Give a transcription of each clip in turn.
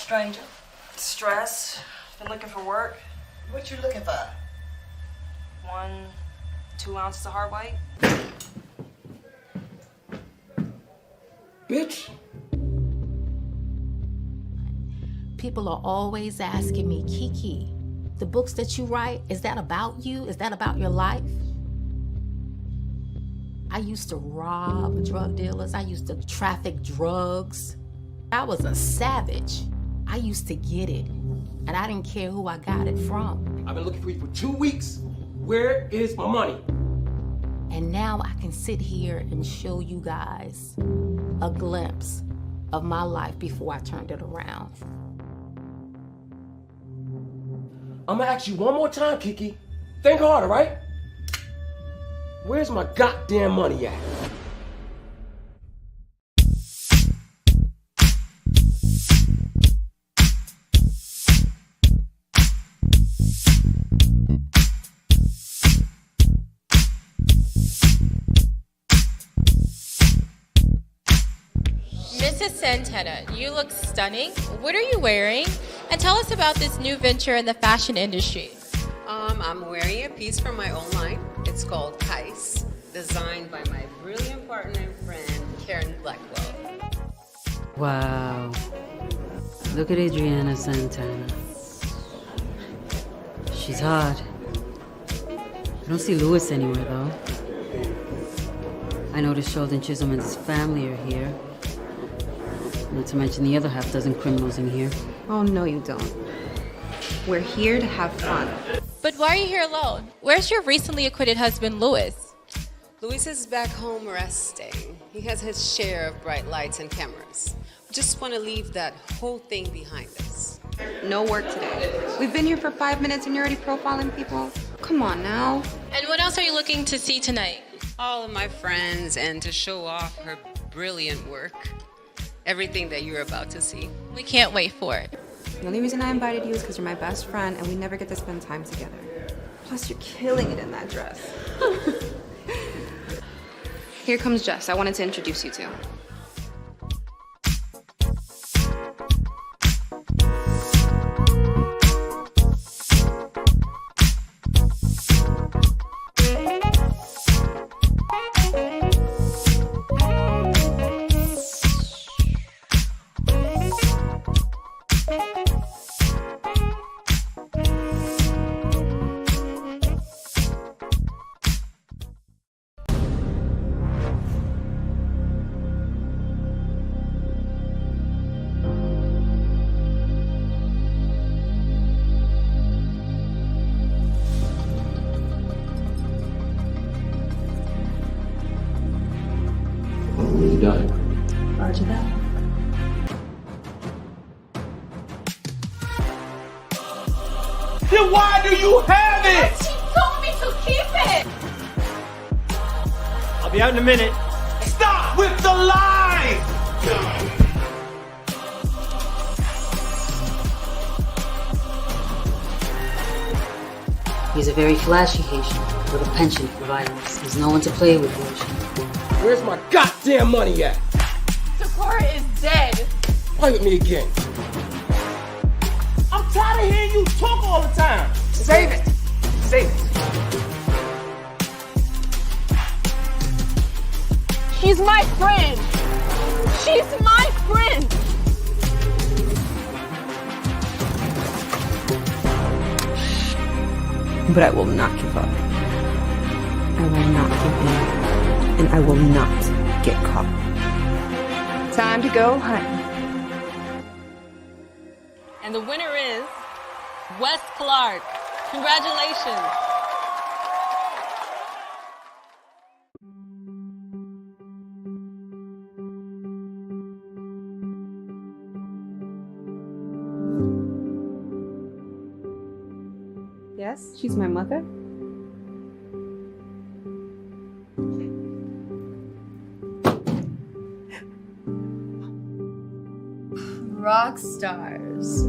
stranger. Stress. Been looking for work. What you looking for? 2 ounces of hard white. Bitch. People are always asking me, Kiki, the books that you write, is that about you? Is that about your life? I used to rob drug dealers. I used to traffic drugs. I was a savage. I used to get it, and I didn't care who I got it from. I've been looking for you for 2 weeks. Where is my money? And now I can sit here and show you guys a glimpse of my life before I turned it around. I'm gonna ask you one more time, Kiki. Think hard, all right? Where's my goddamn money at? Mrs. Santana, you look stunning. What are you wearing? And tell us about this new venture in the fashion industry. I'm wearing a piece from my own line. It's called Kais, designed by my brilliant partner and friend, Karen Blackwell. Wow. Look at Adriana Santana. She's hot. I don't see Louis anywhere, though. I noticed Sheldon Chisholm and his family are here. Not to mention the other half dozen criminals in here. Oh, no, you don't. We're here to have fun. But why are you here alone? Where's your recently acquitted husband, Louis? Louis is back home resting. He has his share of bright lights and cameras. We just want to leave that whole thing behind us. No work today. We've been here for 5 minutes and you're already profiling people? Come on now. And what else are you looking to see tonight? All of my friends and to show off her brilliant work. Everything that you're about to see. We can't wait for it. The only reason I invited you is because you're my best friend and we never get to spend time together. Plus, you're killing it in that dress. Here comes Jess. I wanted to introduce you to. When you done? Roger that. Then why do you have it? She told me to keep it! I'll be out in a minute. Stop with the lies! He's a very flashy Haitian with a penchant for violence. He's no one to play with, Haitian. Where's my goddamn money at? Sakura is dead. Play with me again. I'm tired of hearing you talk all the time. Save it. Save it. She's my friend. She's my friend. But I will not give up. I will not give in. And I will not get caught. Time to go hunting. And the winner is Wes Clark. Congratulations. Yes, she's my mother. Rock stars.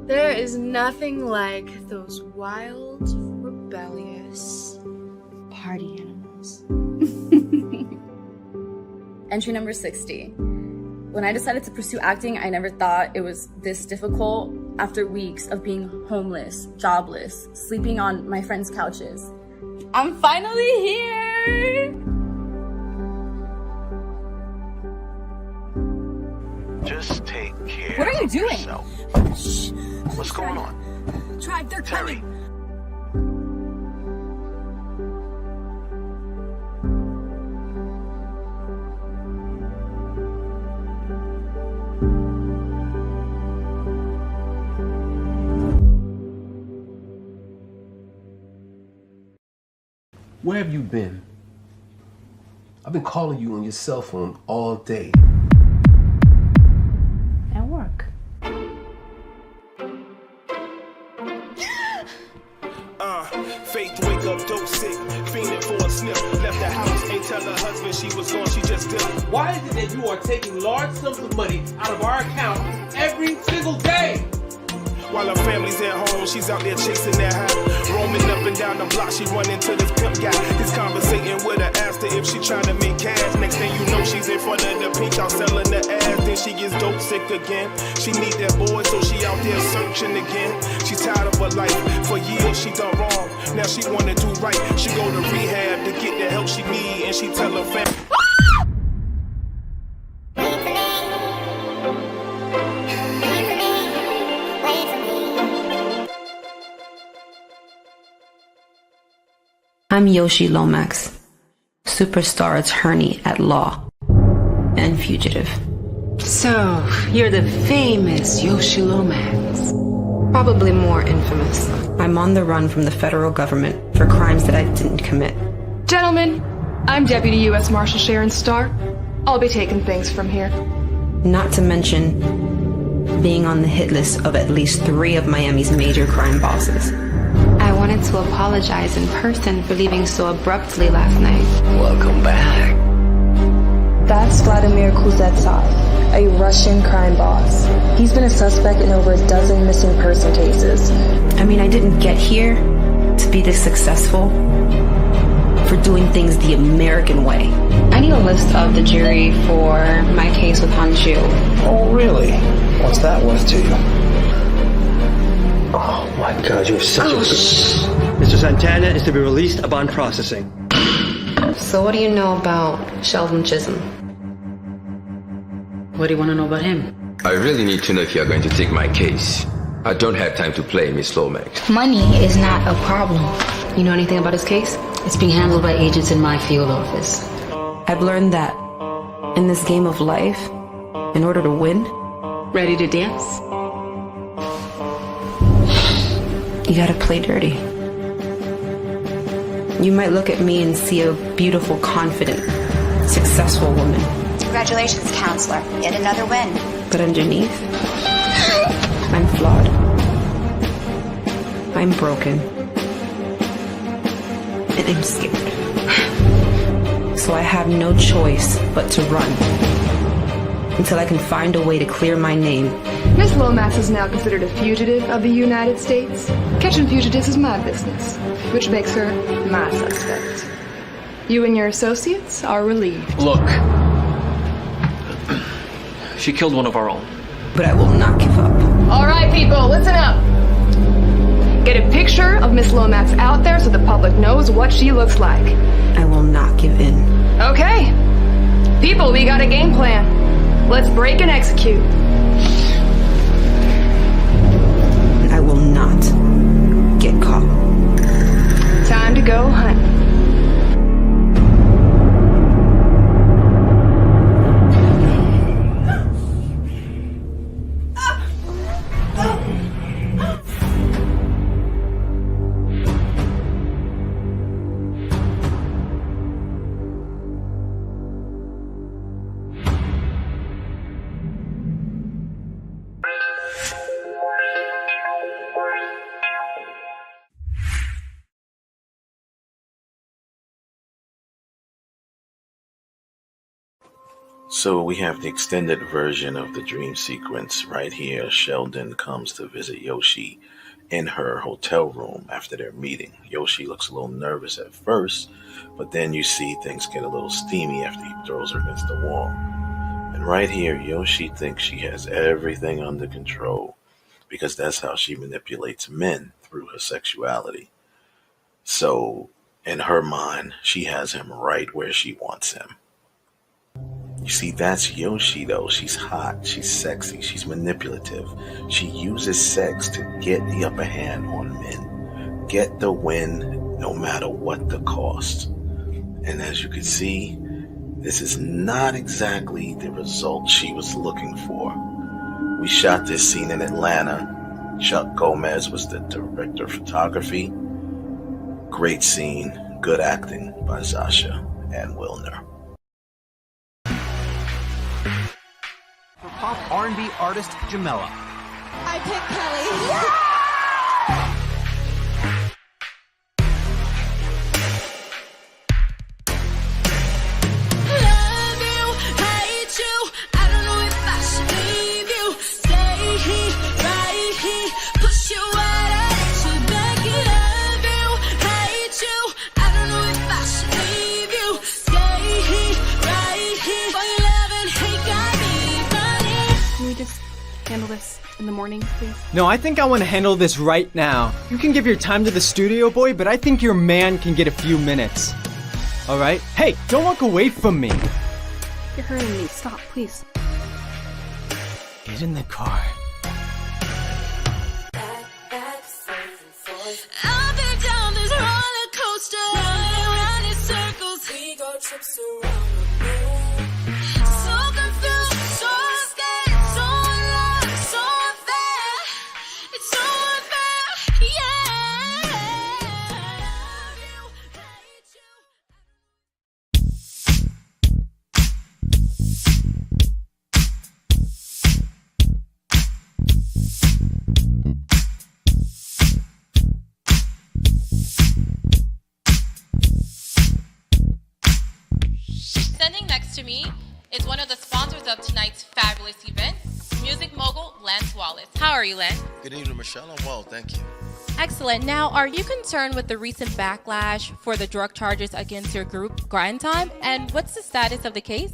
There is nothing like those wild, rebellious party animals. Entry number 60. When I decided to pursue acting, I never thought it was this difficult after weeks of being homeless, jobless, sleeping on my friends' couches. I'm finally here! Just take care. What are you doing? Yourself. What's going on? Tribe, they're Terry. coming. Where have you been? I've been calling you on your cell phone all day. At work. Faith wake up, dope sick, fiending for a sniff. Left the house, ain't tell her husband she was gone, she just dipped. Why is it that you are taking large sums of money out of our account every single day? While her family's at home, she's out there chasing that high. Roaming up and down the block, she run into this pimp guy. He's conversating with her, asked her if she trying to make cash. Next thing you know, she's in front of the pink house selling the ass. Then she gets dope sick again. She need that boy, so she out there searching again. She's tired of her life, for years she done wrong. Now she wanna do right, she go to rehab to get the help she need. And she tell her family. I'm Yoshi Lomax, superstar attorney at law and fugitive. So, you're the famous Yoshi Lomax. Probably more infamous. I'm on the run from the federal government for crimes that I didn't commit. Gentlemen, I'm Deputy U.S. Marshal Sharon Starr. I'll be taking things from here. Not to mention being on the hit list of at least 3 of Miami's major crime bosses. I wanted to apologize in person for leaving so abruptly last night. Welcome back. That's Vladimir Kuznetsov, a Russian crime boss. He's been a suspect in over a dozen missing person cases. I mean, I didn't get here to be this successful for doing things the American way. I need a list of the jury for my case with Hanju. Oh, really? What's that worth to you? Oh my God, you're such a... Mr. Santana is to be released upon processing. So what do you know about Sheldon Chisholm? What do you want to know about him? I really need to know if you're going to take my case. I don't have time to play, Miss Lomax. Money is not a problem. You know anything about his case? It's being handled by agents in my field office. I've learned that in this game of life, in order to win, Ready to dance? you gotta play dirty. You might look at me and see a beautiful, confident, successful woman. Congratulations, counselor. Yet another win. But underneath, I'm flawed. I'm broken. And I'm scared. So I have no choice but to run until I can find a way to clear my name. Miss Lomax is now considered a fugitive of the United States. Catching fugitives is my business, which makes her my suspect. You and your associates are relieved. Look. She killed one of our own. But I will not give up. All right, people, listen up. Get a picture of Miss Lomax out there so the public knows what she looks like. I will not give in. Okay. People, we got a game plan. Let's break and execute. I will not get caught. Time to go hunt. So we have the extended version of the dream sequence right here. Sheldon comes to visit Yoshi in her hotel room after their meeting. Yoshi looks a little nervous at first, but then you see things get a little steamy after he throws her against the wall. And Right here, Yoshi thinks she has everything under control because that's how she manipulates men through her sexuality. So, in her mind, she has him right where she wants him. You see, that's Yoshi though. She's hot, she's sexy, she's manipulative. She uses sex to get the upper hand on men, get the win no matter what the cost. And as you can see, this is not exactly the result she was looking for. We shot this scene in Atlanta. Chuck Gomez was the director of photography. Great scene, good acting by Zasha and Wilner. For pop R&B artist Jamela. I picked Kelly. Yeah! Handle this in the morning, please? No, I think I want to handle this right now. You can give your time to the studio boy, but I think your man can get a few minutes. All right? Hey, don't walk away from me. You're hurting me. Stop, please. Get in the car. I've been down this roller coaster, around in circles. We go trips around the moon. So confused, so scared, so in love, so unfair. It's so unfair, yeah. Standing next to me is one of the sponsors of tonight's fabulous event, music mogul Lance Wallace. How are you, Lance? Good evening, Michelle. I'm well, thank you. Excellent. Now, are you concerned with the recent backlash for the drug charges against your group, Grind Time? And what's the status of the case?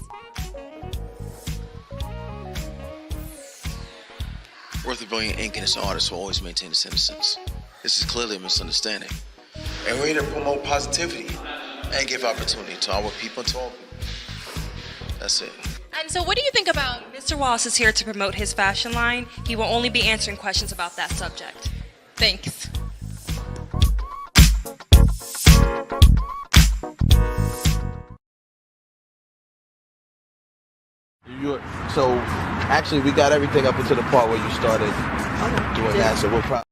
Worth Rebellion Inc. and its artists will always maintain its innocence. This is clearly a misunderstanding. And we're here to promote positivity and give opportunity to our people and to all people. That's it. And so what do you think about Mr. Wallace is here to promote his fashion line? He will only be answering questions about that subject. Thanks. So actually we got everything up until the part where you started doing that, so we'll probably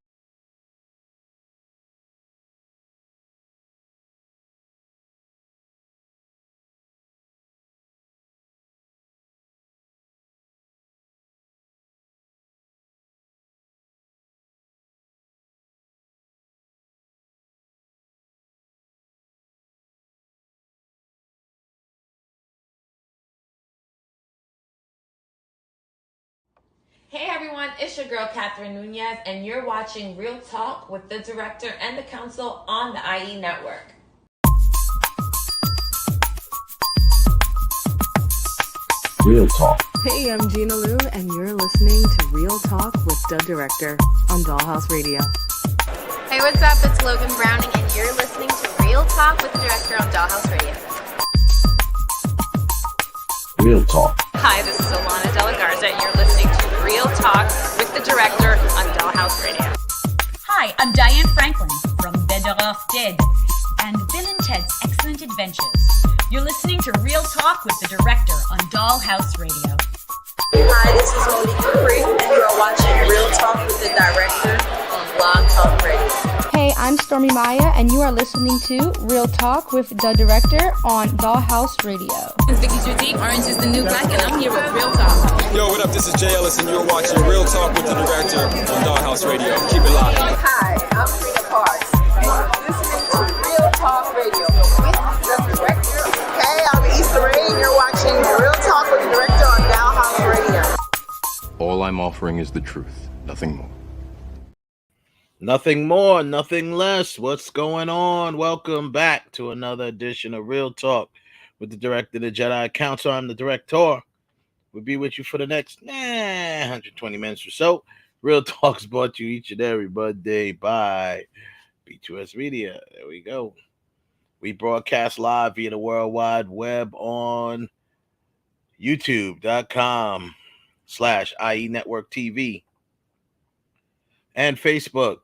Hey everyone, it's your girl Catherine Nunez, and you're watching Real Talk with the director and the council on the IE network. Real Talk. Hey, I'm Gina Lou, and you're listening to Real Talk with the Director on Dollhouse Radio. Hey, what's up? It's Logan Browning, and you're listening to Real Talk with the director on Dollhouse Radio. Real Talk. Hi, this is Alana De La Garza, and you're listening to Real Talk with the director on Dollhouse Radio. Hi, I'm Diane Franklin from Better Off Dead and Bill and Ted's Excellent Adventures. You're listening to Real Talk with the director on Dollhouse Radio. Hi, this is Monique Capri, and you're watching Real Talk with the director on Blog Talk Radio. Hey, I'm Stormy Maya, and you are listening to Real Talk with the Director on Dollhouse Radio. It's Vicky Judy, Orange is the New Black, and I'm here with Real Talk. Yo, what up? This is Jay Ellis, and you're watching Real Talk with the director on Dollhouse Radio. Keep it locked. Hi, I'm Rita Parks. You're listening to Real Talk Radio with the director. Hey, I'm Issa Rae, and you're watching Real Talk with the director on Dollhouse Radio. All I'm offering is the truth, nothing more. nothing more, nothing less. What's going on? Welcome back to another edition of Real Talk with the director, the Jedi Council. I'm the director. We'll be with you for the next 120 minutes or so. Real Talk's brought to you each and every Monday by B2S Media. There we go. We broadcast live via the World Wide Web on youtube.com/IE Network TV and Facebook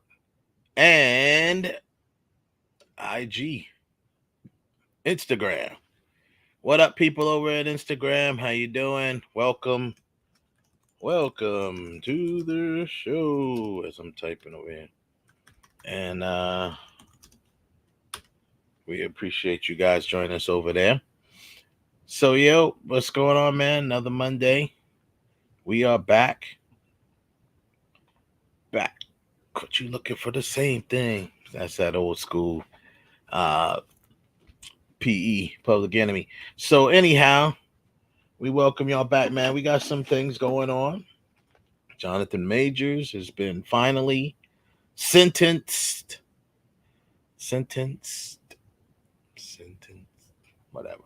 and IG, Instagram. What up, people over at Instagram? How you doing? Welcome to the show. As I'm typing over here, and we appreciate you guys joining us over there. So, yo, what's going on, man? Another Monday. We are back. What you looking for? The same thing. That's that old school PE, Public Enemy. So anyhow, we welcome y'all back, man. We got some things going on. Jonathan Majors has been finally sentenced, whatever.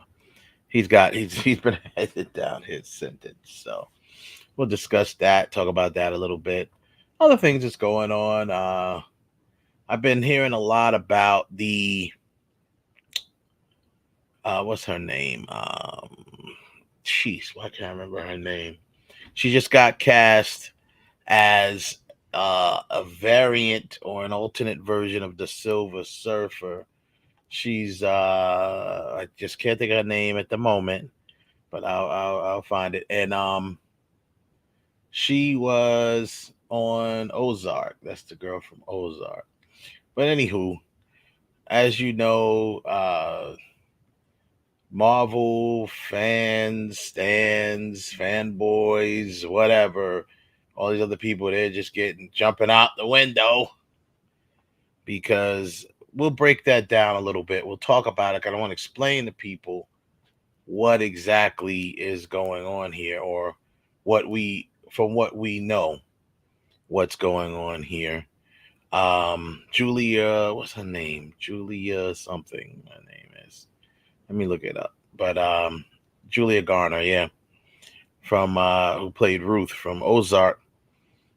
He's been headed down his sentence. So we'll discuss that, talk about that a little bit. Other things that's going on. I've been hearing a lot about the what's her name? Jeez, why can't I remember her name? She just got cast as a variant or an alternate version of the Silver Surfer. She's I just can't think of her name at the moment, but I'll find it. And she was on Ozark. That's the girl from Ozark. But anywho, as you know, Marvel fans, stands, fanboys, whatever, all these other people, they're just jumping out the window because we'll break that down a little bit. We'll talk about it. I want to explain to people what exactly is going on here, or from what we know, what's going on here. Julia, what's her name? Julia something. Her name is. Let me look it up. But Julia Garner, yeah, from who played Ruth from Ozark.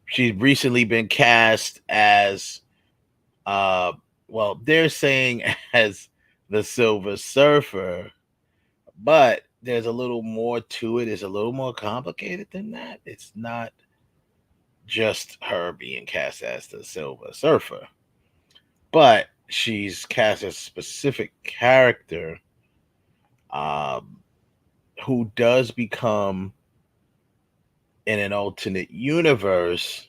She's recently been cast as well, they're saying as the Silver Surfer, but there's a little more to it. It's a little more complicated than that. It's not just her being cast as the Silver Surfer, but she's cast as a specific character who does become, in an alternate universe,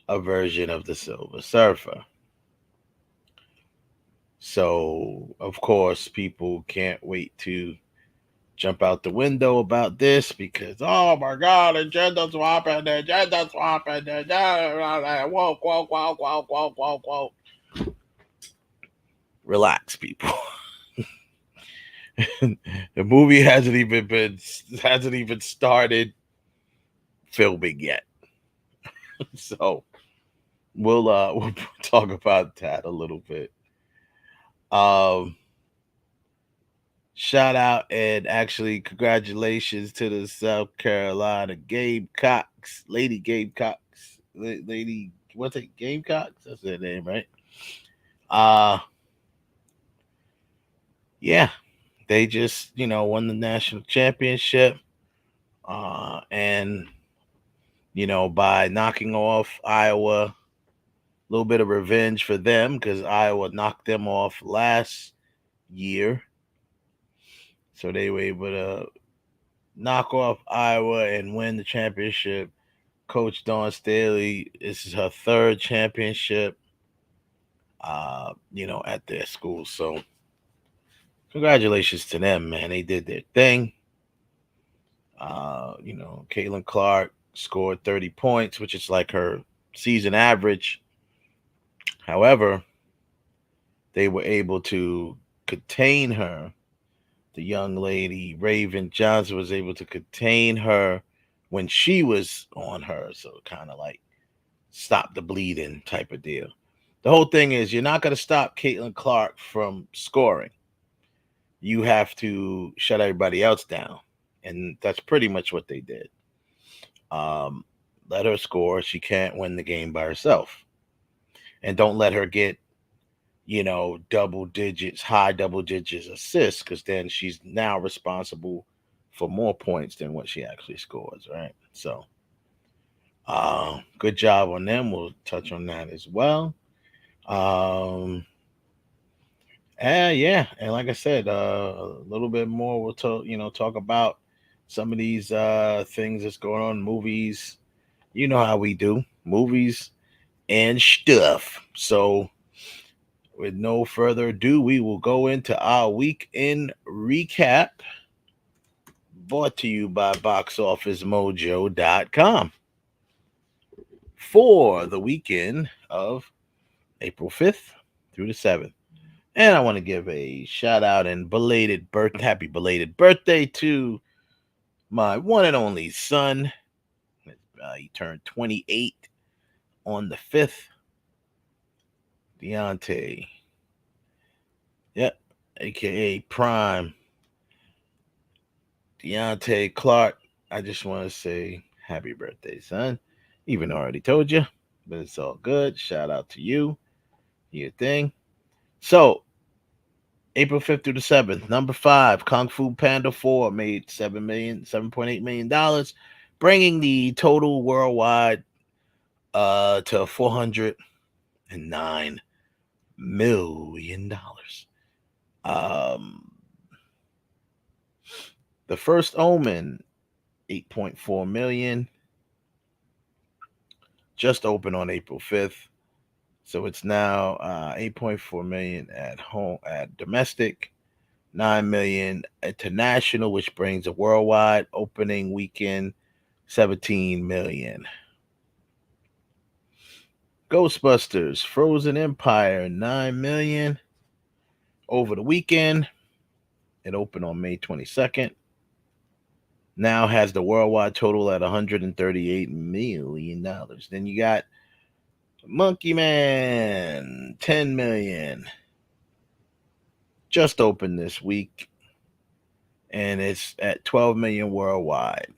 a version of the Silver Surfer. So, of course, people can't wait to jump out the window about this because, oh my God, the gender swapping, whoa. Relax, people. The movie hasn't even started filming yet. So we'll talk about that a little bit. Shout out and actually congratulations to the South Carolina Gamecocks, Lady Gamecocks, Lady, what's it, Gamecocks? That's their name, right? Yeah, they just won the national championship, and by knocking off Iowa, a little bit of revenge for them because Iowa knocked them off last year. So they were able to knock off Iowa and win the championship. Coach Dawn Staley, this is her third championship, at their school. So congratulations to them, man. They did their thing. Caitlin Clark scored 30 points, which is like her season average. However, they were able to contain her. The young lady, Raven Johnson, was able to contain her when she was on her. So kind of like stop the bleeding type of deal. The whole thing is you're not going to stop Caitlin Clark from scoring. You have to shut everybody else down. and that's pretty much what they did. Let her score. She can't win the game by herself, and don't let her get high double digits assists, because then she's now responsible for more points than what she actually scores, right? So, good job on them. We'll touch on that as well. Yeah, and like I said, a little bit more. We'll talk about some of these things that's going on in movies. You know how we do movies and stuff. So, with no further ado, we will go into our weekend recap, brought to you by BoxOfficeMojo.com for the weekend of April 5th through the 7th. And I want to give a shout out and happy belated birthday to my one and only son. He turned 28 on the 5th. Deontay. Yep. AKA Prime. Deontay Clark. I just want to say happy birthday, son. Even though I already told you, but it's all good. Shout out to you. Your thing. So, April 5th through the 7th, number 5, Kung Fu Panda 4 made $7.8 million, bringing the total worldwide to $409 million. The First Omen, $8.4 million, just opened on April 5th. So it's now $8.4 million at home, at domestic, $9 million international, which brings a worldwide opening weekend $17 million. Ghostbusters Frozen Empire, $9 million over the weekend. It opened on May 22nd. Now has the worldwide total at $138 million. Then you got Monkey Man, $10 million. Just opened this week, and it's at $12 million worldwide.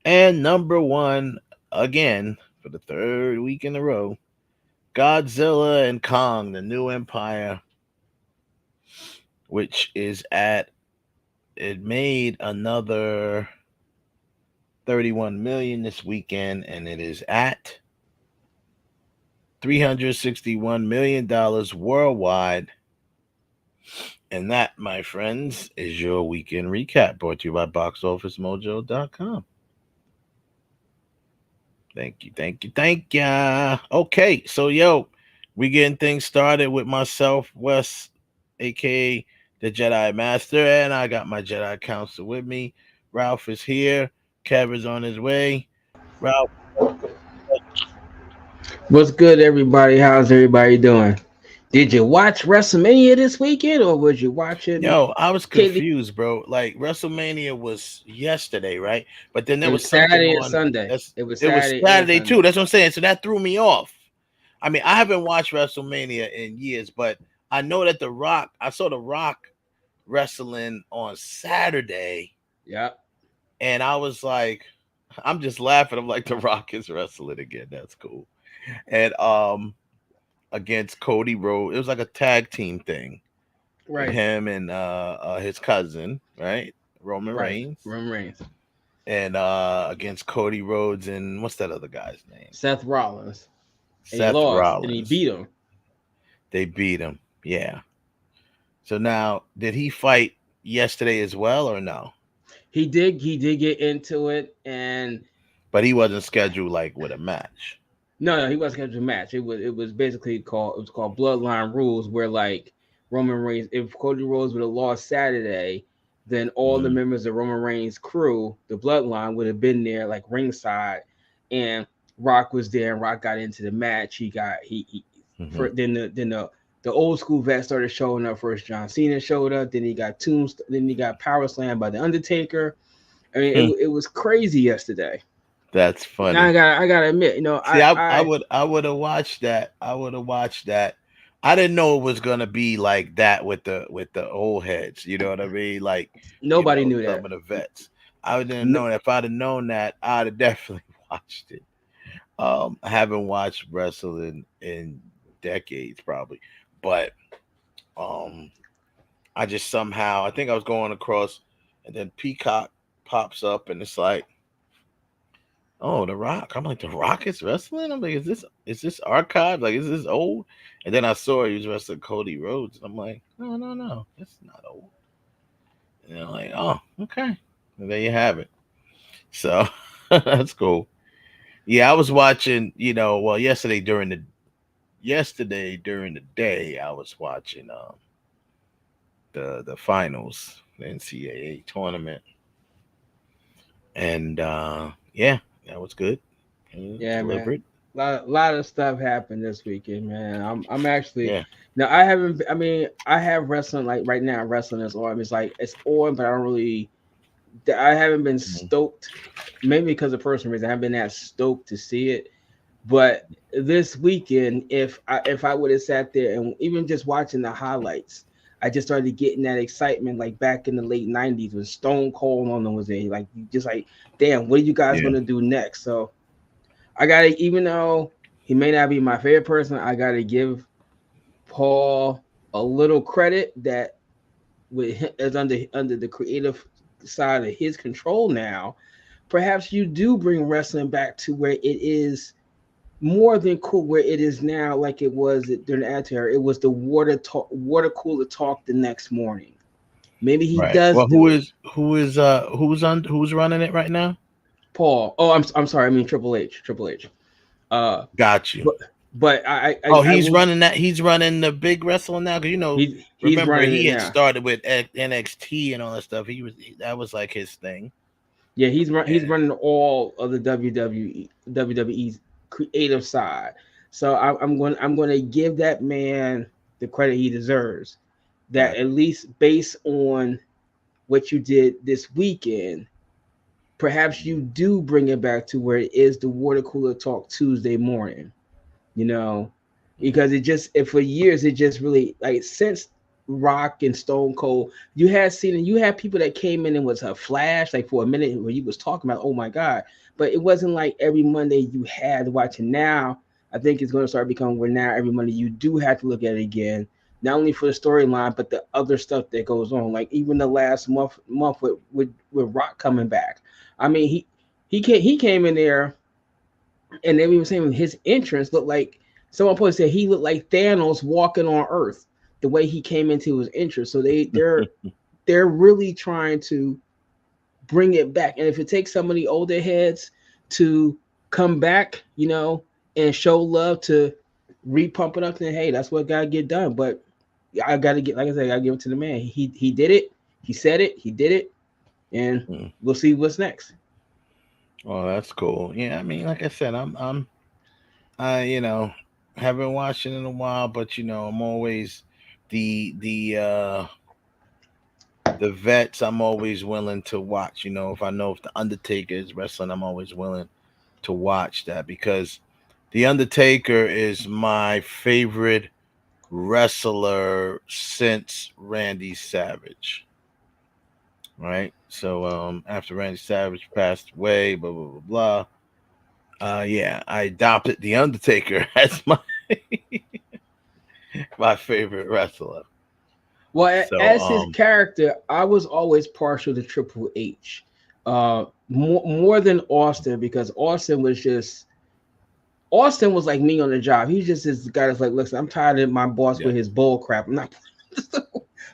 And number 1, again, for the 3rd week in a row, Godzilla and Kong, the New Empire, which is it made another $31 million this weekend, and it is at $361 million worldwide. And that, my friends, is your weekend recap, brought to you by BoxOfficeMojo.com. Thank you. Okay, so we getting things started with myself, Wes, aka the Jedi Master, and I got my Jedi Council with me. Ralph is here. Kev is on his way. Ralph. What's good, everybody? How's everybody doing? Did you watch WrestleMania this weekend, or was you watching? I was confused, bro. Like, WrestleMania was yesterday, right? But then there was Saturday and Sunday. It was Saturday too. That's what I'm saying. So that threw me off. I mean, I haven't watched WrestleMania in years, but I know that I saw The Rock wrestling on Saturday. Yep. And I was like, I'm just laughing. I'm like, The Rock is wrestling again. That's cool. And against Cody Rhodes, it was like a tag team thing, right? With him and his cousin, right? Roman Reigns. And against Cody Rhodes and what's that other guy's name? Seth Rollins. And he beat him. They beat him, yeah. So now, did he fight yesterday as well, or no? He did get into it, but he wasn't scheduled like with a match. No, he wasn't scheduled a match. It was basically called Bloodline Rules, where like Roman Reigns, if Cody Rhodes would have lost Saturday, then all the members of Roman Reigns' crew, the Bloodline, would have been there like ringside, and Rock was there, and Rock got into the match. Then the old school vets started showing up first. John Cena showed up. Then he got Then he got power slammed by the Undertaker. I mean, it was crazy yesterday. That's funny. Now I gotta admit, I would have watched that. I would have watched that. I didn't know it was gonna be like that with the old heads. You know what I mean? Like, Nobody knew some that. of the vets. I didn't No, know that. If I'd have known that, I'd have definitely watched it. I haven't watched wrestling in decades, probably, but um, I just somehow I think I was going across, and then Peacock pops up, and it's like, oh, The Rock. I'm like, The Rock is wrestling. I'm like, is this archived? Like, is this old? And then I saw he was wrestling Cody Rhodes, and I'm like, no, it's not old. And I'm like, oh, okay, and there you have it. So that's cool. Yeah, I was watching. Well, yesterday during the day, I was watching the finals, the NCAA tournament, and yeah, that was good. yeah, man. Deliberate. Lot of stuff happened this weekend, man. I'm actually Yeah. now. I haven't. I mean, I have wrestling like right now. Wrestling is on. It's like it's on, but I don't really. I haven't been Mhm. stoked. Maybe because of personal reason, I haven't been that stoked to see it. But this weekend, if I would have sat there and even just watching the highlights, I just started getting that excitement like back in the late '90s when Stone Cold on them was there. Like you just like, damn, what are you guys Yeah. gonna do next? So I gotta, even though he may not be my favorite person, I gotta give Paul a little credit that is under the creative side of his control now. Perhaps you do bring wrestling back to where it is more than cool, where it is now, like it was during the Attitude Era. It was the water cooler talk the next morning. Maybe he Right. does Well, do it. who's running it right now? Paul. Oh, I'm sorry. I mean Triple H. Triple H. Uh, Got you. but Oh, I he's will. running that. He's running the big wrestling now. Because He's remember running he it had now. started with NXT and all that stuff. That was like his thing. Yeah, he's And running all of the WWE's creative side. So I'm going to give that man the credit he deserves. That right. at least based on what you did this weekend, perhaps you do bring it back to where it is the water cooler talk Tuesday morning. You know, because for years it just really like since Rock and Stone Cold, you had people that came in and was a flash like for a minute where you was talking about, oh my god, but it wasn't like every Monday you had to watch it. Now I think it's going to start becoming where now every Monday you do have to look at it again, not only for the storyline but the other stuff that goes on. Like even the last month with Rock coming back. I mean he came in there and they were saying his entrance looked like someone said he looked like Thanos walking on Earth the way he came into his entrance. So they're really trying to bring it back. And if it takes some of the older heads to come back, and show love to repump it up, then hey, that's what gotta get done. But I gotta get, like I said, I gotta give it to the man. He did it. He said it. He did it, and we'll see what's next. Oh, that's cool. Yeah, I mean, like I said, I haven't watched it in a while, but I'm always the vets. I'm always willing to watch. If the Undertaker is wrestling, I'm always willing to watch that because the Undertaker is my favorite wrestler since Randy Savage. Right. So after Randy Savage passed away, blah blah blah blah. Yeah, I adopted the Undertaker as my favorite wrestler. Well, So as his character, I was always partial to Triple H, more than Austin, because Austin was like me on the job. He's just this guy that's like, listen, I'm tired of my boss with his bull crap. I'm not.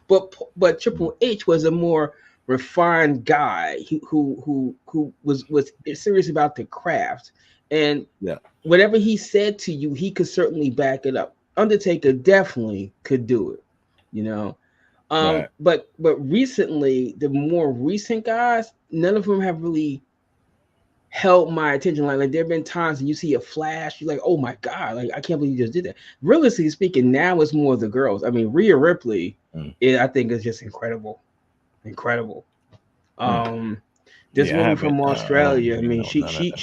but Triple H was a more refined guy who was serious about the craft, and whatever he said to you, he could certainly back it up. Undertaker definitely could do it, Right. But recently, the more recent guys, none of them have really held my attention. Like there have been times when you see a flash, you're like, oh my god, like I can't believe you just did that. Realistically speaking, now it's more of the girls. I mean, Rhea Ripley, I think is just incredible. This Yeah, I woman haven't. from I don't Australia, I really mean, know none of them.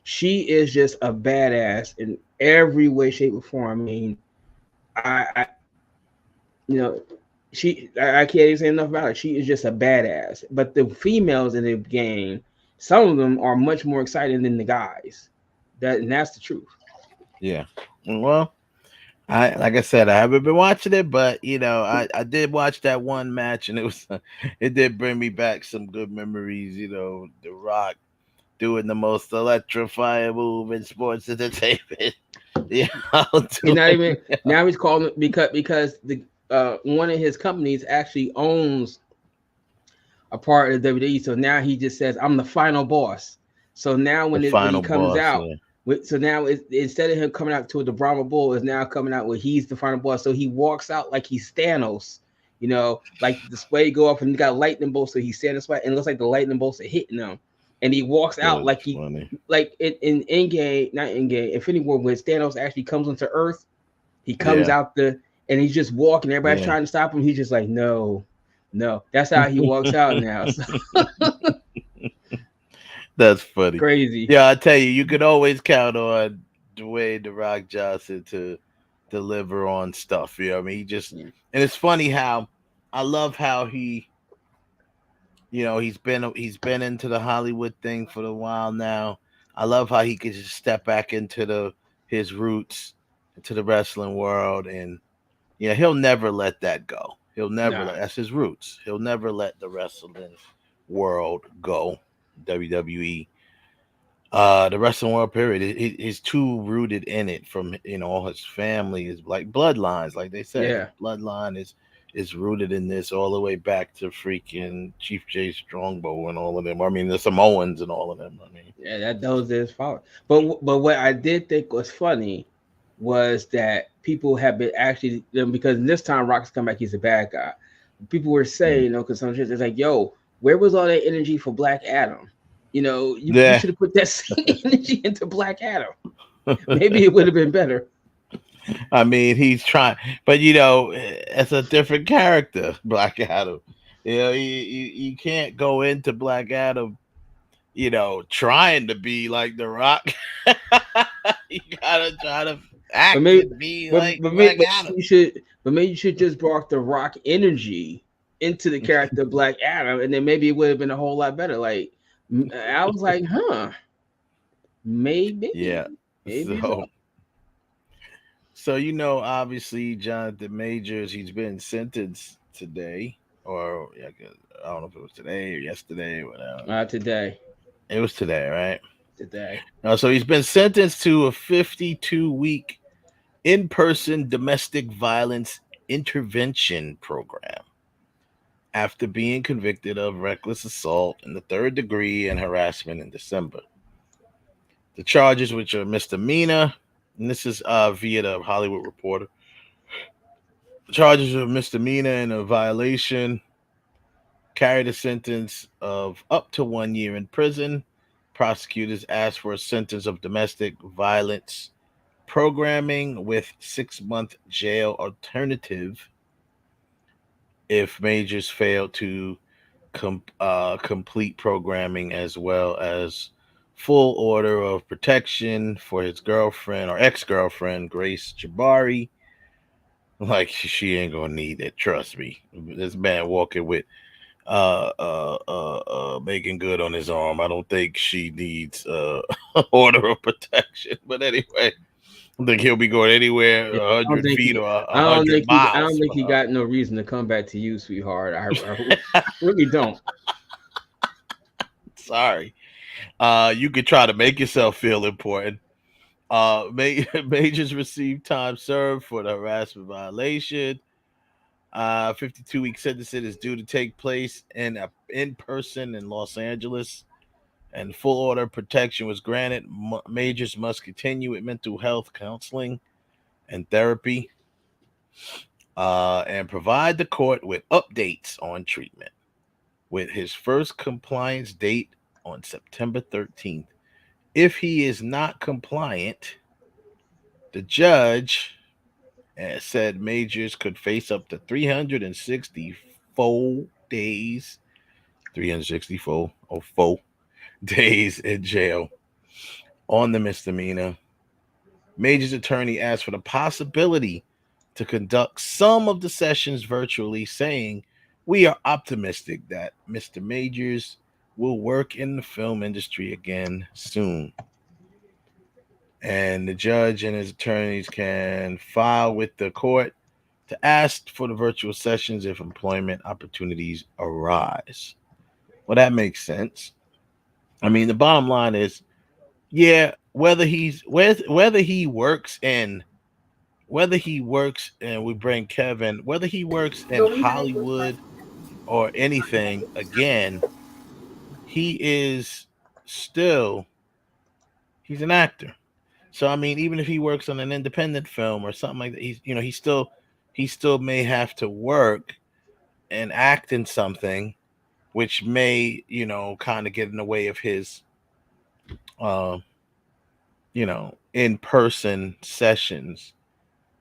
she is just a badass in every way, shape, or form. I mean, I I can't even say enough about her. She is just a badass. But the females in the game, some of them are much more exciting than the guys. That's the truth. Yeah. Well, I like I said, I haven't been watching it, but I did watch that one match, and it did bring me back some good memories. The Rock doing the most electrifying move in sports entertainment. Yeah, He's not even now. He's calling it because the one of his companies actually owns a part of WWE. So now he just says, "I'm the final boss." So now the when he final comes boss. out, Yeah. so now instead of him coming out to the Brahma Bull, is now coming out where he's the final boss. So he walks out like he's Thanos. Like the display go up and he got lightning bolts. So he's standing spot and it looks like the lightning bolts are hitting him. And he walks out That's like funny. like in Endgame, not Endgame, Infinity War, when Thanos actually comes into Earth, he comes Yeah. out and he's just walking. Everybody's Yeah. trying to stop him. He's just like, no. That's how he walks out now. So. That's funny. Crazy. Yeah, I tell you could always count on Dwayne The Rock Johnson to deliver on stuff. I mean, and it's funny how I love how he's been into the Hollywood thing for a while now. I love how he could just step back into his roots, into the wrestling world, and he'll never let that go. He'll never that's his roots. He'll never let the wrestling world go. WWE. The wrestling world period. He's too rooted in it from all his family is like bloodlines, like they said. Yeah. Bloodline is rooted in this all the way back to freaking Chief J Strongbow and all of them. I mean, the Samoans and all of them. I mean, yeah, those is fault. But what I did think was funny was that people have been actually, because this time Rock's come back, he's a bad guy. People were saying, because some shit is like, yo, where was all that energy for Black Adam? You should have put that same energy into Black Adam. Maybe it would have been better. I mean, he's trying, but it's a different character, Black Adam. You can't go into Black Adam, trying to be like The Rock. You gotta try to act and be like Black Adam. Maybe you should just brought The Rock energy into the character of Black Adam, and then maybe it would have been a whole lot better. Like I was like, maybe. Yeah. Maybe So obviously Jonathan Majors, he's been sentenced today, or I don't know if it was today or yesterday, whatever. Today. It was today, right? Today. So he's been sentenced to a 52-week in-person domestic violence intervention program after being convicted of reckless assault in the 3rd degree and harassment in December. The charges, which are misdemeanor, and this is via the Hollywood Reporter. The charges of misdemeanor and a violation carried a sentence of up to 1 year in prison. Prosecutors asked for a sentence of domestic violence programming with 6-month jail alternative if Majors failed to complete programming, as well as full order of protection for his girlfriend or ex-girlfriend, Grace Jabari. Like, she ain't gonna need it, trust me. This man walking with making good on his arm. I don't think she needs order of protection. But anyway, I think he'll be going anywhere 100 feet or 100 miles. I don't think he got no reason to come back to you, sweetheart. I really don't. Sorry. You could try to make yourself feel important. Majors received time served for the harassment violation. 52-week sentencing is due to take place in person in Los Angeles, and full order of protection was granted. Majors must continue with mental health counseling and therapy, and provide the court with updates on treatment, with his first compliance date on September 13th. If he is not compliant, the judge said Majors could face up to 364 days, 364 days in jail on the misdemeanor. Majors' attorney asked for the possibility to conduct some of the sessions virtually, saying, "We are optimistic that Mr. Majors will work in the film industry again soon. And the judge and his attorneys can file with the court to ask for the virtual sessions if employment opportunities arise." Well, that makes sense. I mean, the bottom line is, yeah, whether he works in we bring Kevin, whether he works in Hollywood or anything, again, he is still he's an actor. So I mean, even if he works on an independent film or something like that, he still may have to work and act in something, which may kind of get in the way of his in person sessions.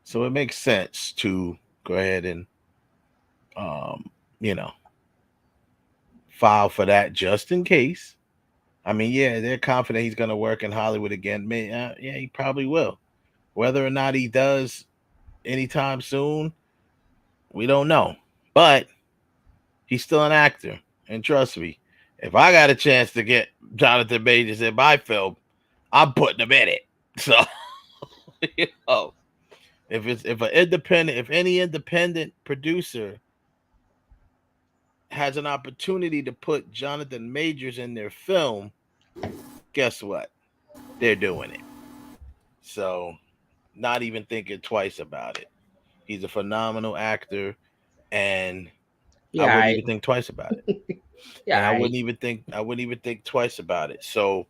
So it makes sense to go ahead and you know file for that just in case. I mean, yeah, they're confident he's going to work in Hollywood again. Yeah, he probably will. Whether or not he does anytime soon, we don't know. But he's still an actor. And trust me, if I got a chance to get Jonathan Majors in my film, I'm putting him in it. So, if any independent producer has an opportunity to put Jonathan Majors in their film, guess what? They're doing it. So, not even thinking twice about it. He's a phenomenal actor, and I wouldn't even think twice about it. And I wouldn't even think twice about it. So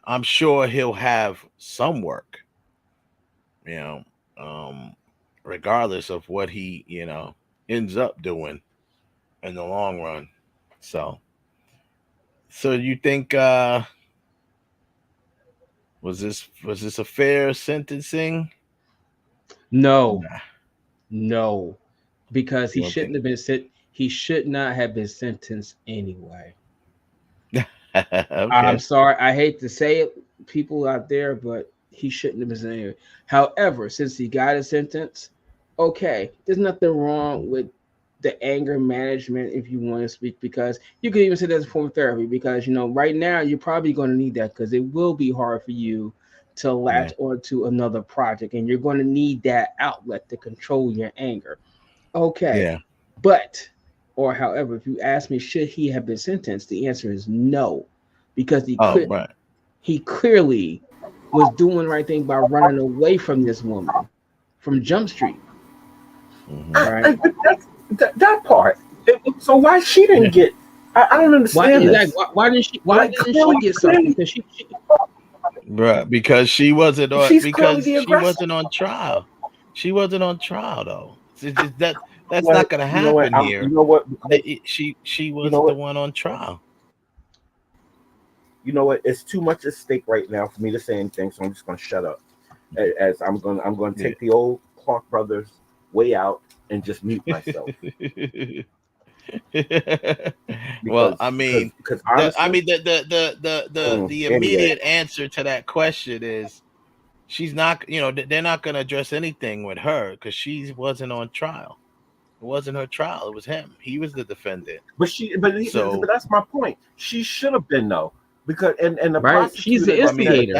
I'm sure he'll have some work, regardless of what he, ends up doing in the long run. So you think was this a fair sentencing? No, because he shouldn't have been sent. He should not have been sentenced anyway. Okay. I'm sorry. I hate to say it, people out there, but he shouldn't have been sentenced anyway. However, since he got a sentence, okay, there's nothing wrong with the anger management, if you want to speak, because you could even say that's a form of therapy, because right now you're probably going to need that, because it will be hard for you to latch onto another project, and you're going to need that outlet to control your anger. Okay. Yeah. But, or however, if you ask me, should he have been sentenced? The answer is no, because he clearly was doing the right thing by running away from this woman from Jump Street. Right? That part. So why she didn't get? I don't understand this. Why didn't she? Why didn't she get something? Because because she wasn't on. She's Because the she wasn't on trial. She wasn't on trial though. That's not going to happen here. You know what? She was the one on trial. You know what? It's too much at stake right now for me to say anything, so I'm just going to shut up. As I'm going to take the old Clark brothers way out and just mute myself. Well, I mean, the immediate answer to that question is she's not. They're not going to address anything with her because she wasn't on trial. It wasn't her trial. It was him. He was the defendant. But that's my point. She should have been though, because and the prosecutor. She's the instigator.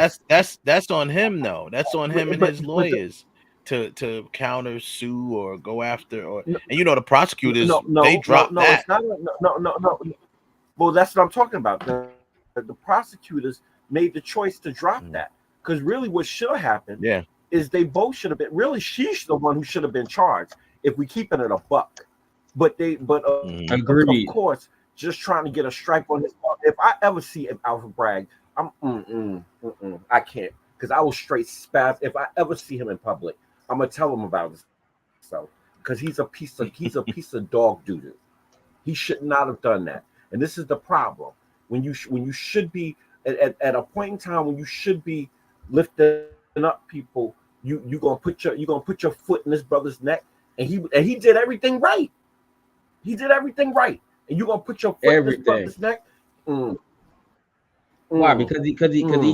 That's on him though. That's on him and his lawyers to counter sue or go after and the prosecutors they dropped that. It's not, no. Well, that's what I'm talking about. The prosecutors made the choice to drop that, because really what should have happened is they both should have been. Really, she's the one who should have been charged if we keep it at a buck. But of course, just trying to get a stripe on his. If I ever see Alfred Bragg, I'm I can't, because I will straight spaz. If I ever see him in public, I'm gonna tell him about it. So, because he's a piece of dog doo-doo. He should not have done that. And this is the problem. When you should be at a point in time when you should be lifting up people, you're gonna put your foot in this brother's neck, and he did everything right. He did everything right, and you're gonna put your foot in this brother's neck. Why? Because he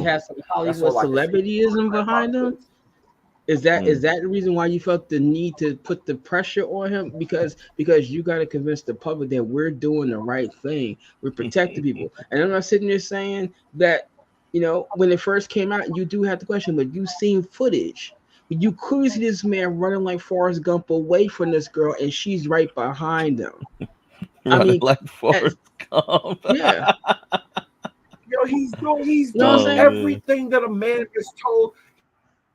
has some Hollywood celebrityism behind him. Is that the reason why you felt the need to put the pressure on him? Because you got to convince the public that we're doing the right thing. We're protecting people. And I'm not sitting there saying that, when it first came out, you do have the question, but you've seen footage. You clearly see this man running like Forrest Gump away from this girl, and she's right behind him. Running like Forrest Gump. Yeah. He's doing saying? everything that a man is told.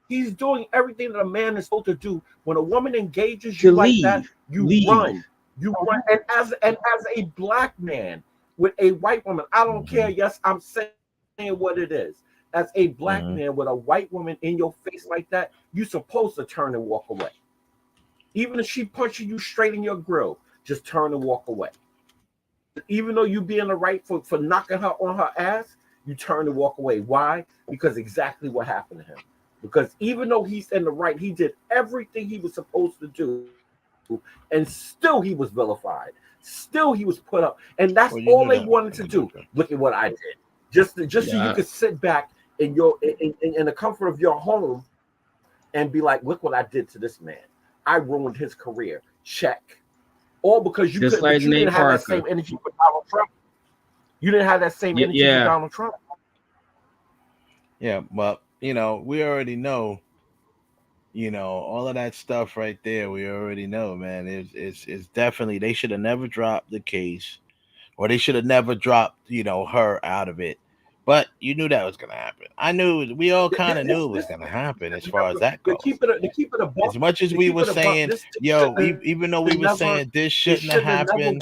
He's doing everything that a man is told to do. When a woman engages you like that, you run. You run. And as a black man with a white woman, I don't care. Yes, I'm saying what it is. As a black man with a white woman in your face like that, you're supposed to turn and walk away. Even if she punches you straight in your grill, just turn and walk away. Even though you be in the right for knocking her on her ass, you turn and walk away. Why? Because exactly what happened to him. Because even though he's in the right, he did everything he was supposed to do, and still he was vilified. Still he was put up, and that's all they wanted to do. Look at what I did, just so you could sit back in the comfort of your home and be like, look what I did to this man. I ruined his career. Check. All because you couldn't. Like you didn't have that same energy for Donald Trump. You didn't have that same energy for Donald Trump. Yeah, but we already know. All of that stuff right there, we already know, man. It's definitely, they should have never dropped the case, or they should have never dropped, her out of it. But you knew that was gonna happen. We all kind of knew it was gonna happen as far as that goes. As much as we were saying, even though we were saying this shouldn't have happened.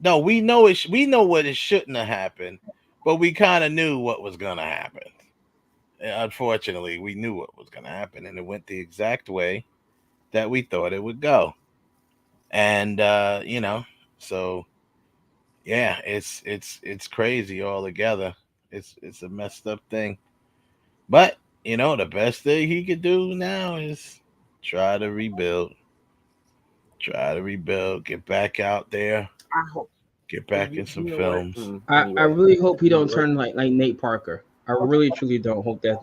No, we know it. We know what it shouldn't have happened, but we kind of knew what was gonna happen. Unfortunately, we knew what was going to happen, and it went the exact way that we thought it would go. And so yeah, it's crazy altogether. It's a messed up thing. But the best thing he could do now is try to rebuild. Get back out there. I hope. Get back in some films. I really hope he don't turn like Nate Parker. I really truly don't hope that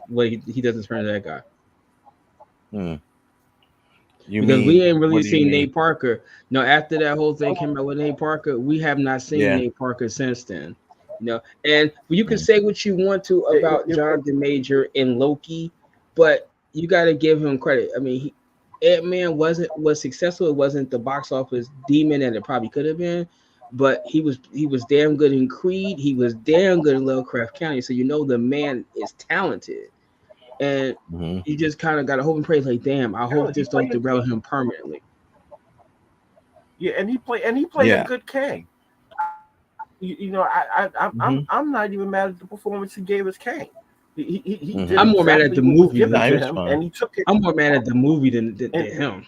he doesn't turn to that guy. Because we ain't really seen Nate Parker. No, after that whole thing came out with Nate Parker, we have not seen Nate Parker since then. And you can say what you want to about Jonathan Major and Loki, but you got to give him credit. I mean, Ant-Man was successful. It wasn't the box office demon that it probably could have been. But he was damn good in Creed. He was damn good in Lovecraft County. So the man is talented, and you just kind of got to hope and pray. Like, damn, I hope this don't derail him permanently. Yeah, and he played a good Kang. I'm not even mad at the performance he gave as Kang. He did I'm more mad at the movie than him, and he took it. I'm more mad at the movie than him.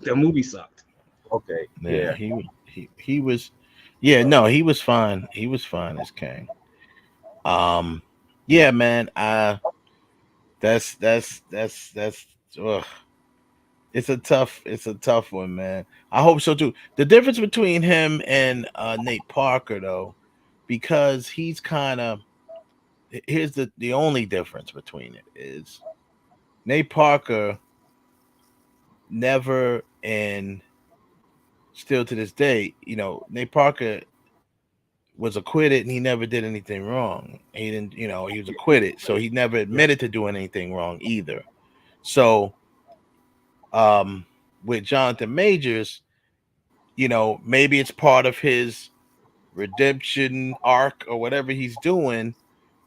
The movie sucked. Okay. Yeah. He was. Yeah, no, he was fine. He was fine as Kang. Yeah, man. That's ugh. It's a tough one, man. I hope so too. The difference between him and Nate Parker, though, because he's kind of, here's the only difference between it is Nate Parker never, and still to this day, Nate Parker was acquitted and he never did anything wrong. He didn't, he was acquitted, so he never admitted to doing anything wrong either. So with Jonathan Majors, maybe it's part of his redemption arc or whatever he's doing,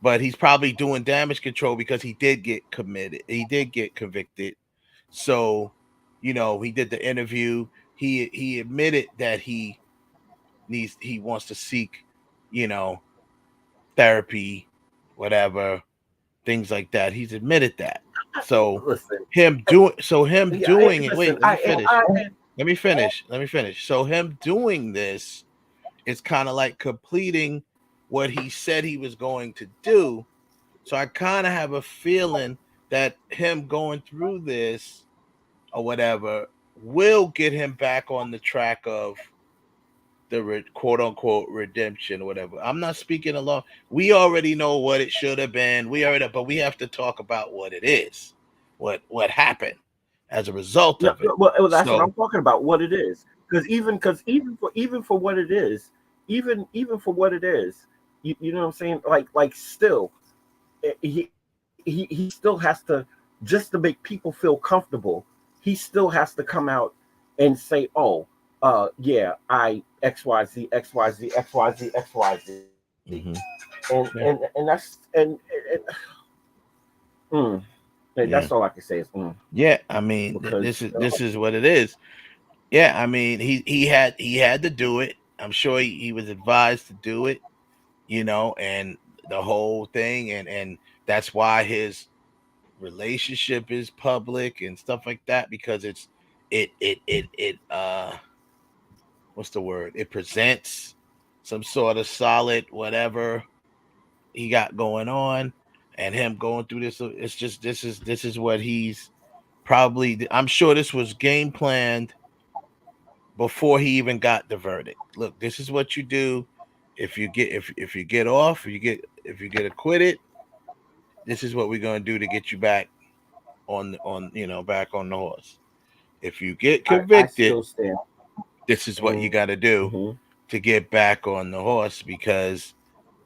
but he's probably doing damage control because he did get convicted. So, he did the interview. He admitted that he wants to seek, therapy, whatever, things like that. He's admitted that. So him doing it. Wait, let me finish. So him doing this is kind of like completing what he said he was going to do. So I kind of have a feeling that him going through this or whatever will get him back on the track of the quote unquote redemption or whatever. I'm not speaking along. We already know what it should have been. But we have to talk about what it is. what happened as a result No, of it. well, that's what I'm So talking about. What it is, because even for what it is, even for what it is, you know what I'm saying? Like still, he he still has to, just to make people feel comfortable. He still has to come out and say, "Oh, yeah, I XYZ XYZ XYZ XYZ," mhm. and that's mm, and Yeah. that's all I can say is Yeah, I mean, because this is what it is. Yeah, I mean, he had to do it. I'm sure he was advised to do it, and the whole thing, and that's why his relationship is public and stuff like that, because it what's the word? It presents some sort of solid whatever he got going on, and him going through this. It's just this is what he's probably. I'm sure this was game planned before he even got the verdict. Look, this is what you do if you get if you get off, if you get acquitted. This is what we're gonna do to get you back on back on the horse. If you get I convicted, still stand. this is what you got to do Mhm. to get back on the horse, because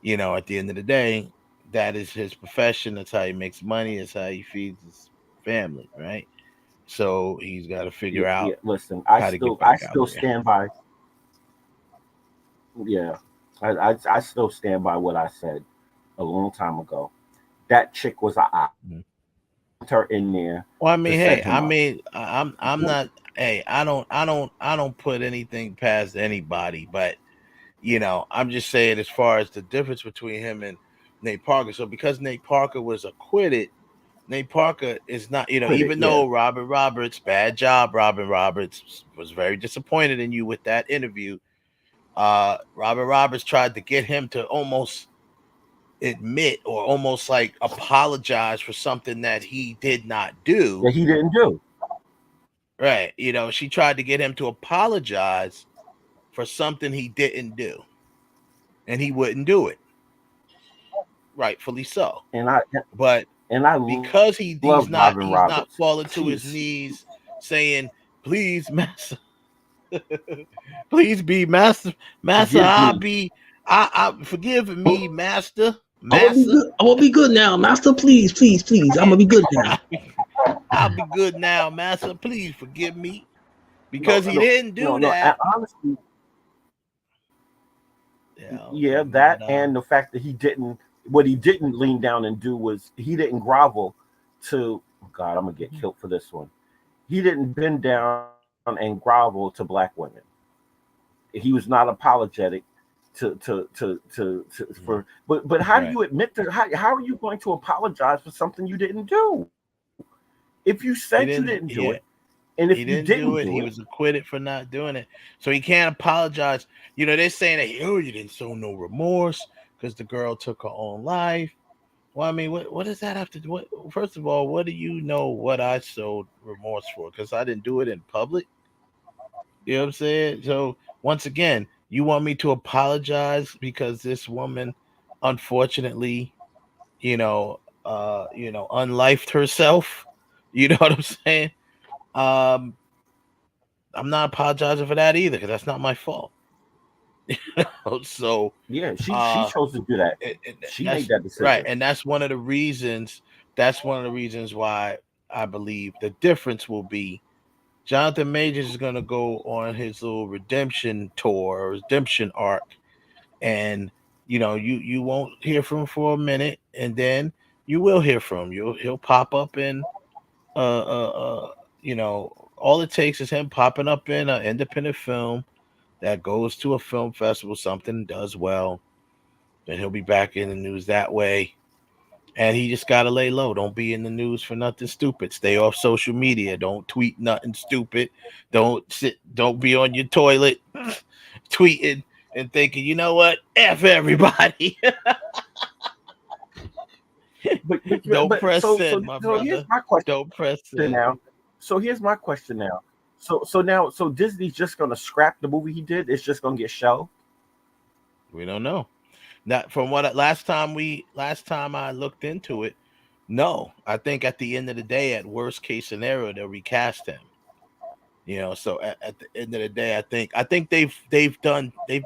at the end of the day, that is his profession. That's how he makes money. That's how he feeds his family, right? So he's got to figure Yeah, out listen, how to get I back out still there. stand by. Yeah, I still stand by what I said a long time ago. That chick was a op. Mhm. Her in there Well, I to mean, set hey, him up. I'm not. Hey, I don't put anything past anybody, but I'm just saying, as far as the difference between him and Nate Parker. So because Nate Parker was acquitted, Nate Parker is not, Quit it, even yeah. though Robert Roberts, bad job, Robert Roberts was very disappointed in you with that interview. Robert Roberts tried to get him to almost admit or almost like apologize for something that he did not do. That he didn't do. Right. She tried to get him to apologize for something he didn't do, and he wouldn't do it. Rightfully so. And I But because love Robin he's not Roberts. falling to his knees saying, please, master, please be master, Forgive I'll me. be I forgive me, master. I will be good. I will be good now, master. Please, please, please. I'm gonna be good now. I'll be good now, master. Please forgive me. Because he No, didn't do that. Honestly, yeah, that and the fact that what he didn't lean down and do was he didn't grovel to. Oh God, I'm gonna get killed for this one. He didn't bend down and grovel to black women. He was not apologetic for. But how do you admit to how are you going to apologize for something you didn't do? If you said you didn't do it, and if he you didn't didn't do it, he was acquitted for not doing it. So he can't apologize. They're saying that, you didn't show no remorse because the girl took her own life. Well, I mean, what does that have to do? First of all, what do you know what I showed remorse for? Because I didn't do it in public. You know what I'm saying? So once again, you want me to apologize because this woman, unfortunately, unlifed herself. You know what I'm saying? I'm not apologizing for that either, because that's not my fault. So yeah, she chose to do that. She made that decision, right? And that's one of the reasons. That's one of the reasons why I believe the difference will be Jonathan Majors is going to go on his little redemption tour or redemption arc, and you won't hear from him for a minute, and then you will hear from him. He'll pop up in all it takes is him popping up in an independent film that goes to a film festival, something does well, then he'll be back in the news that way. And he just gotta lay low. Don't be in the news for nothing stupid. Stay off social media. Don't tweet nothing stupid. Don't be on your toilet tweeting and thinking, you know what? F everybody. Don't press send, my brother. Here's my question. Don't press send. Now. So here's my question now. So Disney's just gonna scrap the movie he did. It's just gonna get shelved. We don't know. Not from what last time I looked into it, No, I think at the end of the day, at worst case scenario, they'll recast him. So at the end of the day, I think they've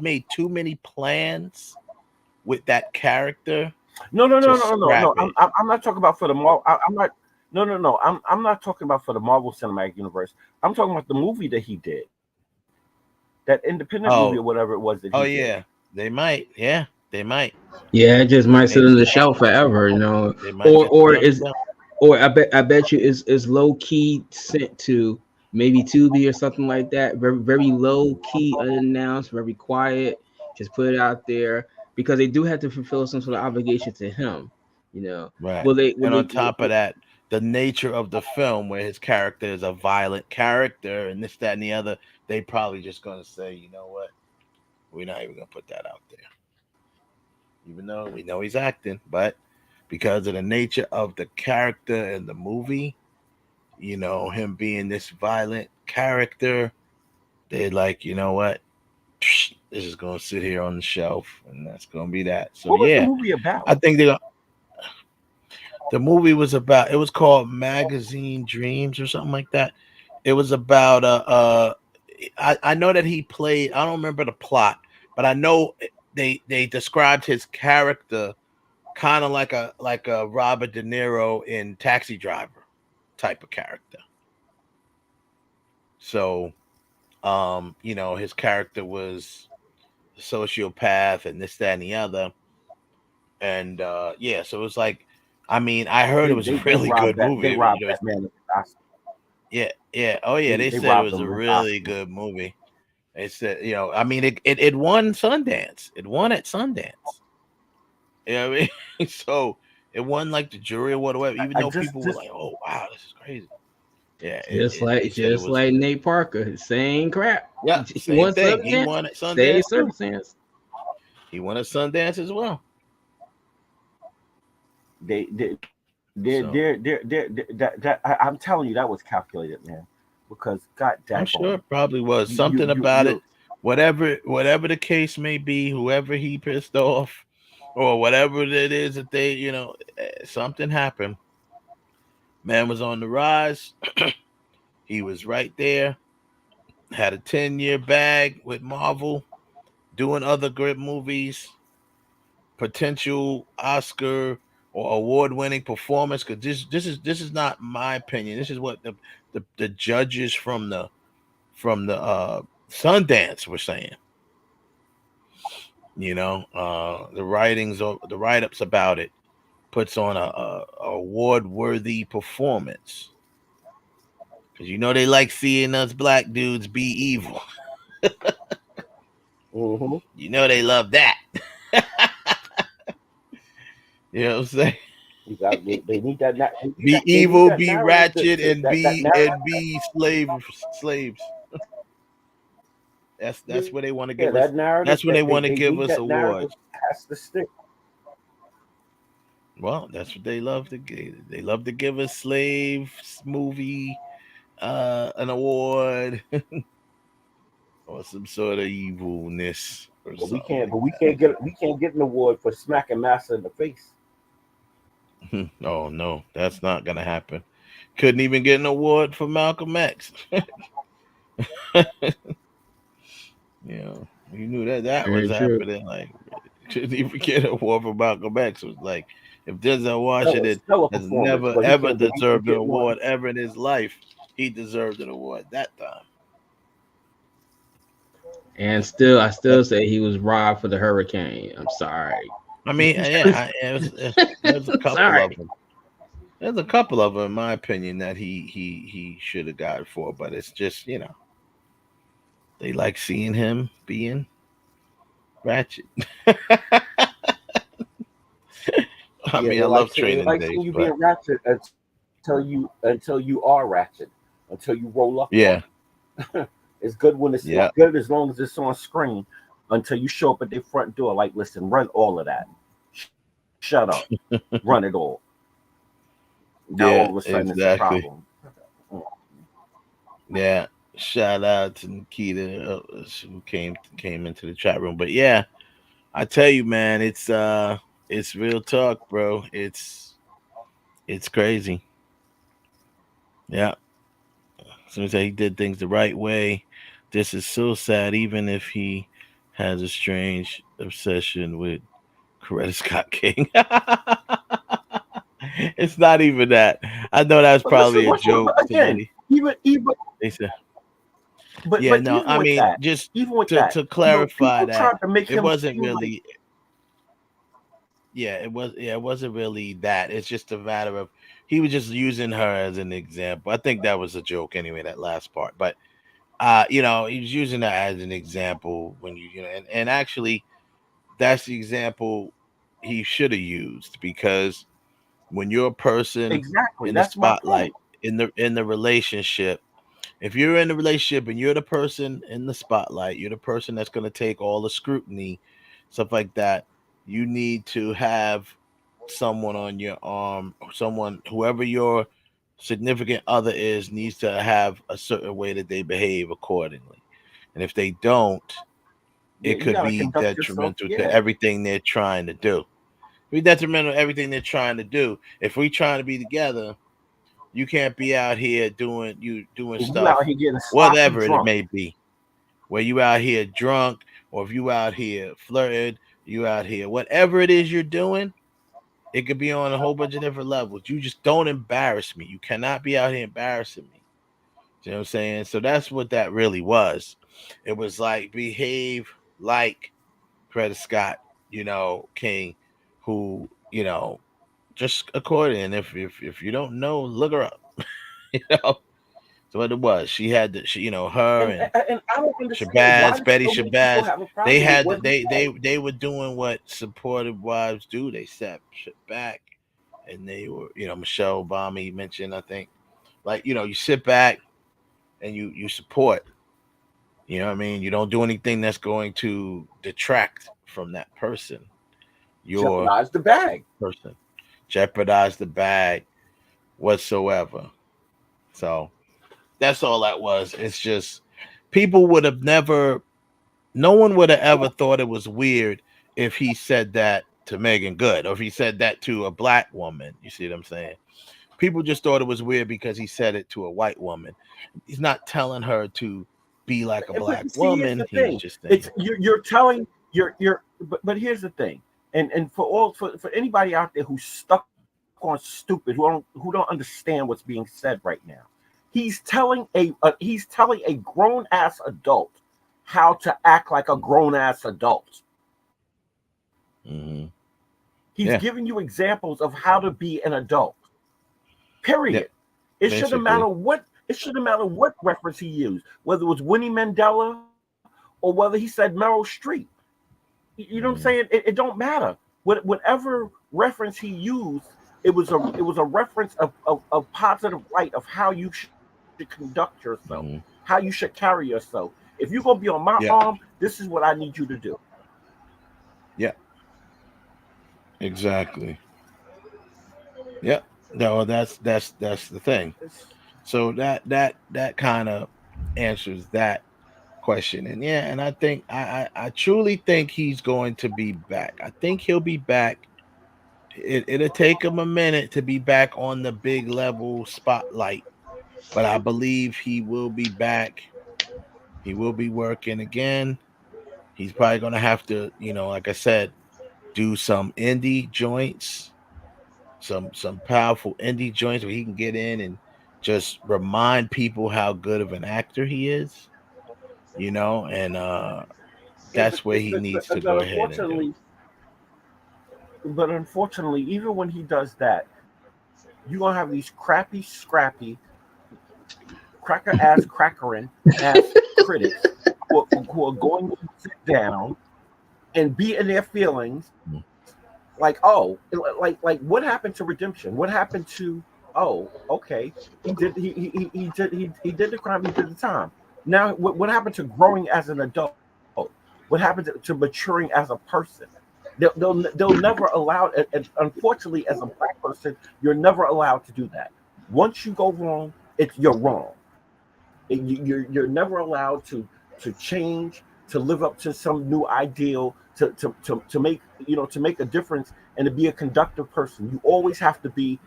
made too many plans with that character. No. Scrap it. I'm not talking about for the Marvel. I'm not. No. I'm not talking about for the Marvel Cinematic Universe. I'm talking about the movie that he did. That independent movie or whatever it was that he did. Yeah, they might. Yeah, they might. Yeah, it just might sit on the shelf forever, They might just or sit on the is shelf. or I bet you is low key sent to maybe Tubi or something like that. Very very low key, unannounced, very quiet. Just put it out there because they do have to fulfill some sort of obligation to him. Right. Will they? And on top of that, the nature of the film, where his character is a violent character, and this, that, and the other, they probably just gonna say, you know what, we're not even gonna put that out there, even though we know he's acting, but because of the nature of the character in the movie, him being this violent character, they're like, you know what, this is gonna sit here on the shelf, and that's gonna be that. So what was the movie about? I think the movie was about, it was called Magazine Dreams or something like that. It was about I know that he played, I don't remember the plot, but I know they described his character kind of like a Robert De Niro in Taxi Driver type of character. So his character was a sociopath and this, that, and the other. And so it was like, I heard it was a really good movie. They robbed that man of the Oscar. Yeah. Oh yeah, they said it was a really good movie. They said, it won Sundance. It won at Sundance. You know what I mean? So it won like the jury award or whatever, even though people were like, "Oh wow, this is crazy." Yeah, just like Nate Parker, same crap. Yeah, same thing. He won at Sundance. He won at Sundance as well. I'm telling you, that was calculated, man. Because goddamn, I'm sure it probably was something about it. Whatever the case may be, whoever he pissed off, or whatever it is that they, something happened. Man was on the rise. He was right there. Had a 10-year bag with Marvel, doing other great movies, potential Oscar or award-winning performance. Because this is not my opinion. This is what the judges from the Sundance were saying. The write-ups about it puts on a award-worthy performance. Because they like seeing us black dudes be evil. Mm-hmm. They love that. You know what I'm saying? They need that. Be evil, be ratchet, and be slaves. That's what they want to give us. That's when they want to give us awards. Has to stick. Well, that's what they love to give. They love to give us slaves movie, an award, or some sort of evilness. But we can't get an award for smacking Massa in the face. Oh no, that's not gonna happen. Couldn't even get an award for Malcolm X. You knew that was happening. Like, couldn't even get an award for Malcolm X. It was like, if Denzel Washington has never ever deserved an award ever in his life, he deserved an award that time. And I still say he was robbed for the hurricane. I'm sorry. There's a couple of them. There's a couple of them, in my opinion, that he should have got for, but it's just, they like seeing him being ratchet. I love Training Day. Day. You being ratchet until you are ratchet, until you roll up. Yeah. It's good when it's not good as long as it's on screen. Until you show up at their front door, like, listen, run all of that. Shut up, run it all. Now all of a sudden it's a problem. Yeah. Shout out to Nikita who came into the chat room. But yeah, I tell you, man, it's real talk, bro. It's It's crazy. Yeah. So he said he did things the right way. This is so sad, even if he has a strange obsession with Coretta Scott King. It's not even that. I know that's But listen, probably a joke. again, Somebody even they said, yeah, but no. I mean, just even with to that, to clarify people that tried to make it him wasn't seem like really. Yeah, it was. Yeah, it wasn't really that. It's just a matter of he was just using her as an example. I think that was a joke anyway. That last part, but he was using that as an example when and actually that's the example he should have used because when you're a person exactly. in the That's my point. spotlight in the relationship, if you're in a relationship and you're the person in the spotlight, you're the person that's going to take all the scrutiny, stuff like that. You need to have someone on your arm, someone, whoever your significant other is, needs to have a certain way that they behave accordingly. And if they don't, Yeah, it you could gotta be conduct yourself. detrimental to Yeah, everything they're trying to do. Be detrimental to everything they're trying to do. If we trying to be together, you can't be out here doing and you out stuff, here getting sloppy whatever it drunk. may be. Where you out here drunk, or if you out here flirting, you out here, whatever it is you're doing, it could be on a whole bunch of different levels. You just don't embarrass me. You cannot be out here embarrassing me. You know what I'm saying? So that's what that really was. It was like behave like Coretta Scott, King, who, just according. And if you don't know, look her up. you know, so what it was, she had her and And I don't understand why Shabazz, do Betty so many people Shabazz. have a They problem with had what he said. they were doing what supportive wives do. They sat back and they were, Michelle Obama he mentioned, I think, like you sit back and you support. You know what I mean? You don't do anything that's going to detract from that person. Your Jeopardize the bag. person, jeopardize the bag whatsoever. So that's all that was. It's just people would have never. No one would have ever thought it was weird if he said that to Megan Good or if he said that to a black woman. You see what I'm saying? People just thought it was weird because he said it to a white woman. He's not telling her to be like a black But see, here's woman. the He was thing. just saying, You're telling you're but here's the thing. And for anybody out there who's stuck on stupid, who don't understand what's being said right now. He's telling a grown ass adult how to act like a grown ass adult. mm-hmm. He's giving you examples of how to be an adult. Period. It shouldn't matter what reference he used, whether it was Winnie Mandela or whether he said Meryl Streep. You know what I'm saying? It don't matter. Whatever reference he used, it was a reference of positive light of how you should conduct yourself, how you should carry yourself. If you're gonna be on my arm, this is what I need you to do. Yeah. Exactly. Yeah. No, that's the thing. So that kind of answers that question. And I think I truly think he's going to be back. I think he'll be back. It'll take him a minute to be back on the big level spotlight, but I believe he will be back. He will be working again. He's probably going to have to, like I said, do some indie joints, some powerful indie joints where he can get in and just remind people how good of an actor he is, and that's where he needs to go ahead and do. But unfortunately, even when he does that, you're gonna have these crappy, scrappy, crackering ass critics who are going to sit down and be in their feelings, like, oh, like what happened to redemption? What happened to, oh, okay, he did the crime, he did the time. Now, what happened to growing as an adult? What happened to maturing as a person? They'll never allow it. And unfortunately, as a black person, you're never allowed to do that. Once you go wrong, you're wrong. You're never allowed to change, to live up to some new ideal, to make a difference and to be a conductive person. You always have to be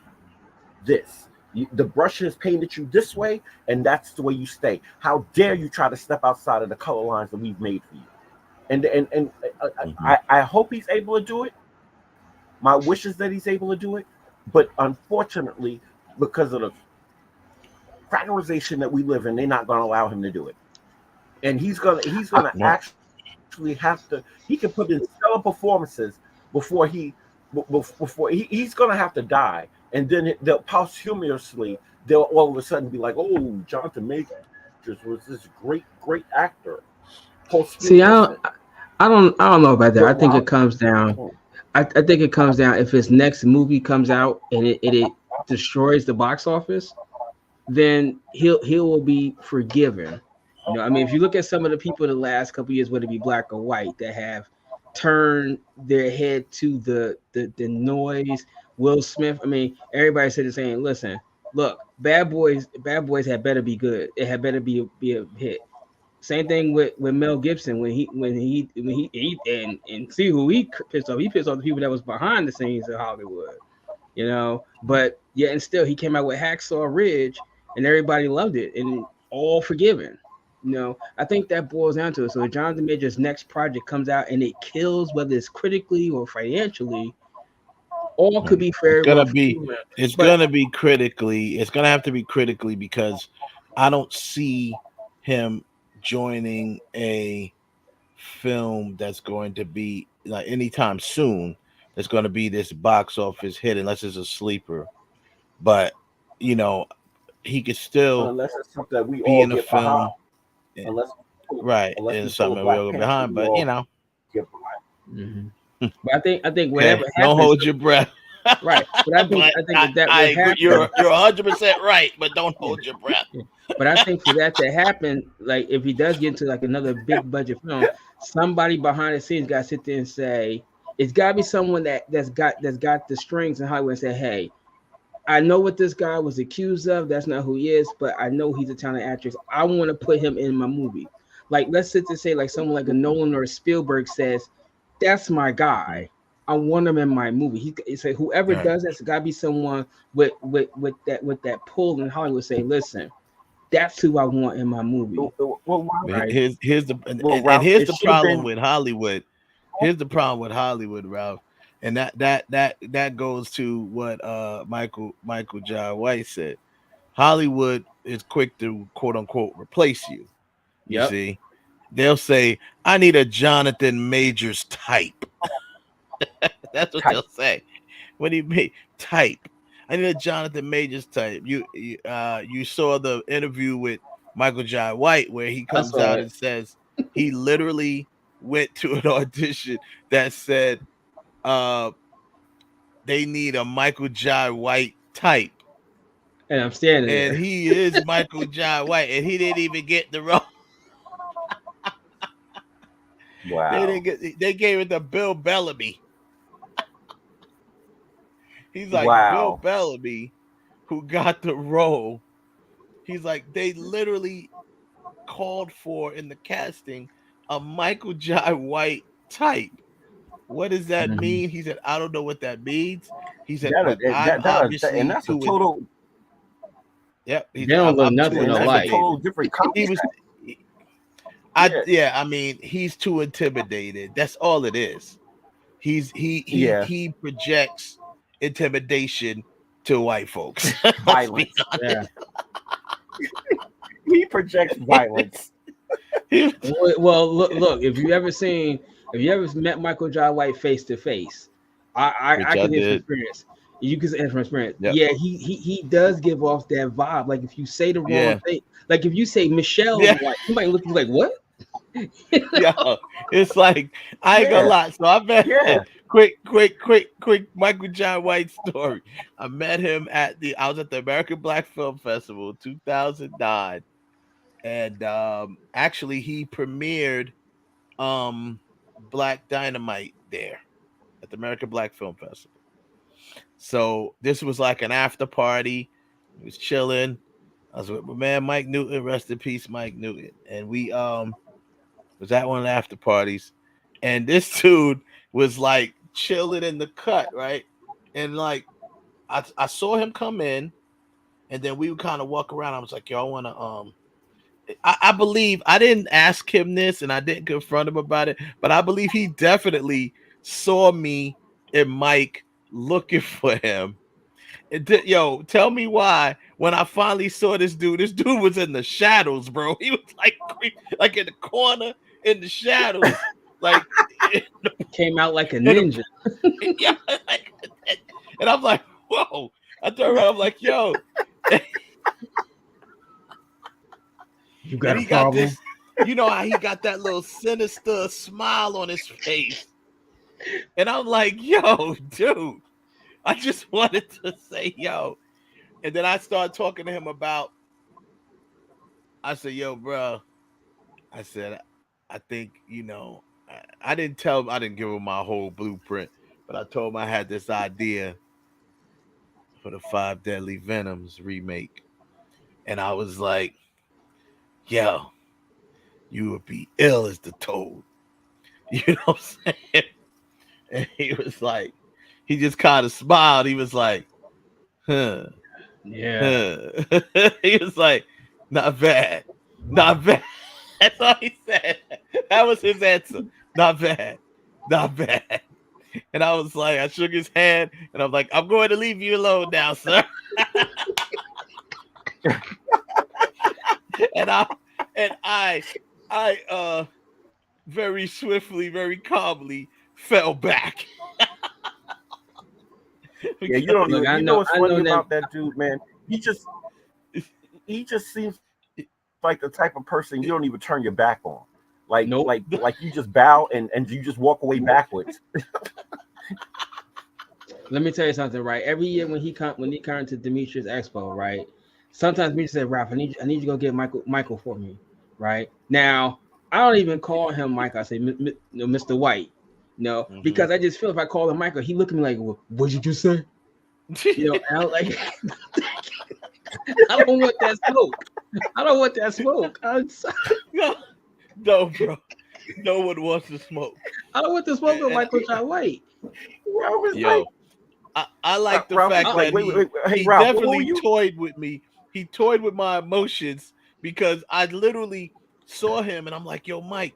this. The brush is painted you this way, and that's the way you stay. How dare you try to step outside of the color lines that we've made for you? And I hope he's able to do it. My wish is that he's able to do it, but unfortunately, because of the fractalization that we live in, they're not going to allow him to do it. And he's gonna actually have to. He can put in stellar performances before he's gonna have to die, and then they'll posthumously they'll all of a sudden be like, "Oh, Jonathan Majors was this great actor." See, I don't know about that. I think it comes down. I think it comes down if his next movie comes out and it destroys the box office, then he will be forgiven. You know, I mean, if you look at some of the people in the last couple of years, whether it be black or white, that have turned their head to the noise. Will Smith. I mean, everybody said the same. Listen, look, Bad Boys had better be good. It had better be a hit. Same thing with Mel Gibson when he and see who he pissed off. He pissed off the people that was behind the scenes in Hollywood, you know. But yeah, and still he came out with Hacksaw Ridge, and everybody loved it, and all forgiven. You know, I think that boils down to it. So if Jonathan Major's next project comes out and it kills, whether it's critically or financially, all could be fair. It's gonna be critically. It's gonna have to be critically because I don't see him joining a film that's going to be like anytime soon. That's going to be this box office hit unless it's a sleeper. But you know, he could still unless it's something that we be all in a get film. behind. Unless It's something we all go behind. But you know. But I think whatever happens, don't hold your breath. Right, but I think that I would happen. you're 100% right, but don't hold your breath. But I think for that to happen, like if he does get into like another big budget film, somebody behind the scenes got to sit there and say, it's got to be someone that's got the strings in Hollywood and say, hey, I know what this guy was accused of. That's not who he is, but I know he's a talented actress. I want to put him in my movie. Like let's sit there and say like someone like a Nolan or a Spielberg says, that's my guy. I want him in my movie. He say whoever does it's got to be someone with that pull in Hollywood. Say, listen, that's who I want in my movie. Here's the problem with Hollywood. Here's the problem with Hollywood, Ralph, and that goes to what Michael Jai White said. Hollywood is quick to quote unquote replace you. You see, they'll say, "I need a Jonathan Majors type." That's what they'll say. What do you mean type? I need a Jonathan Majors type. You saw the interview with Michael Jai White where he comes out and says he literally went to an audition that said they need a Michael Jai White type. And I'm standing there. And he is Michael Jai White, and he didn't even get the role. Wow. They gave it to Bill Bellamy. He's like Bill Bellamy, who got the role. He's like, they literally called for in the casting a Michael Jai White type. What does that mean? He said, I don't know what that means. He said, obviously, and that's a total. Yep. They don't look nothing alike. Total different context. I mean, he's too intimidated. That's all it is. He projects intimidation to white folks. Violence. He projects violence. Well, look. If you ever met Michael Jai White face to face, I can hear from experience. You can say from experience. Yep. Yeah, he does give off that vibe. Like if you say the wrong thing, like if you say Michelle White, somebody look at you like what? Yeah, it's like I ain't gonna lie. So I met quick Michael Jai White story. I met him I was at the American Black Film Festival 2009, and actually he premiered Black Dynamite there at the American Black Film Festival. So this was like an after party. We was chilling. I was with my man Mike Newton, rest in peace, Mike Newton, and we was at one of the after parties, and this dude was like chilling in the cut, right? And like I saw him come in, and then we would kind of walk around. I was like, yo, I want to I believe I didn't ask him this and I didn't confront him about it, but I believe he definitely saw me and Mike looking for him. Yo, tell me why when I finally saw this dude was in the shadows, bro. He was like in the corner in the shadows, like came out like a ninja. Yeah, and I'm like, whoa. I turned around, I'm like, yo. You got a problem? You know how he got that little sinister smile on his face. And I'm like, yo, dude, I just wanted to say, yo. And then I started talking to him about, I said, yo, bro, I said, I think, I didn't give him my whole blueprint, but I told him I had this idea for the 5 Deadly Venoms remake. And I was like, yo, you would be ill as the Toad. You know what I'm saying? And he was like, he just kind of smiled. He was like, huh. Yeah. Huh. He was like, not bad. Not bad. That's all he said. That was his answer. Not bad. Not bad. And I was like, I shook his hand and I'm like, I'm going to leave you alone now, sir. and I very swiftly, very calmly fell back. Yeah, you don't even, you know what's funny about that dude, man? He just seems like the type of person you don't even turn your back on. Like, nope. like you just bow and you just walk away backwards. Let me tell you something, right? Every year when he comes to Demetrius Expo, right? Sometimes Demetrius said, Ralph, I need you to go get Michael for me, right? Now, I don't even call him Michael. I say Mr. White. No, because I just feel if I call him Michael, he look at me like, well, what did you say? And I'm like, I don't want that smoke. I don't want that smoke. No, bro. No one wants to smoke. I don't want to smoke with Michael John White. Yo, I like the fact that he Ralph, definitely toyed with me. He toyed with my emotions because I literally saw him and I'm like, yo, Mike,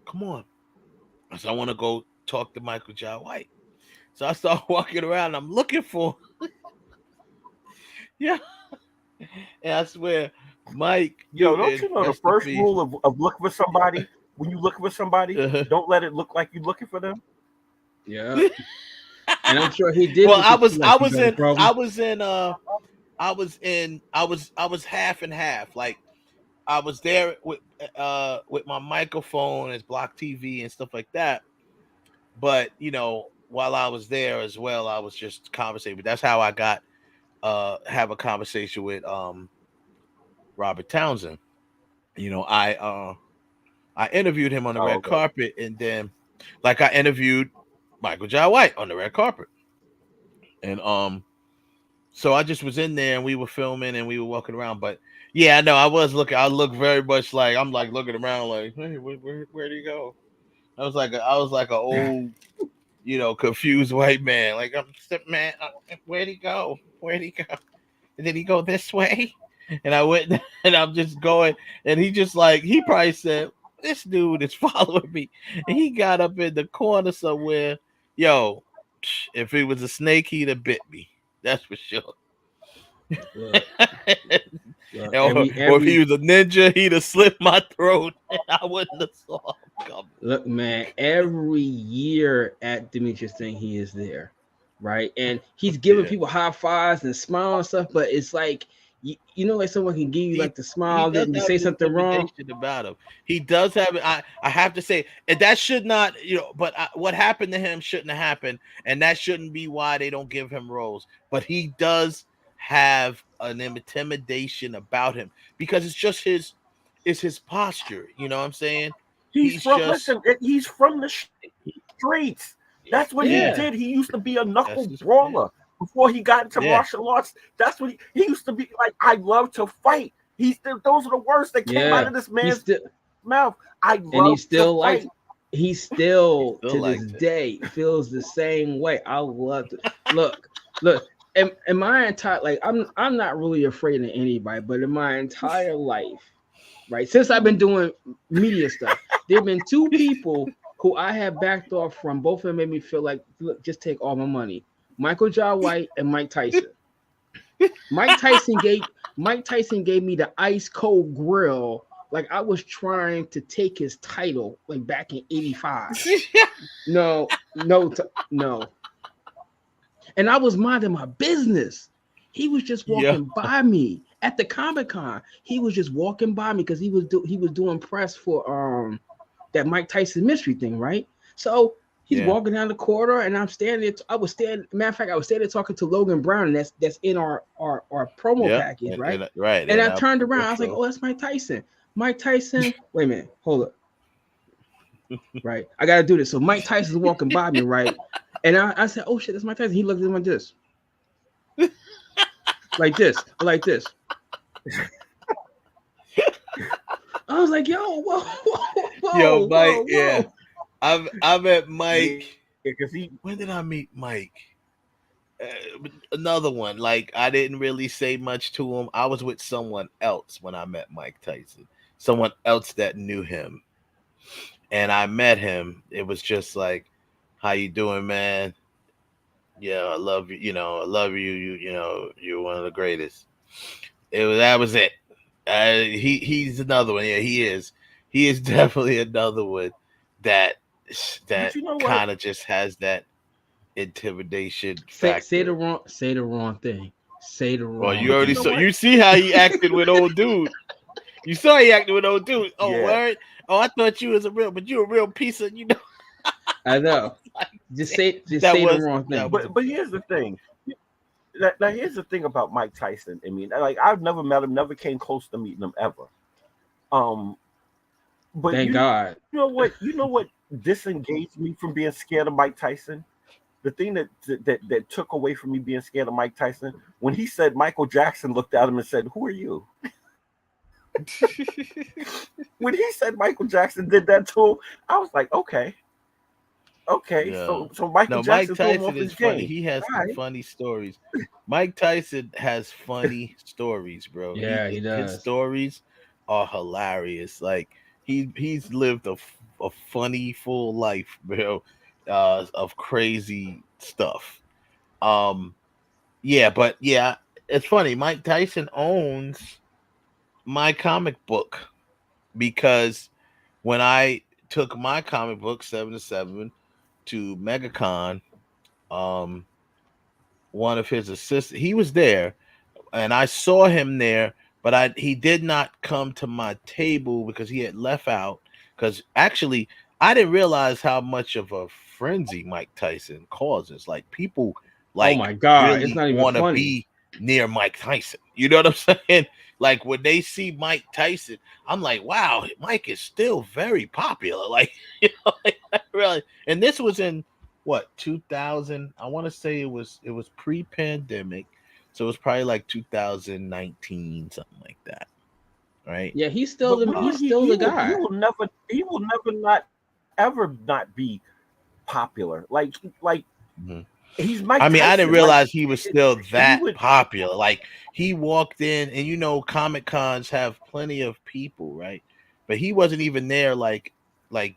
come on. I said, I want to go talk to Michael John White. So I start walking around and I'm looking for yeah. And I swear, Mike. Yo, don't you know the first rule of looking for somebody? When you looking for somebody, don't let it look like you're looking for them. Yeah. And I'm sure he did. Well, I was half and half. Like I was there with my microphone and block TV and stuff like that. But while I was there as well, I was just conversating. But that's how I got have a conversation with Robert Townsend. I interviewed him on the red carpet, and then like I interviewed Michael J. White on the red carpet. And so I just was in there and we were filming and we were walking around. But yeah, I know I looked very much like I'm like looking around like, hey, where'd he go? I was like an old, confused white man. Like man, where'd he go? Where'd he go? Did he go this way? And I went and I'm just going, and he just like he probably said, this dude is following me. And he got up in the corner somewhere. Yo, if it was a snake, he'd have bit me. That's for sure. Yeah. Or if he was a ninja, he'd have slit my throat and I wouldn't have saw him coming. Look, man, every year at Demetrius thing, he is there, right? And he's giving people high fives and smiles and stuff, but it's like, like someone can give you like the smile and you say something wrong about him. He does have it. I have to say, and that should not, but what happened to him shouldn't have happened, and that shouldn't be why they don't give him roles. But he does have an intimidation about him because it's just his posture. You know what I'm saying? He's from the streets. That's what he did. He used to be a knuckle brawler. Before he got into martial arts, that's what he used to be like. I love to fight. Those are the words that came out of this man's mouth. He still to this day feels the same way. I love to look. in my entire I'm not really afraid of anybody, but in my entire life, right, since I've been doing media stuff, there have been two people who I have backed off from. Both of them made me feel like, look, just take all my money. Michael Jai White and Mike Tyson. Mike Tyson gave me the ice cold grill like I was trying to take his title like back in '85. No. And I was minding my business. He was just walking by me at the Comic-Con. He was just walking by me because he was doing press for that Mike Tyson mystery thing, right? So he's walking down the corridor, and I'm standing there. Matter of fact, I was standing there talking to Logan Brown, and that's in our promo package, right? Right. And I turned around. I was like, oh, that's Mike Tyson. Mike Tyson. Wait a minute. Hold up. Right. I got to do this. So Mike Tyson's walking by me, right? And I said, oh, shit, that's Mike Tyson. He looked at him like this. Like this. I was like, yo, whoa. Mike, yeah. I met Mike. Because when did I meet Mike? Another one. Like, I didn't really say much to him. I was with someone else when I met Mike Tyson. Someone else that knew him. And I met him. It was just like, how you doing, man? Yeah, I love you. I love you. You're one of the greatest. That was it. He's another one. Yeah, he is. He is definitely another one that kind of just has that intimidation factor. Say the wrong thing. Say the wrong. Well, you already saw. You see how he acted with old dude. You saw he acted with old dude. Oh, word. Oh, I thought you was but you a real piece of I know. Just say the wrong thing. But here's the thing. Now here's the thing about Mike Tyson. I mean, like, I've never met him, never came close to meeting him ever. But thank God. You know what disengaged me from being scared of Mike Tyson? The thing that took away from me being scared of Mike Tyson, when he said Michael Jackson looked at him and said, "Who are you?" When he said Michael Jackson did that to him, I was like, okay. Yeah. So Mike Tyson is funny. He has some funny stories. Mike Tyson has funny stories, bro. Yeah, he does. His stories are hilarious. Like, he's lived a funny full life, bro, of crazy stuff. It's funny. Mike Tyson owns my comic book, because when I took my comic book 7 to 7 to MegaCon, one of his assistants, he was there, and I saw him there, but he did not come to my table because he had left out. Because actually, I didn't realize how much of a frenzy Mike Tyson causes. Like, people oh my God, really it's not even want to be near Mike Tyson. You know what I'm saying? Like, when they see Mike Tyson, I'm like, wow, Mike is still very popular. Like, really. And this was in what, 2000? I want to say it was pre-pandemic, so it was probably like 2019, something like that, right? Yeah, he's still the guy. He will never not ever not be popular. Like. Mm-hmm. He's Mike Tyson. I didn't realize he was still that popular. Like, he walked in, and Comic Cons have plenty of people, right? But he wasn't even there like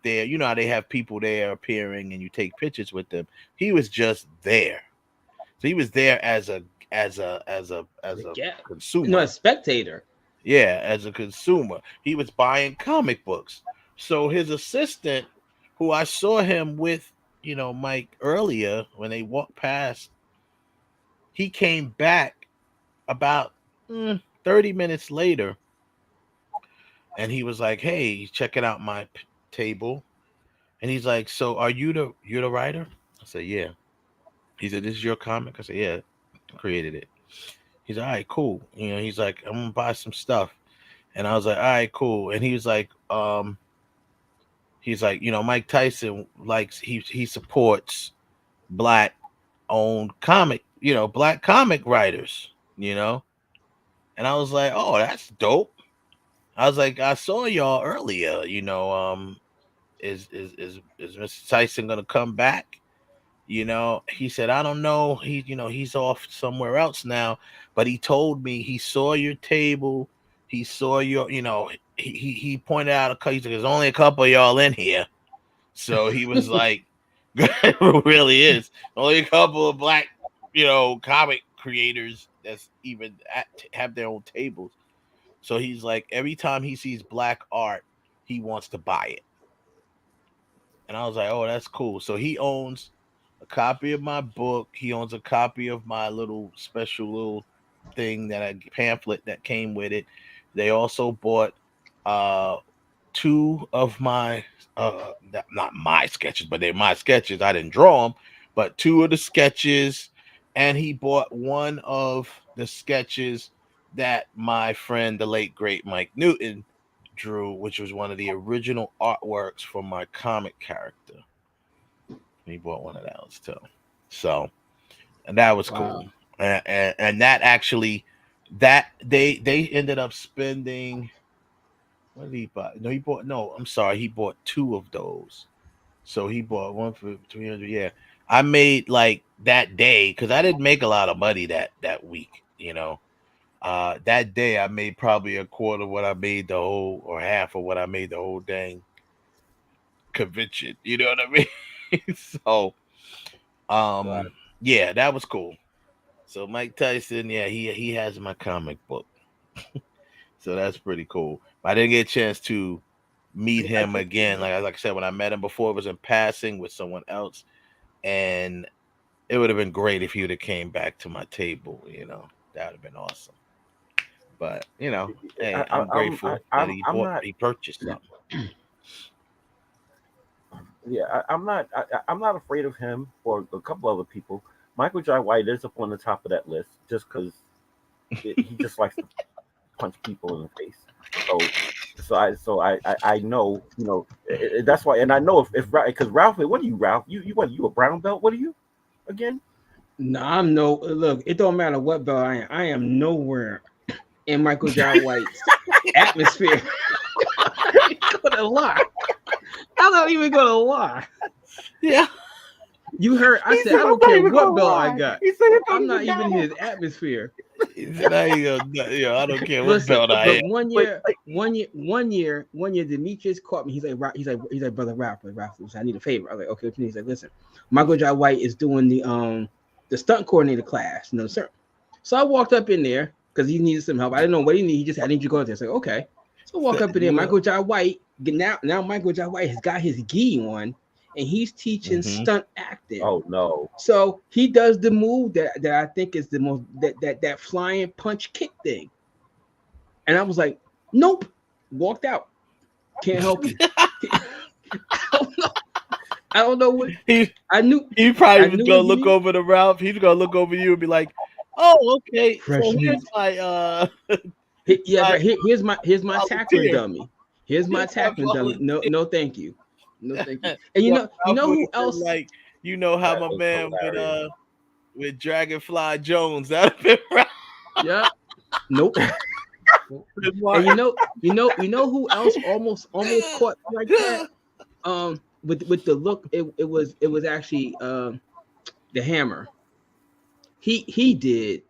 there. You know how they have people there appearing and you take pictures with them. He was just there. So he was there as a consumer. No, a spectator. Yeah, as a consumer. He was buying comic books. So his assistant, who I saw him with, Mike earlier, when they walked past, he came back about 30 minutes later, and he was like, hey, he's checking out my table, and he's like, so are you the writer? I said, yeah. He said, this is your comic? I said, yeah, I created it. He's like, all right, cool. He's like, I'm gonna buy some stuff. And I was like, all right, cool. And he was like, Mike Tyson likes, he supports black owned comic, black comic writers, and I was like, oh, that's dope. I was like, I saw y'all earlier, is Mr. Tyson gonna come back? He said, I don't know. He's off somewhere else now, but he told me he saw your table. He saw he pointed out a couple. He's like, there's only a couple of y'all in here. So he was like, it really is only a couple of black, comic creators that's even have their own tables. So he's like, every time he sees black art, he wants to buy it. And I was like, oh, that's cool. So he owns a copy of my book. He owns a copy of my little special little thing pamphlet that came with it. They also bought two of my not my sketches, but they're my sketches. I didn't draw them, but two of the sketches, and he bought one of the sketches that my friend, the late great Mike Newton, drew, which was one of the original artworks for my comic character. He bought one of those too. So, and that was cool. And that actually, that they ended up spending. What did he buy? He bought two of those. So he bought one for 300. Yeah, I made like that day because I didn't make a lot of money that week. That day I made probably a quarter of what I made the whole, or half of what I made the whole dang convention. You know what I mean? So, yeah, that was cool. So Mike Tyson, yeah, he has my comic book. So that's pretty cool. I didn't get a chance to meet him again. Like I said, when I met him before, it was in passing with someone else, and it would have been great if he would have came back to my table. That would have been awesome. But hey, I'm grateful that he purchased something. Yeah, I'm not afraid of him or a couple other people. Michael Jai White is up on the top of that list just because he just likes to punch people in the face. So I know, that's why, and I know if because Ralph, what are you, Ralph? You a brown belt? What are you again? No, I'm no. Look, it don't matter what belt I am. I am nowhere in Michael Jai White's atmosphere. I'm gonna lie. I'm not even gonna lie. Yeah. You heard? I said I don't care what belt I got. I'm not even in his atmosphere. I don't care what belt I am. One year, Demetrius caught me. He's like, brother Ralph, I need a favor. I was like, okay. He's like, listen, Michael Jai White is doing the stunt coordinator class, sir. So I walked up in there because he needed some help. I didn't know what he needed. He just, I need you to go out there. I said, okay. So I walk up in there. Michael Jai White. Now Michael Jai White has got his gi on, and he's teaching stunt acting. Oh no! So he does the move that I think is the most that flying punch kick thing, and I was like, nope, walked out. Can't help you. I don't know what I knew. He probably was gonna look over to Ralph. He's gonna look over you and be like, "Oh, okay. So here's my here's my tackling dummy. Here's my tackling dummy. No, thank you. No, thank you. And you know who else? Like, how my man with Dragonfly Jones. That'd been right. Yeah. Nope. And you know who else almost caught like that? With the look, it was actually the Hammer. He did,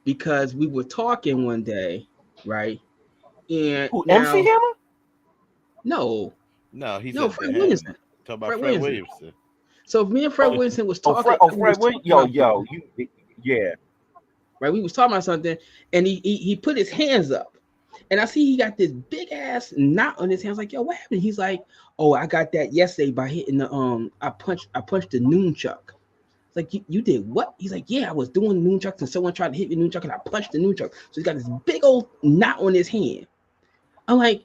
because we were talking one day, right? And MC Hammer? No, he's Fred Williamson. Talk about Fred Williamson. So me and Fred Williamson was talking. Fred Williamson. Yeah. Right, we was talking about something, and he put his hands up, and I see he got this big ass knot on his hands. Like, yo, what happened? He's like, oh, I got that yesterday by hitting the I punched the nunchuck. It's like, you did what? He's like, yeah, I was doing nunchucks and someone tried to hit the nunchuck and I punched the nunchuck. So he's got this big old knot on his hand. I'm like,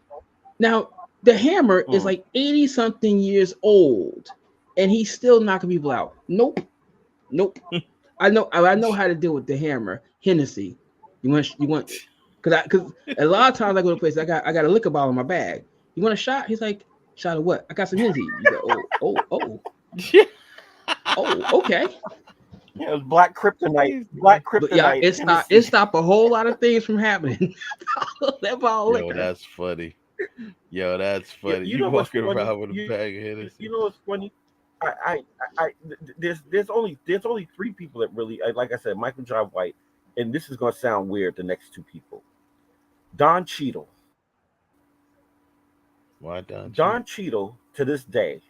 now the Hammer is like 80 something years old, and he's still knocking people out. Nope. I know how to deal with the Hammer. Hennessy. You want because a lot of times I go to places, I got a liquor bottle in my bag. You want a shot? He's like, shot of what? I got some Hennessy. You go, oh. Oh, okay. Yeah, it was black kryptonite. Black kryptonite. Yeah, it stopped a whole lot of things from happening. That bottle liquor. That's funny. You walking around with a bag of Hennessy. You know what's funny? there's only three people that really, like I said, Michael Jai White, and this is gonna sound weird. The next two people, Don Cheadle. Why Don? Don Cheadle to this day.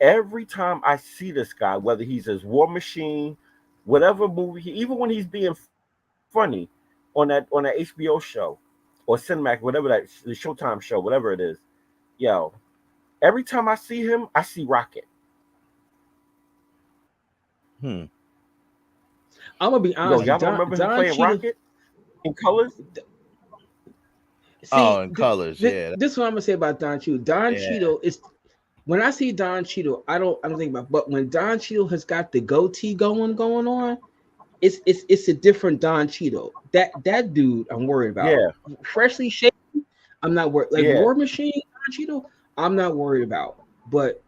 Every time I see this guy, whether he's as War Machine, whatever movie, even when he's being funny on that HBO show or Cinemax, whatever the Showtime show, whatever it is, yo, every time I see him, I see Rocket. I'm gonna be honest. Yo, y'all remember him playing Cheadle, Rocket in Colors? See, in Colors, yeah. This is what I'm gonna say about Don Cheadle. Don Cheadle is. When I see Don Cheadle, I don't think about. But when Don Cheadle has got the goatee going on, it's a different Don Cheadle. That dude, I'm worried about. Yeah. Freshly shaved, I'm not worried. Like War Machine Don Cheadle, I'm not worried about. But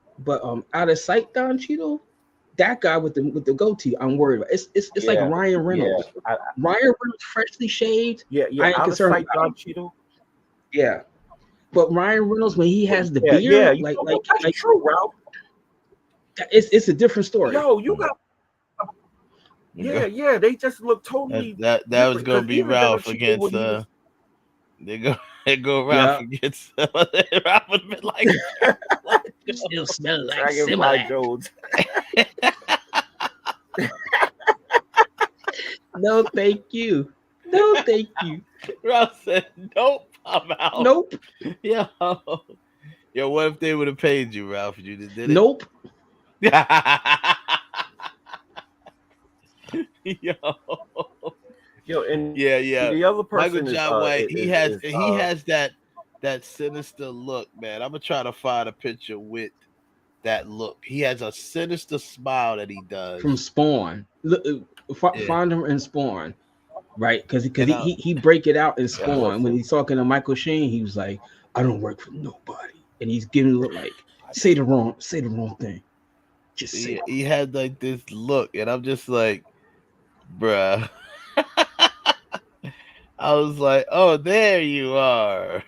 out of sight Don Cheadle, that guy with the goatee, I'm worried about. It's like Ryan Reynolds. Yeah. Ryan Reynolds freshly shaved. Yeah. I ain't Out concerned of sight Don Cheadle. Yeah. But Ryan Reynolds, when he has the beard, like true, Ralph. It's a different story. Yo, you got. Yeah. They just look totally. That was gonna be Ralph against. They go Ralph against. Ralph would have been like. You still smell like Dragonfly Jones. No, thank you. No, thank you. Ralph said, "Nope, I'm out." Nope. Yo, what if they would have paid you, Ralph? You just did it. Nope. Yo, and yeah. The other person, Michael Jai White, he has that sinister look, man. I'm gonna try to find a picture with that look. He has a sinister smile that he does from Spawn. Find him in Spawn, right? Because he break it out in Spawn when he's talking to Michael Sheen. He was like, "I don't work for nobody," and he's giving a look like, "Say the wrong thing." Just say he had like this look, and I'm just like, bruh. I was like, "Oh, there you are."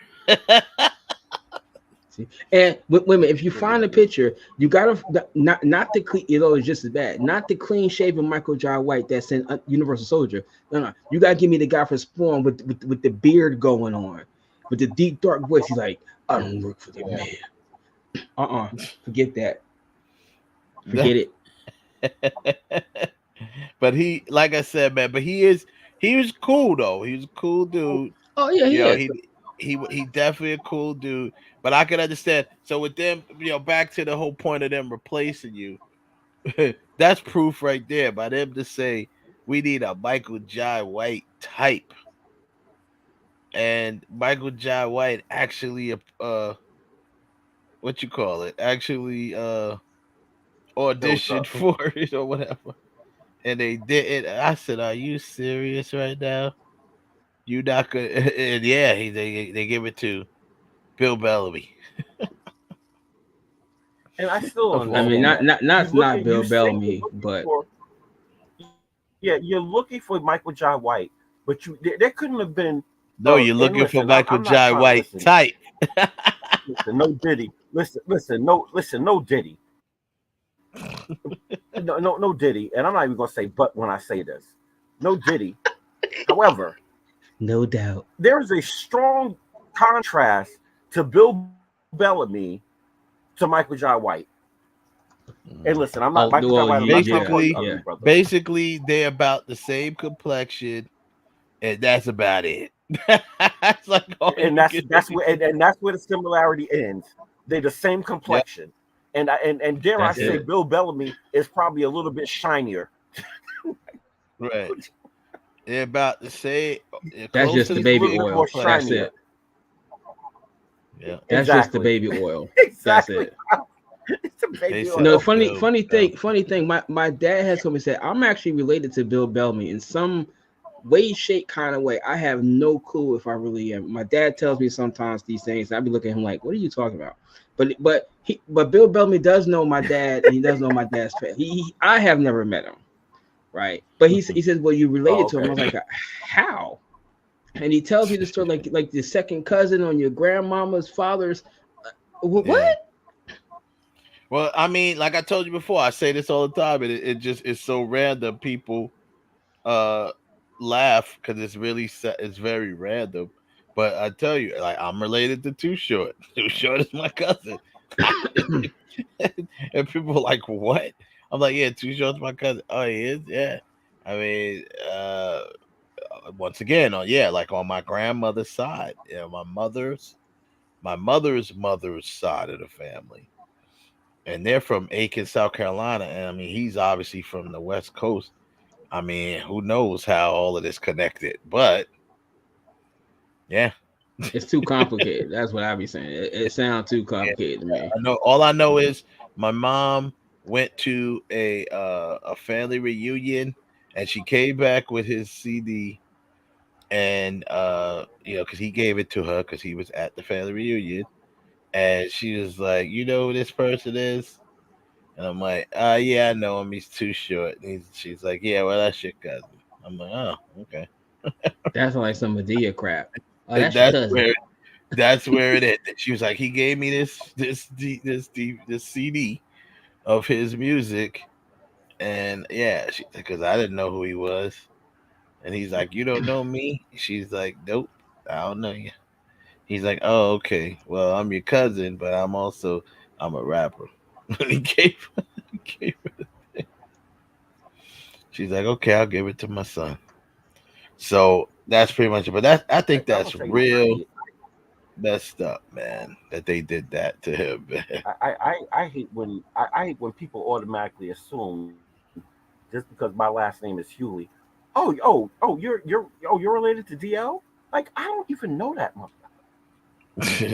See? And women, if you find a picture, you gotta not the clean. It's just as bad. Not the clean shaven Michael Jai White that's in Universal Soldier. No, you gotta give me the guy from Spawn with the beard going on, with the deep dark voice. He's like, "I don't work for the man." Forget that. Forget it. But he, like I said, man. But he was cool though. He was a cool dude. Oh yeah, he definitely a cool dude. But I can understand. So with them, back to the whole point of them replacing you, that's proof right there. By them to say we need a Michael Jai White type, and Michael Jai White actually what you call it? Actually auditioned for it or whatever. And they did it. I said, "Are you serious right now? You not gonna?" And yeah, they give it to Bill Bellamy. And I still don't know. I mean, not Bill Bellamy, but you're looking for Michael Jai White, but there couldn't have been. No, you're looking for Michael Jai White type. Listen, no Diddy. Listen, no Diddy. No Diddy, and I'm not even gonna say but when I say this. No Diddy. However, no doubt, there is a strong contrast to Bill Bellamy to Michael Jai White. And listen, I'm not Michael Jai White. Basically, they're about the same complexion, and that's about it. That's like that's where the similarity ends. They're the same complexion. And dare I say, Bill Bellamy is probably a little bit shinier. Right. They're about the same. That's just the baby oil. That's it. Yeah. That's just the baby oil. Exactly. That's it. It's a baby oil. No, funny thing. My dad has told me, said I'm actually related to Bill Bellamy in some way, shape, kind of way. I have no clue if I really am. My dad tells me sometimes these things, and I be looking at him like, "What are you talking about?" But Bill Bellamy does know my dad, and he does know my dad's family. I have never met him, right? But he says, "Well, you related to him." I was like, "How?" And he tells me the story like the second cousin on your grandmama's father's. What? Well, I mean, like I told you before, I say this all the time, and it just is so random. People laugh because it's very random. But I tell you, like I'm related to Too Short. Too Short is my cousin. And people are like, what? I'm like, yeah, Too Short's my cousin. Oh, he is? Yeah. I mean, once again, yeah, like on my grandmother's side, my mother's mother's side of the family. And they're from Aiken, South Carolina. And I mean, he's obviously from the West Coast. I mean, who knows how all of this connected, but yeah. It's too complicated. That's what I be saying. It sounds too complicated to me. I know. All I know is my mom went to a family reunion, and she came back with his CD, and because he gave it to her because he was at the family reunion, and she was like, "You know who this person is?" And I'm like, yeah, I know him. He's Too Short." And she's like, "Yeah, well, that's your cousin." I'm like, "Oh, okay." That's like some Medea crap. Oh, And that's your cousin. that's where it is. She was like, he gave me this CD of his music, and yeah, because I didn't know who he was, and he's like, "You don't know me?" She's like, "Nope, I don't know you." He's like, "Oh, okay. Well, I'm your cousin, but I'm a rapper." he gave her the thing. She's like, "Okay, I'll give it to my son." So that's pretty much it. But I think I'm that's gonna tell you, real messed up, man. That they did that to him, man. I hate when I hate when people automatically assume just because my last name is Hewley. You're related to DL? Like I don't even know that much.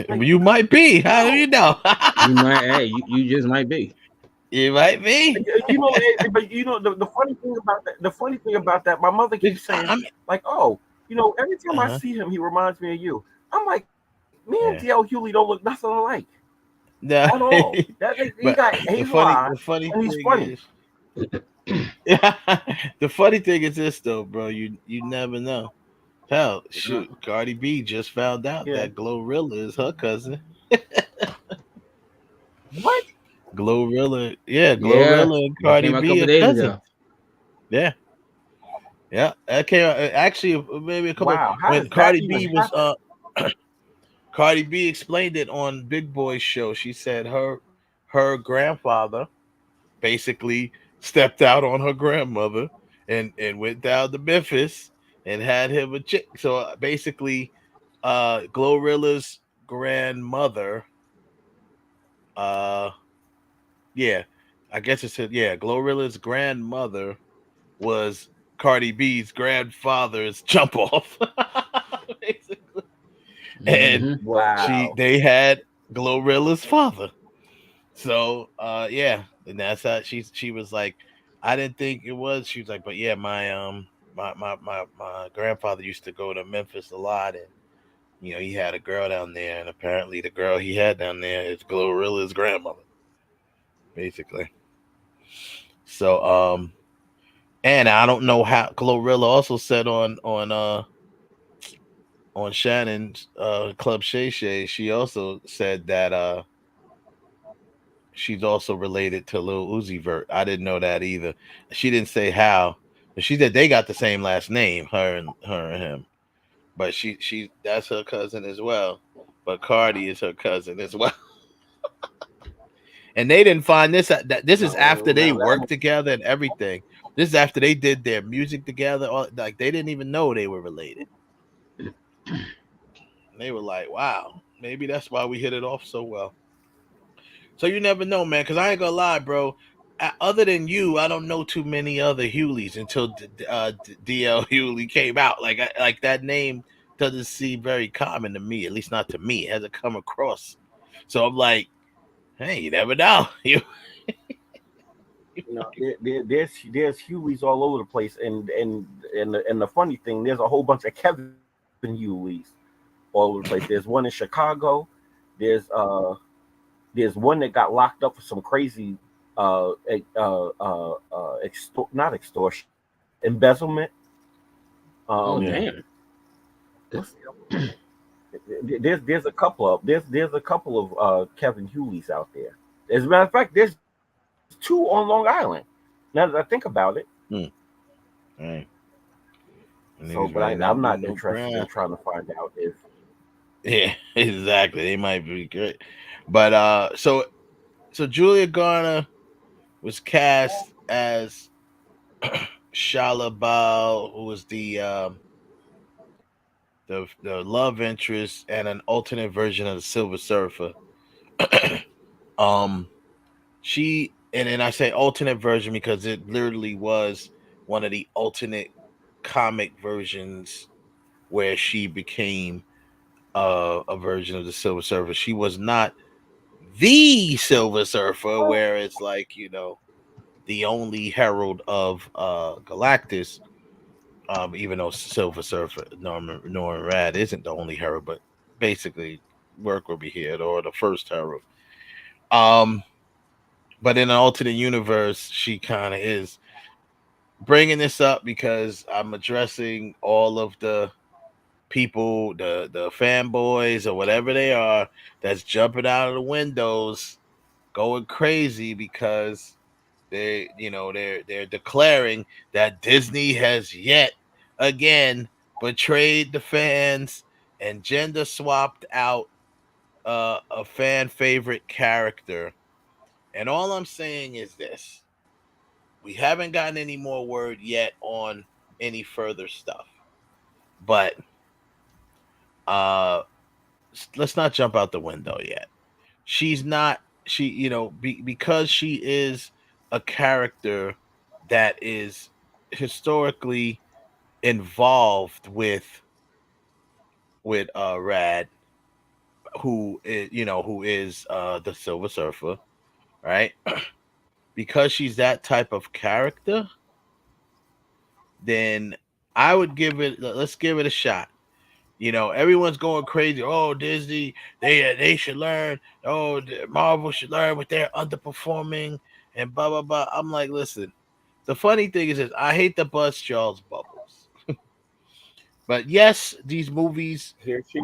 Like, You might be. How do you know? You might. Hey, you just might be. You might be. But the funny thing about that. The funny thing about that, my mother keeps saying, like, "Oh, every time I see him, he reminds me of you." I'm like, me and DL Hewley don't look nothing alike. No, At all. He got hazel eyes, the funny and he's thing funny. is, the funny thing is this though, bro. You never know. Hell, shoot, Cardi B just found out that Glorilla is her cousin. What? Glorilla, Yeah, Glorilla and that Cardi came out a B couple are days cousins. ago. Yeah, yeah. That came out, actually maybe a couple. Wow, how When does that Cardi even B was happen? Cardi B explained it on Big Boy's show. She said her grandfather basically stepped out on her grandmother and went down to Memphis and had him a chick. So basically, Glorilla's grandmother, yeah, I guess it said Glorilla's grandmother was Cardi B's grandfather's jump off. Basically. And Wow. they had Glorilla's father. So yeah, and that's how she was like, I didn't think it was. She was like, but yeah, my grandfather used to go to Memphis a lot, and he had a girl down there, and apparently the girl he had down there is Glorilla's grandmother, basically. So and I don't know how Glorilla also said on Shannon's Club Shay Shay, she also said that she's also related to Lil Uzi Vert. I didn't know that either. She didn't say how, but she said they got the same last name, her and him. But she that's her cousin as well. But Cardi is her cousin as well. And they didn't find this. This is after they worked together and everything. This is after they did their music together. Like they didn't even know they were related. And they were like, "Wow, maybe that's why we hit it off so well." So you never know, man. Because I ain't gonna lie, bro. Other than you, I don't know too many other Hewleys until DL Hewley came out. Like that name doesn't seem very common to me. At least not to me. It hasn't come across. So I'm like, hey, you never know. There's Hewleys all over the place, and the funny thing, there's a whole bunch of Kevin Hewleys all over the place. There's one in Chicago. There's one that got locked up for some crazy not extortion, embezzlement. Damn. There's a couple of Kevin Hewleys out there. As a matter of fact, there's 2 on Long Island. Now that I think about it. Right. So, but I'm not interested in trying to find out if. Yeah, exactly. They might be great, but so Julia Garner was cast as Shalabal, who was the love interest and an alternate version of the Silver Surfer. She and I say alternate version because it literally was one of the alternate comic versions where she became a version of the Silver Surfer. She was not the Silver Surfer, where it's like, the only herald of Galactus. Even though Silver Surfer Norman Rad isn't the only herald, but basically work will be here or the first herald. But in an alternate universe, she kind of is bringing this up because I'm addressing all of the people, the fanboys or whatever they are, that's jumping out of the windows, going crazy because they're declaring that Disney has yet again betrayed the fans and gender swapped out a fan favorite character. And all I'm saying is this: we haven't gotten any more word yet on any further stuff, but let's not jump out the window yet. She's not because she is a character that is historically involved with Rad, who is the Silver Surfer, right? Because she's that type of character, then I would let's give it a shot. Everyone's going crazy. Oh, Disney, they should learn. Oh, Marvel should learn what they're underperforming and blah blah blah. I'm like, listen. The funny thing is I hate to bust Charles' bubbles, but yes, these movies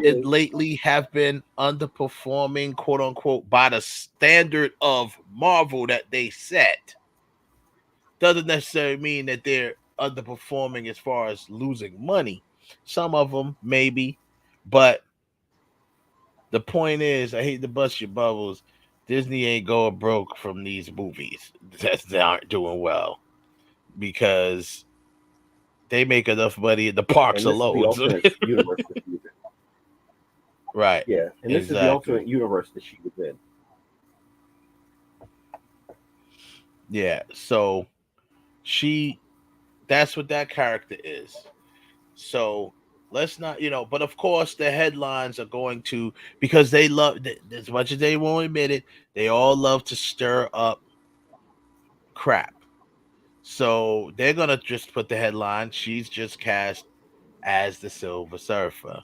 lately have been underperforming, quote unquote, by the standard of Marvel that they set. Doesn't necessarily mean that they're underperforming as far as losing money. Some of them maybe, but the point is, I hate to bust your bubbles. Disney ain't going broke from these movies that aren't doing well because they make enough money in the parks And this alone. is the alternate universe that she was in. Right. Yeah, and this is the alternate universe that she was in. Yeah, so that's what that character is. So let's not, but of course the headlines are going to, because they love, as much as they won't admit it, they all love to stir up crap. So they're going to just put the headline, she's just cast as the Silver Surfer.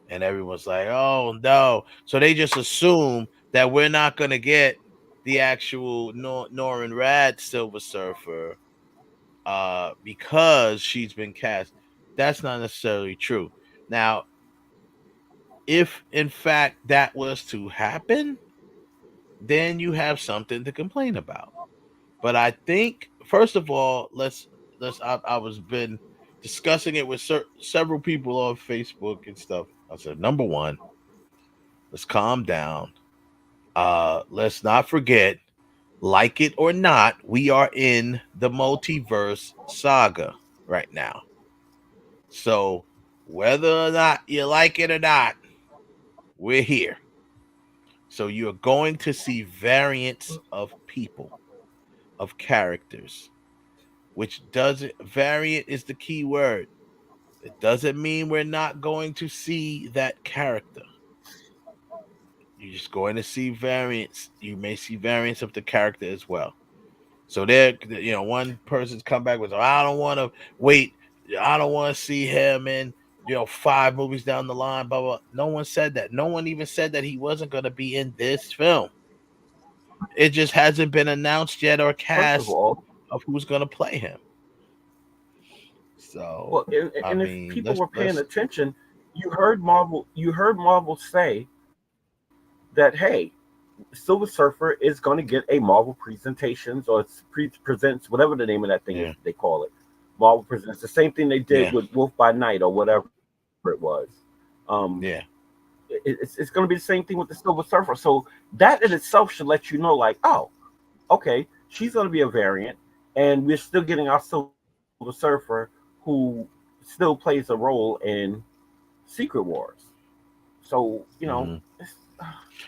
And everyone's like, oh no. So they just assume that we're not going to get the actual Norman Rad Silver Surfer because she's been cast. That's not necessarily true. Now, if in fact that was to happen, then you have something to complain about. But I think, first of all, I was been discussing it with several people on Facebook and stuff. I said, number one, let's calm down. Let's not forget, like it or not, we are in the multiverse saga right now. So whether or not you like it or not, we're here. So you're going to see variants of people, of characters, variant is the key word. It doesn't mean we're not going to see that character. You're just going to see variants. You may see variants of the character as well. So one person's come back with, I don't want to wait. I don't want to see him in, 5 movies down the line, blah, blah. No one said that. No one even said that he wasn't going to be in this film. It just hasn't been announced yet or cast of who's going to play him. So, if people were paying attention, you heard Marvel say that, hey, Silver Surfer is going to get a Marvel Presentations, or presents, whatever the name of that thing is, they call it. Marvel Presents. The same thing they did with Wolf by Night or whatever it was. It's going to be the same thing with the Silver Surfer. So that in itself should let you know, like, oh, okay, she's going to be a variant, and we're still getting our Silver Surfer who still plays a role in Secret Wars. So,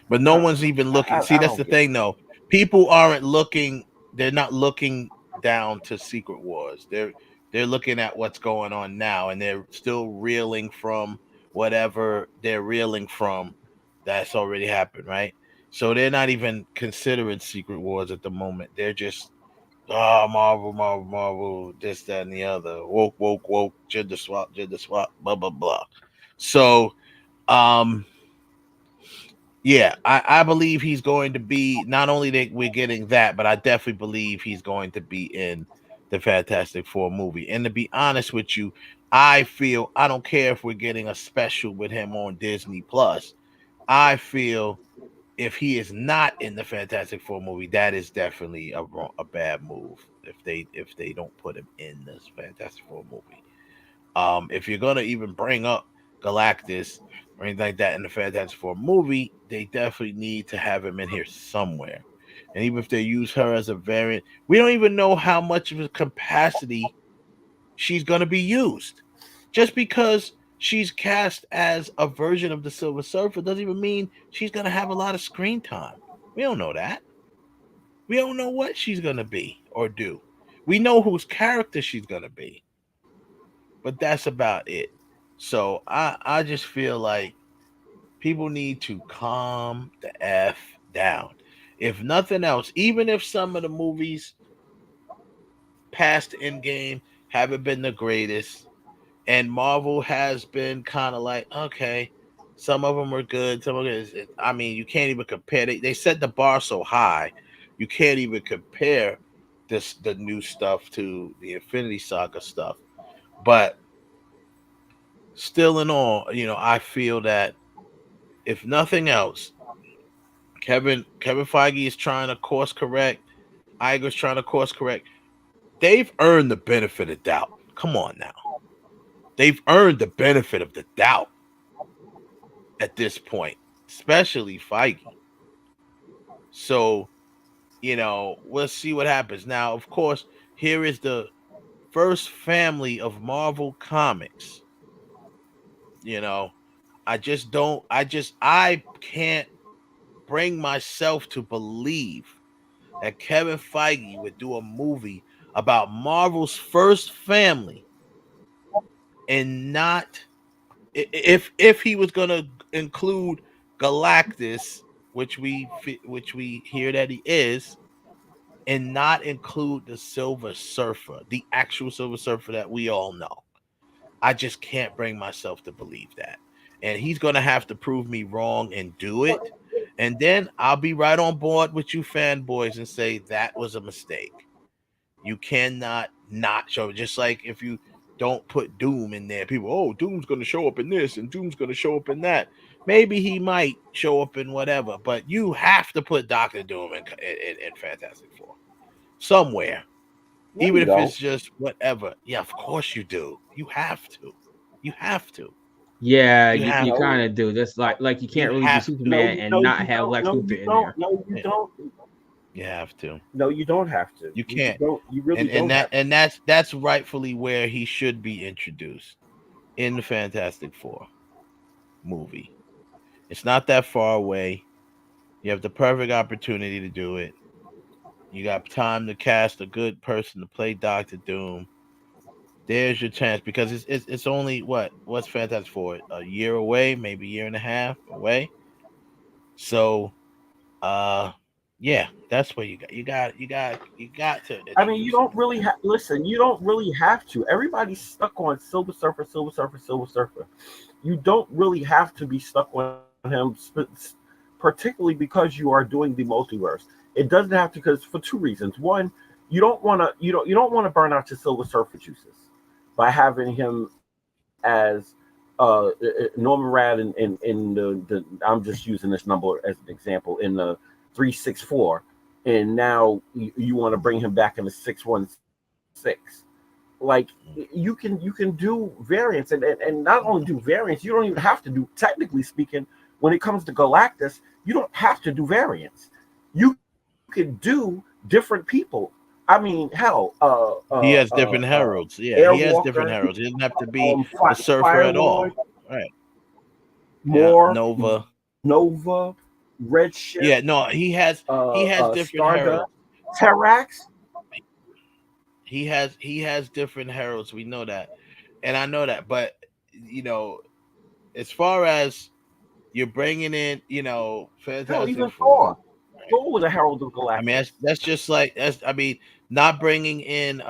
but no one's even looking. See, that's the thing, though. People aren't looking. They're not looking down to Secret Wars. They're looking at what's going on now, and they're still reeling from whatever they're reeling from that's already happened, right? So they're not even considering Secret Wars at the moment. They're just Marvel, this, that, and the other. Woke, gender swap, blah, blah, blah. So, yeah, I believe he's going to be, not only that we're getting that, but I definitely believe he's going to be in the Fantastic Four movie. And to be honest with you, I feel, I don't care if we're getting a special with him on Disney Plus. I feel if he is not in the Fantastic Four movie, that is definitely a bad move if they don't put him in this Fantastic Four movie. If you're gonna even bring up Galactus or anything like that in the Fantastic Four movie, they definitely need to have him in here somewhere. And even if they use her as a variant, we don't even know how much of a capacity she's gonna be used. Just because she's cast as a version of the Silver Surfer doesn't even mean she's gonna have a lot of screen time. We don't know that. We don't know what she's gonna be or do. We know whose character she's gonna be, but that's about it. So I just feel like people need to calm the F down. If nothing else, even if some of the movies past Endgame haven't been the greatest, and Marvel has been kind of like, okay, some of them are good, some of it. I mean, you can't even compare. They set the bar so high, you can't even compare the new stuff to the Infinity Saga stuff. But still, in all, I feel that if nothing else, Kevin Feige is trying to course correct. Iger's trying to course correct. They've earned the benefit of doubt. Come on now. They've earned the benefit of the doubt at this point, especially Feige. So, we'll see what happens. Now, of course, here is the first family of Marvel Comics. I can't bring myself to believe that Kevin Feige would do a movie about Marvel's first family and not, if he was going to include Galactus, which we hear that he is, and not include the Silver Surfer, the actual Silver Surfer that we all know. I just can't bring myself to believe that. And he's going to have to prove me wrong and do it. And then I'll be right on board with you fanboys and say that was a mistake. You cannot not show it. Just like if you don't put Doom in there, people, oh, Doom's going to show up in this and Doom's going to show up in that. Maybe he might show up in whatever, but you have to put Dr. Doom in Fantastic Four somewhere. No, even you if don't. it's just whatever. Yeah, of course you do. You have to. You have to. Yeah, You have you to. kind of do. That's like you You can't really do have to. Superman and not have Lex Luthor in there. No, you don't. You have to. No, you don't have to. You can't. You really and don't have to. and that's rightfully where he should be introduced in the Fantastic Four movie. It's not that far away. You have the perfect opportunity to do it. You got time to cast a good person to play Doctor Doom. There's your chance, because it's only what's Fantastic Four, a year away, maybe a year and a half away. So, yeah, that's what you got to. I mean, you don't really listen. You don't really have to. Everybody's stuck on Silver Surfer. You don't really have to be stuck on him, particularly because you are doing the multiverse. It doesn't have to, because for two reasons. One, you don't want to burn out your Silver Surfer juices by having him as Norman Rad in the I'm just using this number as an example, in the 364, and now you want to bring him back in the 616. Like you can do variants, and not only do variants, you don't even have to do, technically speaking, when it comes to Galactus, you don't have to do variants. You could do different people. I mean, hell, he has different heralds. Yeah, he has different Airwalker, heralds. He doesn't have to be a surfer Fire at all. Lord, Right. More, Nova, Redshift. Yeah, no, he has different Stardust, heralds. Terrax. He has different heralds. We know that, and I know that. But as far as you're bringing in, Fantastic Even Four. Thor. Thor was a herald of Galactus. I mean, that's just like not bringing in,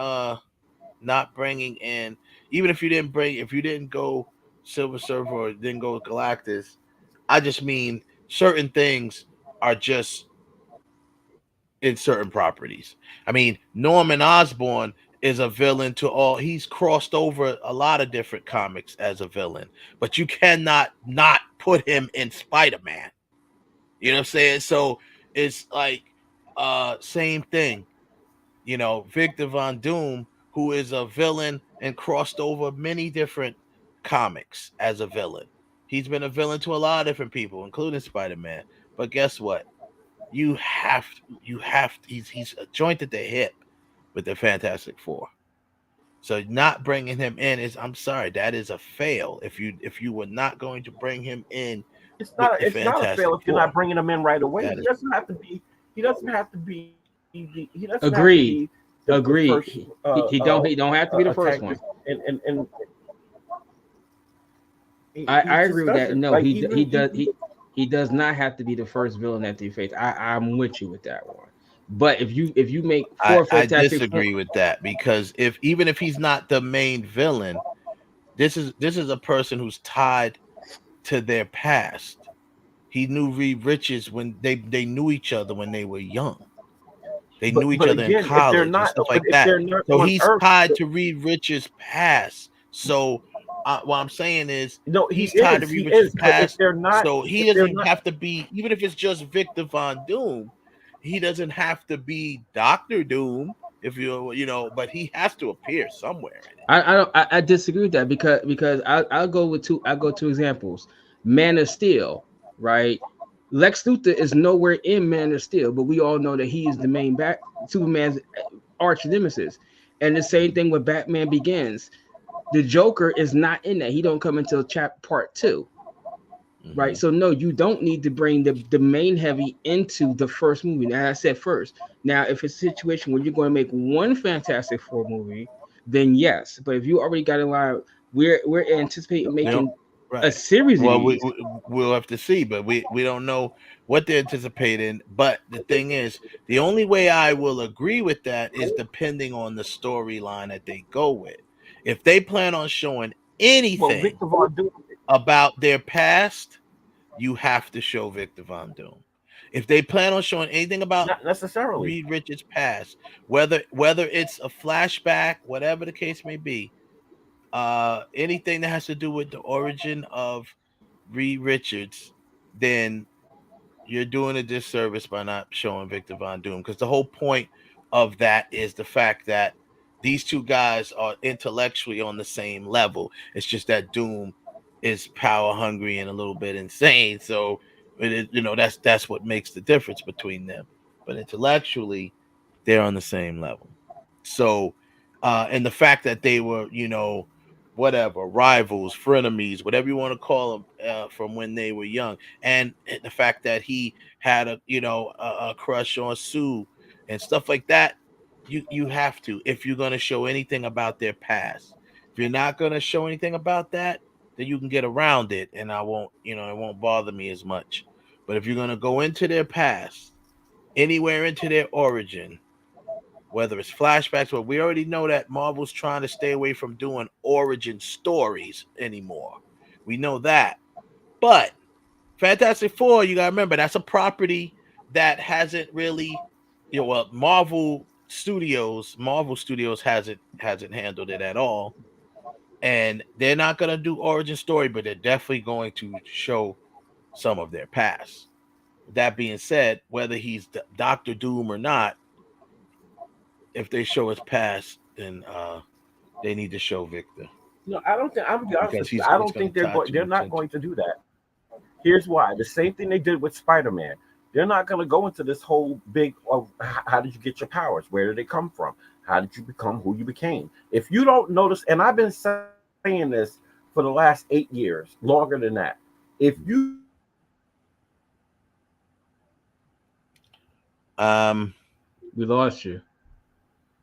even if you didn't go Silver Surfer or didn't go Galactus. I just mean certain things are just in certain properties. I mean, Norman Osborn is a villain to all. He's crossed over a lot of different comics as a villain, but you cannot not put him in Spider-Man. You know what I'm saying? So it's like same thing. Victor Von Doom, who is a villain and crossed over many different comics as a villain. He's been a villain to a lot of different people, including Spider-Man. But guess what? You have he's a joint at the hip with the Fantastic Four. So not bringing him in I'm sorry, that is a fail. If you were not going to bring him in, it's not a fail if you're not bringing him in right away. He doesn't have to be. Agreed. The Agreed. first, he don't have to be the first one. And I agree with that. No, he does not have to be the first villain that they face. I'm with you with that one. But if you make four I disagree with that, because even if he's not the main villain, this is a person who's tied to their past. He knew Reed Richards when they knew each other when they were young. They knew each other in college and stuff like that. So he's tied to Reed Richards' past. So what I'm saying is, he's tied to Reed Richards' past. So he doesn't have to be, even if it's just Victor Von Doom, he doesn't have to be Dr. Doom. If but he has to appear somewhere in it. I disagree with that because I'll go two examples. Man of Steel, right? Lex Luthor is nowhere in Man of Steel, but we all know that he is the main Superman's arch nemesis. And the same thing with Batman Begins. The Joker is not in that. He don't come until part 2. Right. So no, you don't need to bring the main heavy into the first movie. Now I said first. Now, if it's a situation where you're going to make one Fantastic Four movie, then yes. But if you already got a line, we're anticipating making a series of these. We'll have to see, but we don't know what they're anticipating. But the thing is, the only way I will agree with that is depending on the storyline that they go with. If they plan on showing anything about their past, you have to show Victor Von Doom. If they plan on showing anything about not necessarily Reed Richards' past, whether it's a flashback, whatever the case may be, anything that has to do with the origin of Reed Richards, then you're doing a disservice by not showing Victor Von Doom, because the whole point of that is the fact that these two guys are intellectually on the same level. It's just that Doom is power hungry and a little bit insane. So that's what makes the difference between them. But intellectually, they're on the same level. So, and the fact that they were, whatever, rivals, frenemies, whatever you want to call them, from when they were young, and the fact that he had a crush on Sue and stuff like that. You have to, if you're going to show anything about their past. If you're not going to show anything about that, then you can get around it, and it won't bother me as much. But if you're going to go into their past, anywhere into their origin, whether it's flashbacks, but we already know that Marvel's trying to stay away from doing origin stories anymore. We know that. But Fantastic Four, you got to remember, that's a property that hasn't really, Marvel Studios hasn't handled it at all. And they're not going to do origin story, but they're definitely going to show some of their past. That being said, whether he's Doctor Doom or not, if they show his past, then they need to show Victor. No, I don't think. I'm gonna be honest Because with you. he's I don't going think to tie too They're much not into. going to do that. Here's why. The same thing they did with Spider-Man. They're not going to go into this whole big of how did you get your powers? Where did they come from? How did you become who you became? If you don't notice, and I've been saying this for the last 8 years, longer than that. If you we lost you.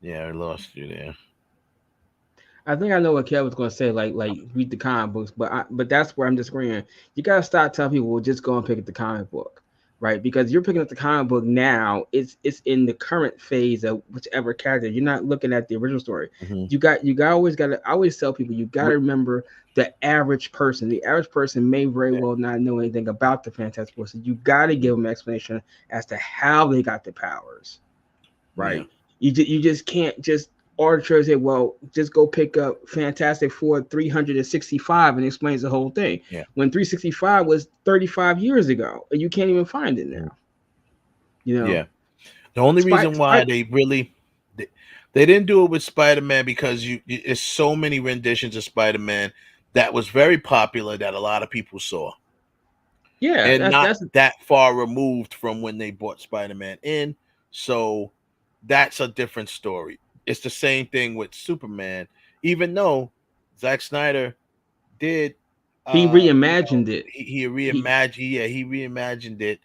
Yeah, I lost you there. I think I know what Kev was going to say, like read the comic books, but that's where I'm disagreeing. You got to stop telling people, well, just go and pick up the comic book, right? Because you're picking up the comic book now, it's in the current phase of whichever character. You're not looking at the original story. Mm-hmm. I always tell people, you got to remember the average person. The average person may very well not know anything about the Fantastic Four, so you got to give them an explanation as to how they got the powers, right? Yeah. You just can't just arbitrarily say, well, just go pick up Fantastic Four 365 and explains the whole thing. Yeah. When 365 was 35 years ago, and you can't even find it now. You know. Yeah. The only reason why they didn't do it with Spider-Man because it's so many renditions of Spider-Man that was very popular that a lot of people saw. Yeah, and that's that far removed from when they brought Spider-Man in, so that's a different story. It's the same thing with Superman, even though Zack Snyder did he reimagined it. He reimagined it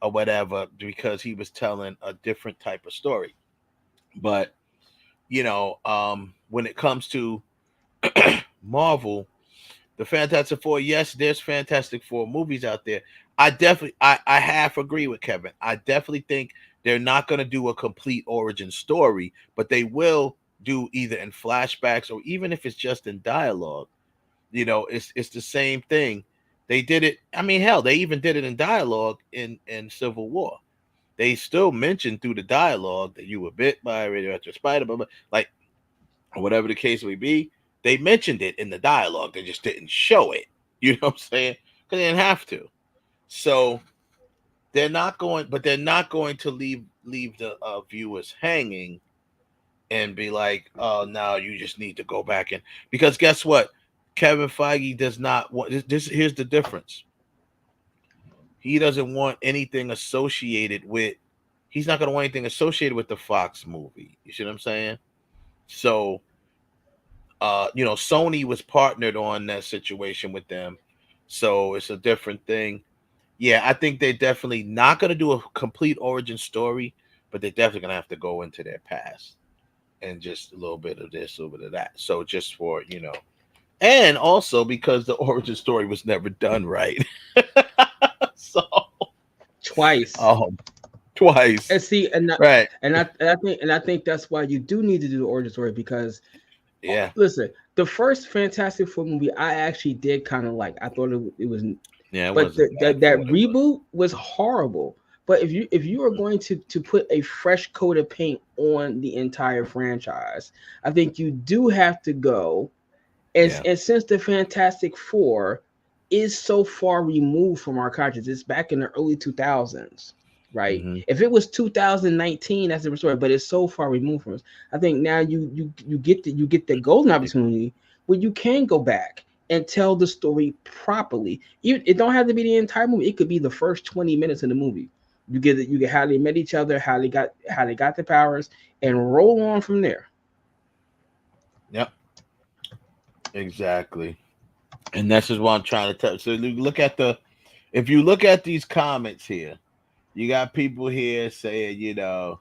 or whatever because he was telling a different type of story. But when it comes to Marvel, the Fantastic Four, yes, there's Fantastic Four movies out there. I half agree with Kevin. I definitely think they're not going to do a complete origin story, but they will do either in flashbacks or even if it's just in dialogue. It's the same thing. They did it. I mean, hell, they even did it in dialogue in Civil War. They still mentioned through the dialogue that you were bit by a radioactive spider, but like, or whatever the case may be. They mentioned it in the dialogue. They just didn't show it. You know what I'm saying? Because they didn't have to. So they're not going to leave the viewers hanging and be like, oh, now you just need to go back in. Because guess what? Kevin Feige does not want this. Here's the difference. He doesn't want anything associated with. He's not going to want anything associated with the Fox movie. You see what I'm saying? So, Sony was partnered on that situation with them. So it's a different thing. Yeah, I think they're definitely not going to do a complete origin story, but they're definitely going to have to go into their past and just a little bit of this, a little bit of that. So just for, and also because the origin story was never done right. So twice. Twice. And see, right. And I think that's why you do need to do the origin story because listen, the first Fantastic Four movie I actually did kind of like. I thought it was but that reboot was horrible. But if you are going to put a fresh coat of paint on the entire franchise, I think you do have to go. And since the Fantastic Four is so far removed from our conscience, it's back in the early 2000s, right? Mm-hmm. If it was 2019, that's a different story. But it's so far removed from us. I think now you get the golden opportunity where you can go back and tell the story properly. It don't have to be the entire movie. It could be the first 20 minutes of the movie. You get how they met each other, how they got the powers, and roll on from there. Yep. Exactly. And this is what I'm trying to tell. So if you look at these comments here, you got people here saying, the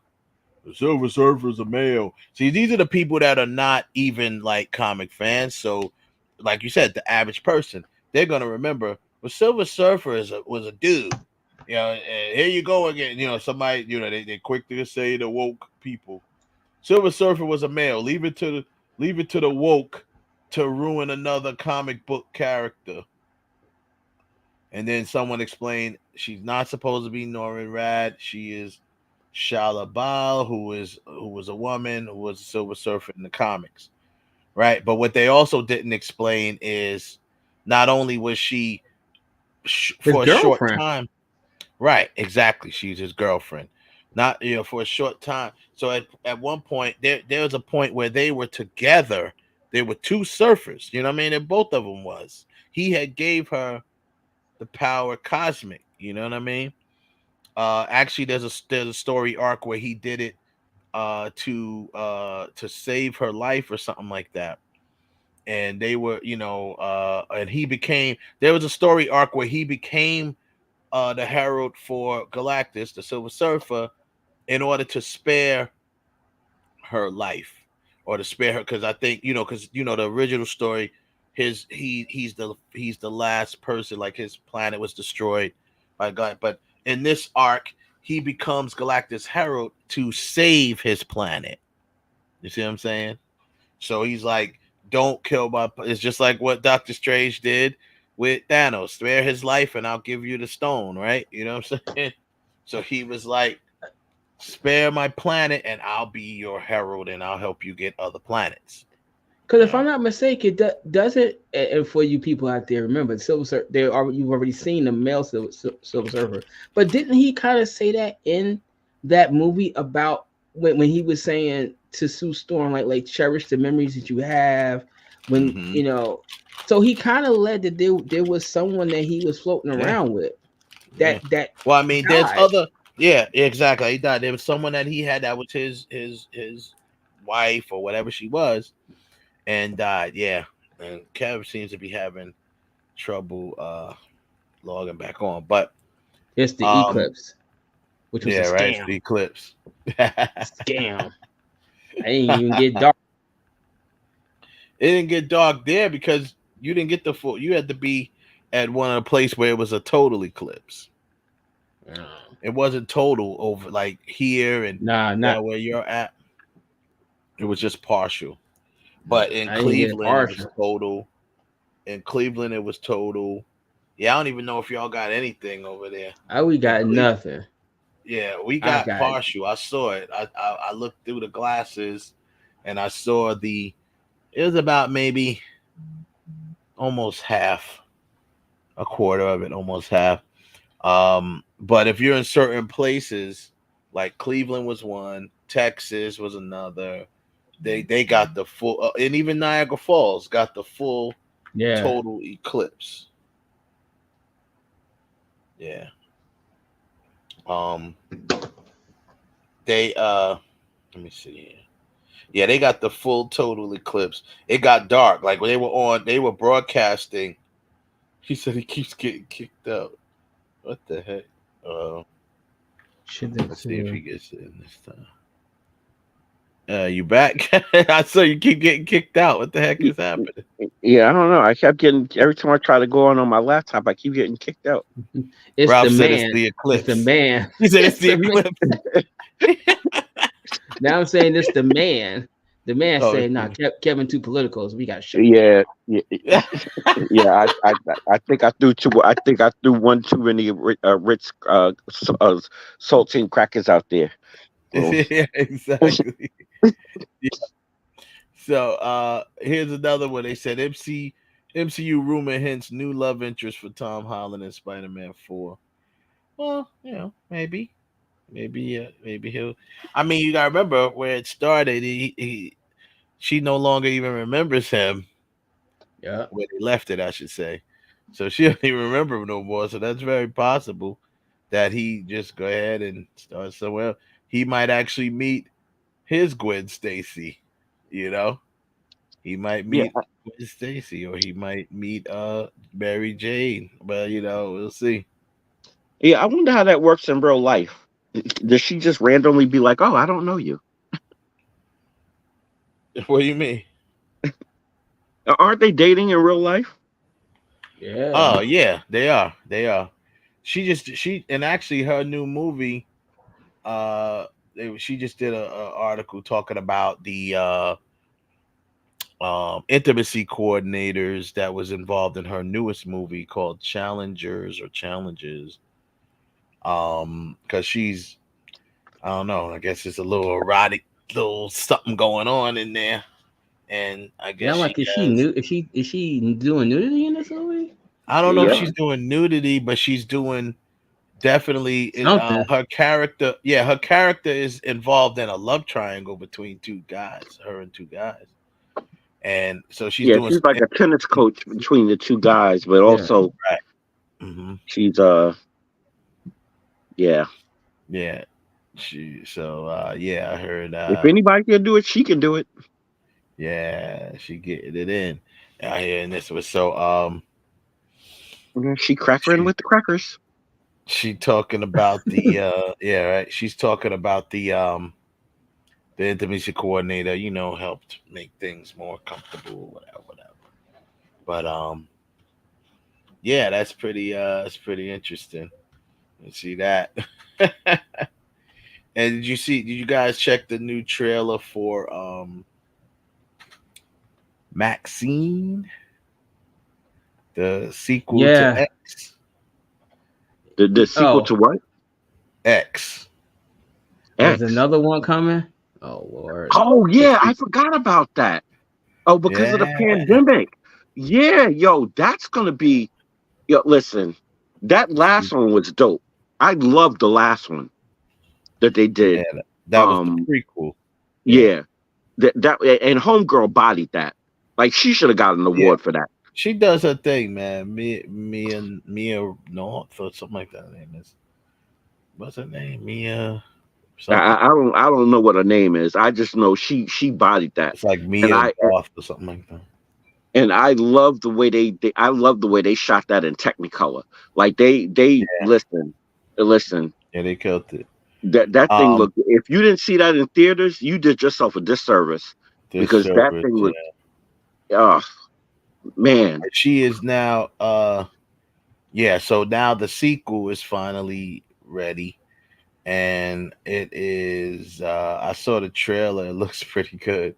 Silver Surfer's a male. See, these are the people that are not even like comic fans. So, like you said, the average person, they're gonna remember, well, Silver Surfer was a dude. And here you go again. Somebody, they quick to say the woke people. Silver Surfer was a male. Leave it to the woke to ruin another comic book character. And then someone explained she's not supposed to be Norrin Rad. She is Shala Bal, who was a woman who was a Silver Surfer in the comics, right? But what they also didn't explain is not only was she for a short time, Right, exactly. She's his girlfriend. Not for a short time. So at one point there was a point where they were together. There were two surfers, you know what I mean? And both of them was. He had gave her the power cosmic, you know what I mean? Actually there's a story arc where he did it to save her life or something like that. And they were, and he became there was a story arc where he became the herald for Galactus, the Silver Surfer, in order to spare her life or to spare her. Because I think because the original story, he's the last person. Like his planet was destroyed by God, but in this arc, he becomes Galactus' herald to save his planet. You see what I'm saying? So he's like, don't kill my. It's just like what Doctor Strange did with Thanos. Spare his life and I'll give you the stone, right? You know what I'm saying? So he was like, spare my planet and I'll be your herald and I'll help you get other planets. Because if I'm not mistaken, doesn't, and for you people out there, remember, Silver Surfer, you've already seen the male Silver Surfer, but didn't he kind of say that in that movie about when he was saying to Sue Storm, like cherish the memories that you have when, so he kind of led that there was someone that he was floating around with that. Well, I mean, died. there's other, exactly. He died. There was someone that he had that was his wife or whatever she was, and died. Yeah, and Kev seems to be having trouble logging back on, but it's the eclipse, which was a scam. Right, the eclipse. Scam. I didn't even get dark. It didn't get dark there because you didn't get the full. You had to be at one of the place where it was a total eclipse. It wasn't total over like here and not where you're at. It was just partial. But in Cleveland, it was total. In Cleveland, it was total. Yeah, I don't even know if y'all got anything over there. We got nothing. Yeah, we got partial. I saw it. I looked through the glasses, and I saw it was about maybe almost half, a quarter of it, almost half. But if you're in certain places, like Cleveland was one, Texas was another. They got the full, and even Niagara Falls got the full total eclipse. Yeah. They let me see here. Yeah, they got the full total eclipse. It got dark. Like when they were broadcasting. He said he keeps getting kicked out. What the heck? Let's see if he gets in this time. You back? I saw you keep getting kicked out. What the heck is happening? Yeah, I don't know. I kept getting every time I try to go on my laptop, I keep getting kicked out. It's Ralph the said man. It's the eclipse. It's the man. He said it's the eclipse. Now I'm saying it's the man. The man saying, "Nah, Kevin too political. So we got shit." Yeah. I think I threw two. I think I threw one too many Ritz saltine crackers out there. Yeah, exactly. Yeah. So here's another one. They said MCU rumor hints new love interest for Tom Holland in Spider-Man 4. Well, maybe he'll. I mean, you gotta remember where it started. She no longer even remembers him. Yeah, where they left it, I should say. So she don't even remember him no more. So that's very possible that he just go ahead and start somewhere else. He might actually meet his Gwen Stacy. He might meet Gwen Stacy, or he might meet Mary Jane. But we'll see. Yeah, I wonder how that works in real life. Does she just randomly be like, "Oh, I don't know you"? What do you mean? Aren't they dating in real life? Yeah. Oh yeah, they are. And actually her new movie, she just did a article talking about the intimacy coordinators that was involved in her newest movie called Challenges. Because she's, I don't know, I guess it's a little erotic, little something going on in there. And I guess is she doing nudity in this movie? I don't know if she's doing nudity, but she's doing definitely Something. her character. Yeah, her character is involved in a love triangle between two guys, her and two guys, and so she's Yeah, doing she's some. like a tennis coach between the two guys, but Yeah. also Right. Mm-hmm. she's yeah. Yeah. Yeah, I heard If anybody can do it, she can do it. yeah, she getting it in. I hear and this was so Yeah, she crackering with the crackers. she talking about the yeah, right. She's talking about the intimacy coordinator, helped make things more comfortable, whatever. But yeah, that's pretty interesting. You see that. And did you guys check the new trailer for Maxine, the sequel to Yeah. X? The sequel to what? X. There's X. another one coming. Oh Lord. Oh yeah, I forgot about that. Oh, because of the Yeah. pandemic. Yeah, yo, that's gonna be. Yo, listen, that last one was dope. I loved the last one that they did. Yeah, that was the prequel. Yeah, that and Homegirl bodied that. Like she should have got an Yeah. award for that. She does her thing, man. Mia North or something like that. Her name is. What's her name? Mia. Something. I don't know what her name is. I just know she bodied that. It's like Mia Goth or something like that. And I love the way I love the way they shot that in Technicolor. Like they listen. Yeah, they killed it. That thing looked. If you didn't see that in theaters, you did yourself a disservice because that thing looked. Oh man, she is now. Yeah, so now the sequel is finally ready, and it is. I saw the trailer. It looks pretty good.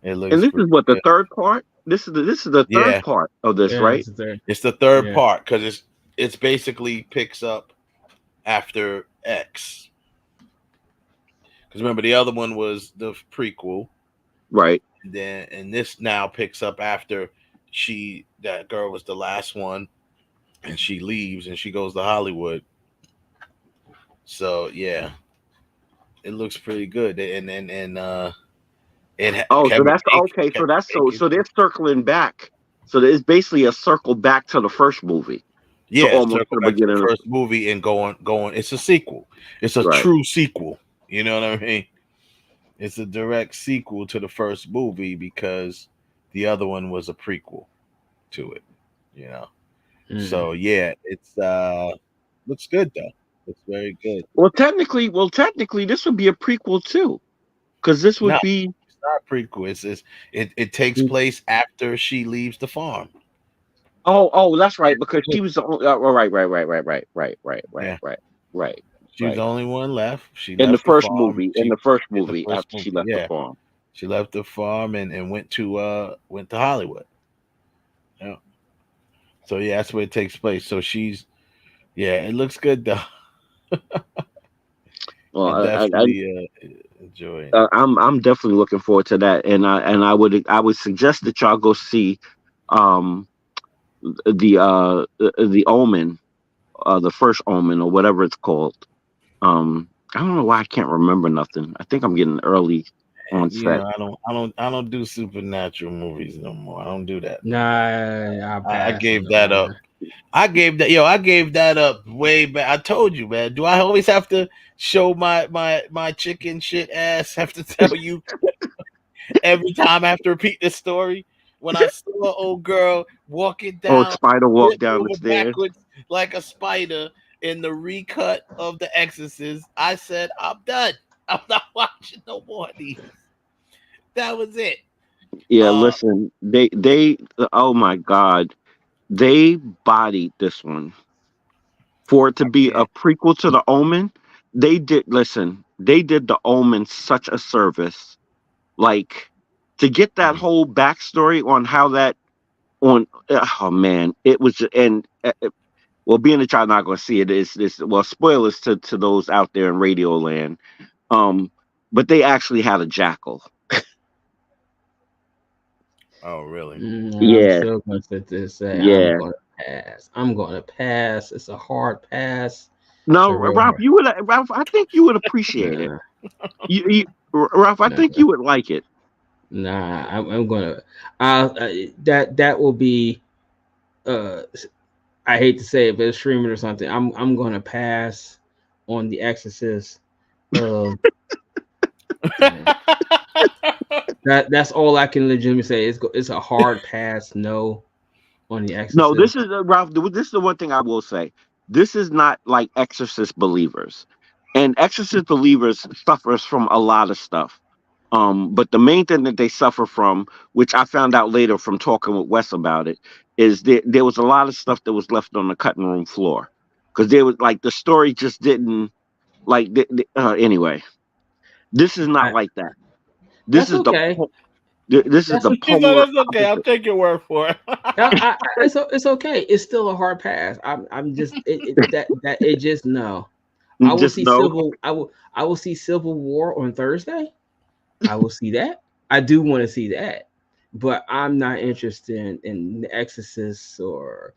It looks. And this is what the good. third part. This is the third part of this, right? It's the third part because it's basically picks up after X. Because remember, the other one was the prequel, right? And this now picks up after that girl was the last one, and she leaves and she goes to Hollywood. So yeah, it looks pretty good. So that's okay. So they're circling back. So it's basically a circle back to the first movie. Yeah, almost circle back to the first movie and going. It's a sequel. It's a true sequel. You know what I mean? It's a direct sequel to the first movie because the other one was a prequel to it. You know. So yeah, it's looks good though. It's very good. Well, technically, this would be a prequel too, because this would be. It's not a prequel. It takes place after she leaves the farm. Oh, that's right. Because she was the only. Right. She was the only one left. She in left the first farm. movie. In the first movie, after she left the farm, she left the farm and went to Hollywood. Yeah. So yeah, that's where it takes place. So it looks good though. Well, I definitely enjoy it. I'm definitely looking forward to that, and I would suggest that y'all go see, the Omen, the first Omen or whatever it's called. I don't know why I can't remember nothing. I think I'm getting early on set. I don't do supernatural movies no more. I don't do that. Nah, I gave that up. I gave that up way back. I told you, man. Do I always have to show my chicken shit ass? Have to tell you every time I have to repeat this story? When I saw an old girl walking down, spider walk down the stairs backwards like a spider in the recut of The Exorcist, I said, I'm done. I'm not watching no more of these. That was it. Yeah, listen, they oh my God, they bodied this one. For it to be a prequel to The Omen, they did The Omen such a service. Like, to get that whole backstory on how that oh man, it was. And well, being that y'all not going to see it is this. Well, spoilers to those out there in Radio Land. But they actually had a jackal. Oh, really? Yeah. I'm still going to sit there and say, Yeah. I'm going to pass. It's a hard pass. No, a real Ralph, Ralph, I think you would appreciate it. Ralph, I think you would like it. Nah, I'm gonna. That will be. I hate to say it, but it's streaming or something. I'm gonna pass on The Exorcist. That's all I can legitimately say. It's a hard pass. No, on The Exorcist. No, this is Ralph. This is the one thing I will say. This is not like Exorcist believers, and Exorcist believers suffers from a lot of stuff. But the main thing that they suffer from, which I found out later from talking with Wes about it, is there was a lot of stuff that was left on the cutting room floor because there was like the story just didn't like. Anyway, this is not like that. This That's is okay. this is the No, polar that's okay. I'll opposite. take your word for it. It's okay. It's still a hard pass. I'm just that it just no. I will Just see no. I will see Civil War on Thursday. I will see that. I do want to see that, but I'm not interested in The Exorcist or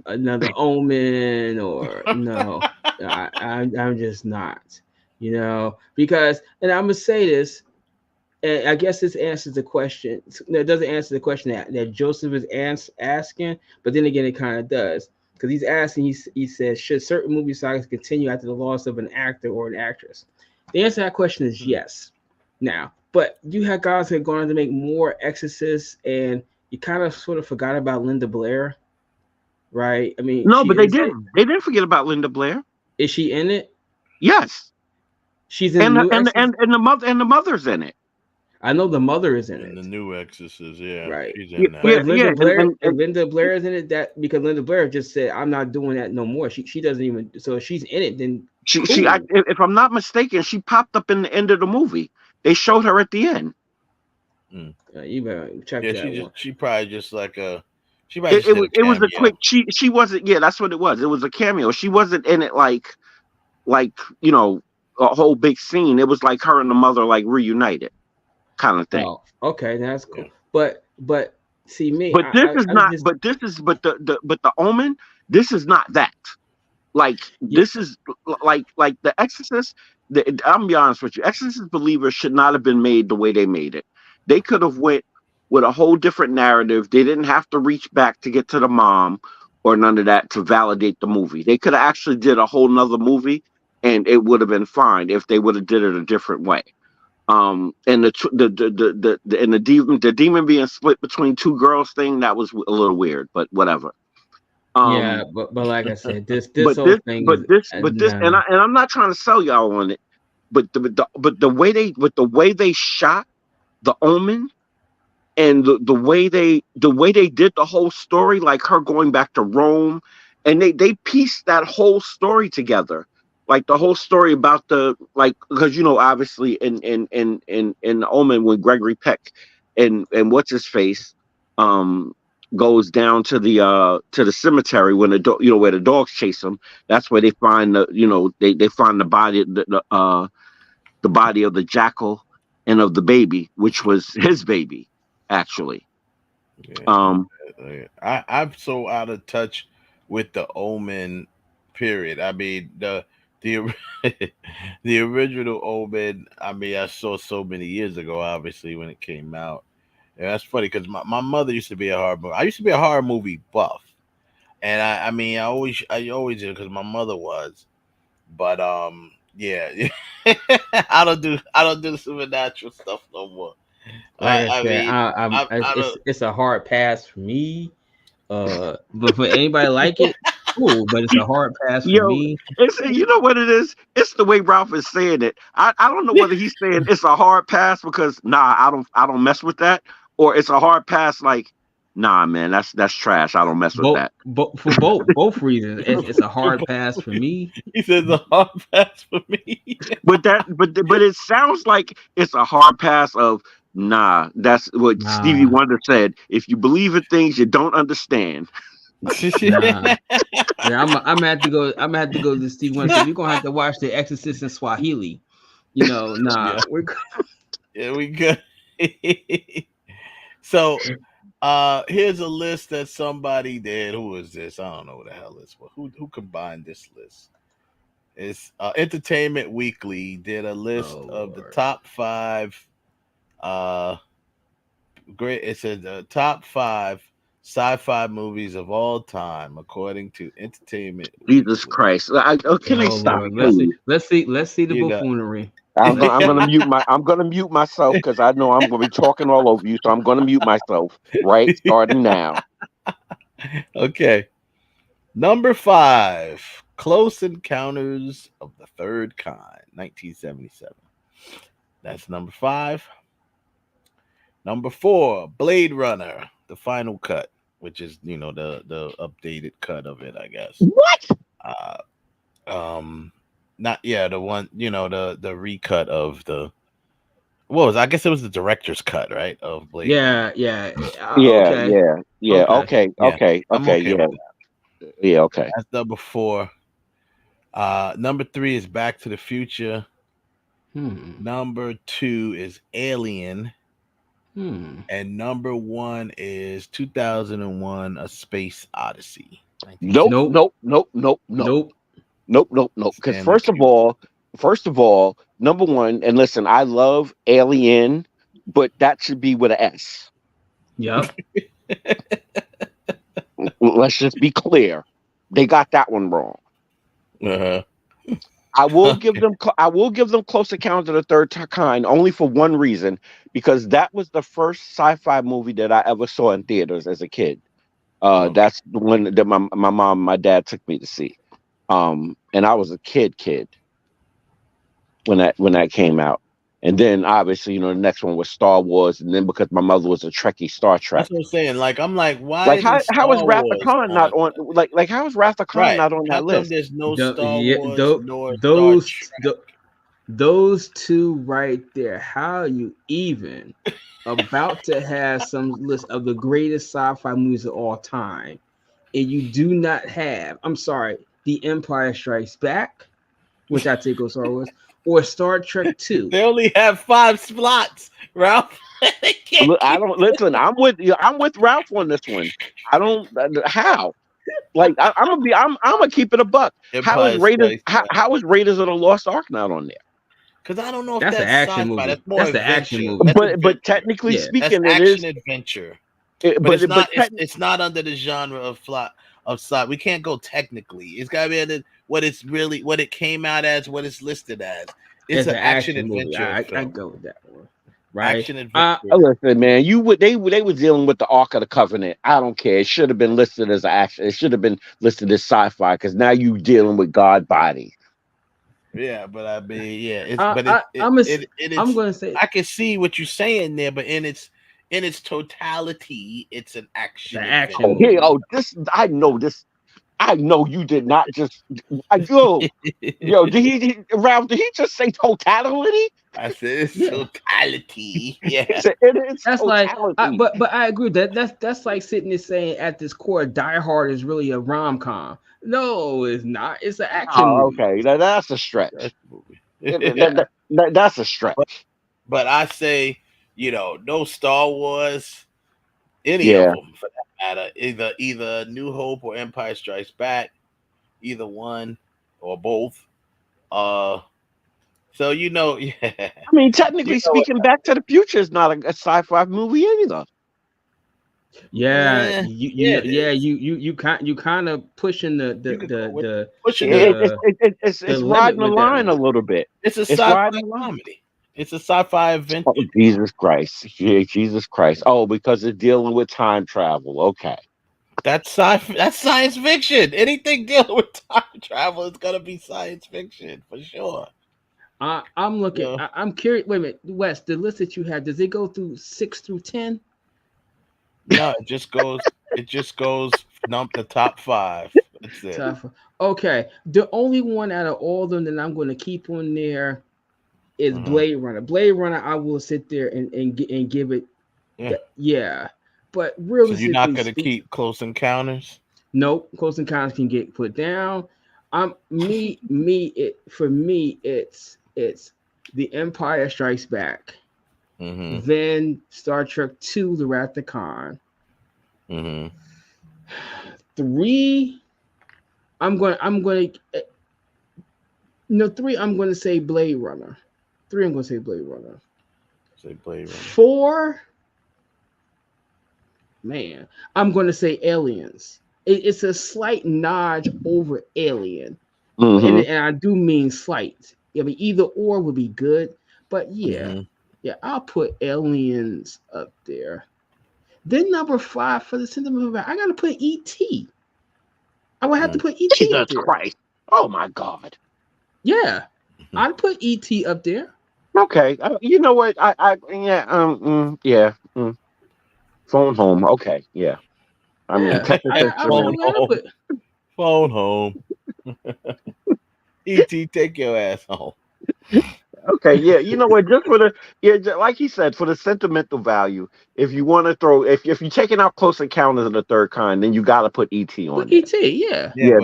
another Omen or no. I'm just not. Because and I'm gonna say this. And I guess this answers the question. No, it doesn't answer the question that Joseph is asking, but then again, it kind of does because he's asking. He says, should certain movie sagas continue after the loss of an actor or an actress? The answer to that question is yes. Now, but you had guys that are going to make more Exorcists, and you kind of sort of forgot about Linda Blair, right? I mean, No, she but they is. didn't. They didn't forget about Linda Blair. Is she in it? Yes, She's in the new Exorcist. and the mother's in it. I know the mother is in And it. the new Exorcist, yeah, Right. she's in that. But if Linda Blair, and if Linda Blair is in it, that because Linda Blair just said, "I'm not doing that no more." She doesn't even. So if she's in it, then she cool. if I'm not mistaken, she popped up in the end of the movie. They showed her at the end. You better check that one. She probably just like a. She probably just did a It was a cameo. quick. She wasn't. Yeah, that's what it was. It was a cameo. She wasn't in it like a whole big scene. It was like her and the mother like reunited, kind of thing. Oh, okay, that's cool. Yeah. But see me. But this is not. Just, but the Omen. This is not that. Like this is like The Exorcist. I'm gonna be honest with you. Exorcist believers should not have been made the way they made it. They could have went with a whole different narrative. They didn't have to reach back to get to the mom or none of that to validate the movie. They could have actually did a whole nother movie, and it would have been fine if they would have did it a different way. And the demon being split between two girls thing, that was a little weird, but whatever. Yeah, but like I said, this whole thing and I'm not trying to sell y'all on it, but the way they shot the Omen and the way they did the whole story, like her going back to Rome, and they pieced that whole story together, like the whole story about because obviously in the Omen when Gregory Peck and what's his face goes down to the cemetery when where the dogs chase him. That's where they find they find the body the body of the jackal and of the baby, which was his baby actually. Yeah. I'm so out of touch with the Omen period. I mean the the original Omen. I mean I saw so many years ago, obviously when it came out. And that's funny because my mother used to be a horror movie. I used to be a horror movie buff, and I always did because my mother was. But yeah, I don't do the supernatural stuff no more. Like I said, it's a hard pass for me. But for anybody like it, cool. But it's a hard pass for me. You know what it is? It's the way Ralph is saying it. I don't know whether he's saying it's a hard pass because I don't mess with that, or it's a hard pass like nah, man, that's trash. I don't mess with that. For both reasons, it's a hard pass for me. He says a hard pass for me. but it sounds like it's a hard pass of nah. That's what Stevie Wonder said. If you believe in things you don't understand. Yeah, I'm gonna have to go. I'm gonna have to go to Stevie Wonder. We're gonna have to watch The Exorcist in Swahili. Yeah. We're yeah, we good. So here's a list that somebody did. Who is this? I don't know what the hell this was. Who combined this list? It's Entertainment Weekly did a list of the top 5 great. It said the top 5 sci-fi movies of all time according to Entertainment Jesus Weekly. Christ! Can they stop, Lord. please? Let's see the You know. buffoonery. I'm gonna mute myself because I know I'm gonna be talking all over you. So I'm gonna mute myself right starting now. Okay. Number 5, Close Encounters of the Third Kind, 1977. That's number 5. Number 4, Blade Runner, the final cut, which is the updated cut of it, I guess. What? Not the one the recut of the. What was? I guess it was the director's cut, right? Of Blade Runner. Yeah. Okay. I'm okay Yeah. with that. Yeah. Okay. That's number 4. Number 3 is Back to the Future. Number 2 is Alien. And number 1 is 2001: A Space Odyssey. Nope. Because first of all, number 1, and listen, I love Alien, but that should be with an S. Yep. Let's just be clear. They got that one wrong. I will give them Close Encounters of the Third Kind only for one reason, because that was the first sci-fi movie that I ever saw in theaters as a kid. That's the one that my mom and my dad took me to see. And I was a kid when that came out. And then obviously, the next one was Star Wars, and then because my mother was a Trekkie, Star Trek. That's what I'm saying. Like, I'm like, why? Like, how is Wrath of Khan not on? Like how is Wrath of Khan not on How that come list? there's no Star Wars nor Star Trek? Those two right there. How are you even about to have some list of the greatest sci-fi movies of all time, and you do not have? I'm sorry, The Empire Strikes Back, which I take on Star Wars, or Star Trek 2. They only have 5 slots, Ralph. I don't listen. I'm with Ralph on this one. I don't how. Like I'm gonna keep it a buck. How is Raiders? How is Raiders of the Lost Ark not on there? Because I don't know if that's that's an action sci-fi. movie. That's more that's the action movie. But technically speaking, that's it is action adventure. But it's not. It's not under the genre of sci. We can't go technically. It's got to be under what it came out as, what it's listed as. It's an action adventure. I go with that one. Right. Action adventure. Listen, man, they were dealing with the Ark of the Covenant. I don't care. It should have been listed as action. It should have been listed as sci-fi, because now you dealing with God body. Yeah, but I mean, yeah. I'm gonna say I can see what you're saying there, but in its totality, it's an action. I know this. I know you did not just. Ralph, did he just say totality? I said it's totality. Yeah, it's that's totality. like. But I agree that's like sitting there saying at this core, Die Hard is really a rom-com. No, it's not. It's an action movie. Okay, that's a stretch. That's a stretch. But I say, no Star Wars, any of them for that matter. Either New Hope or Empire Strikes Back, either one or both. So I mean, technically speaking, Back to the Future is not a sci-fi movie either. Yeah, you kind of pushing it's riding the line a little bit. It's a sci-fi comedy. It's a sci-fi adventure. Oh, Jesus Christ! Yeah, Jesus Christ! Oh, because it's dealing with time travel. Okay, that's sci-fi. That's science fiction. Anything dealing with time travel is gonna be science fiction for sure. I'm looking. I'm curious. Wait a minute, Wes. The list that you have, does it go through 6 through 10? No, it just goes. The top 5. That's it. Okay. The only one out of all of them that I'm going to keep on there is Blade Runner. Blade Runner, I will sit there and give it. Yeah. But really, so you're not going to keep Close Encounters? Nope. Close Encounters can get put down. For me, it's The Empire Strikes Back. Mm-hmm. Then Star Trek 2, The Wrath of Khan. 3, I'm going No, 3. I'm going to say Blade Runner. 3. I'm going to say Blade Runner. Say Blade Runner. 4. Man, I'm going to say Aliens. It's a slight nod over Alien, and I do mean slight. I mean, either or would be good, but yeah, I'll put Aliens up there. Then number 5 for the sentimental value, I got to put E.T. I would have to put E.T. Jesus up there. Christ! Oh my God! Yeah, I'd put E.T. up there. Okay, you know what? Phone home. Okay, yeah. I mean, Yeah, Texas phone Instruments. home. Phone home. E.T., take your ass home. Okay, yeah. You know what? Just like he said, for the sentimental value. If you want to throw, if you're taking out Close Encounters of the Third Kind, then you got to put ET on there. ET, yeah. Yeah,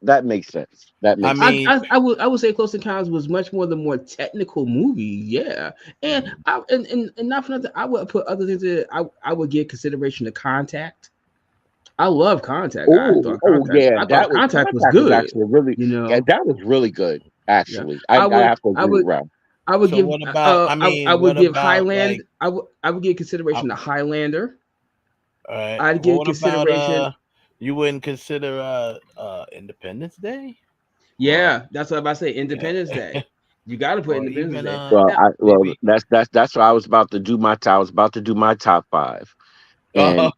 that makes sense. That makes sense. I would say Close Encounters was much more technical movie, yeah. And and not for nothing, I would put other things that I would give consideration to Contact. I love Contact. I thought Contact was good. Actually really, yeah, that was really good. Actually, I have to agree with Ralph. I would So give. what about? I would what give about, Highland. like, I would give consideration to Highlander. all right. I'd give What consideration. about? You wouldn't consider Independence Day? Yeah, that's what I'm about to say. Independence Day. You got to put Independence Day. Well, that's what I was about to do. I was about to do my top 5, and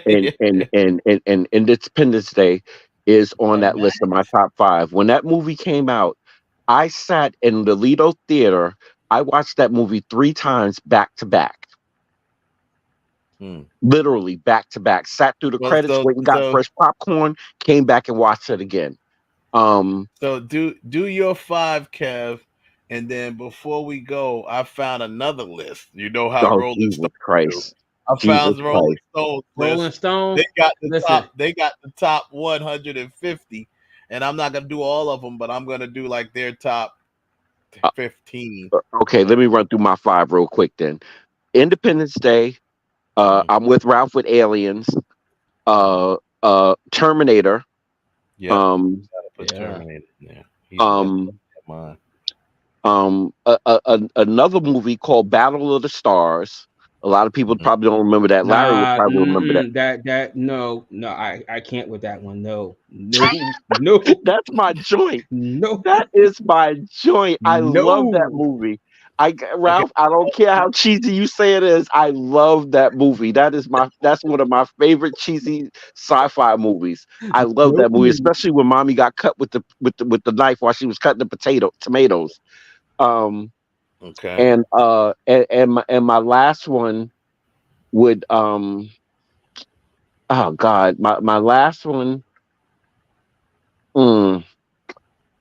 and Independence Day is on that list of my top 5. When that movie came out, I sat in the Lido Theater. I watched that movie 3 times back to back. Literally back to back. Sat through the credits, went and got fresh popcorn, came back and watched it again. So do your 5, Kev, and then before we go, I found another list. You know how Rolling Stone Christ. I found Rolling Stone. Rolling Stone. They got the top. They got the top 150, and I'm not gonna do all of them, but I'm gonna do like their top 15. Okay, let me run through my 5 real quick then. Independence Day. I'm with Ralph with Aliens. Terminator. Yeah. Put Terminator in there. Another movie called Battle of the Stars. A lot of people probably don't remember that. Larry would probably remember that. No, I can't with that one. No. That's my joint. No, that is my joint. I love that movie. Ralph, I don't care how cheesy you say it is. I love that movie. That's one of my favorite cheesy sci-fi movies. I love that movie, especially when Mommy got cut with the knife while she was cutting the tomatoes. Okay. And my last one would oh God, my last one. I'm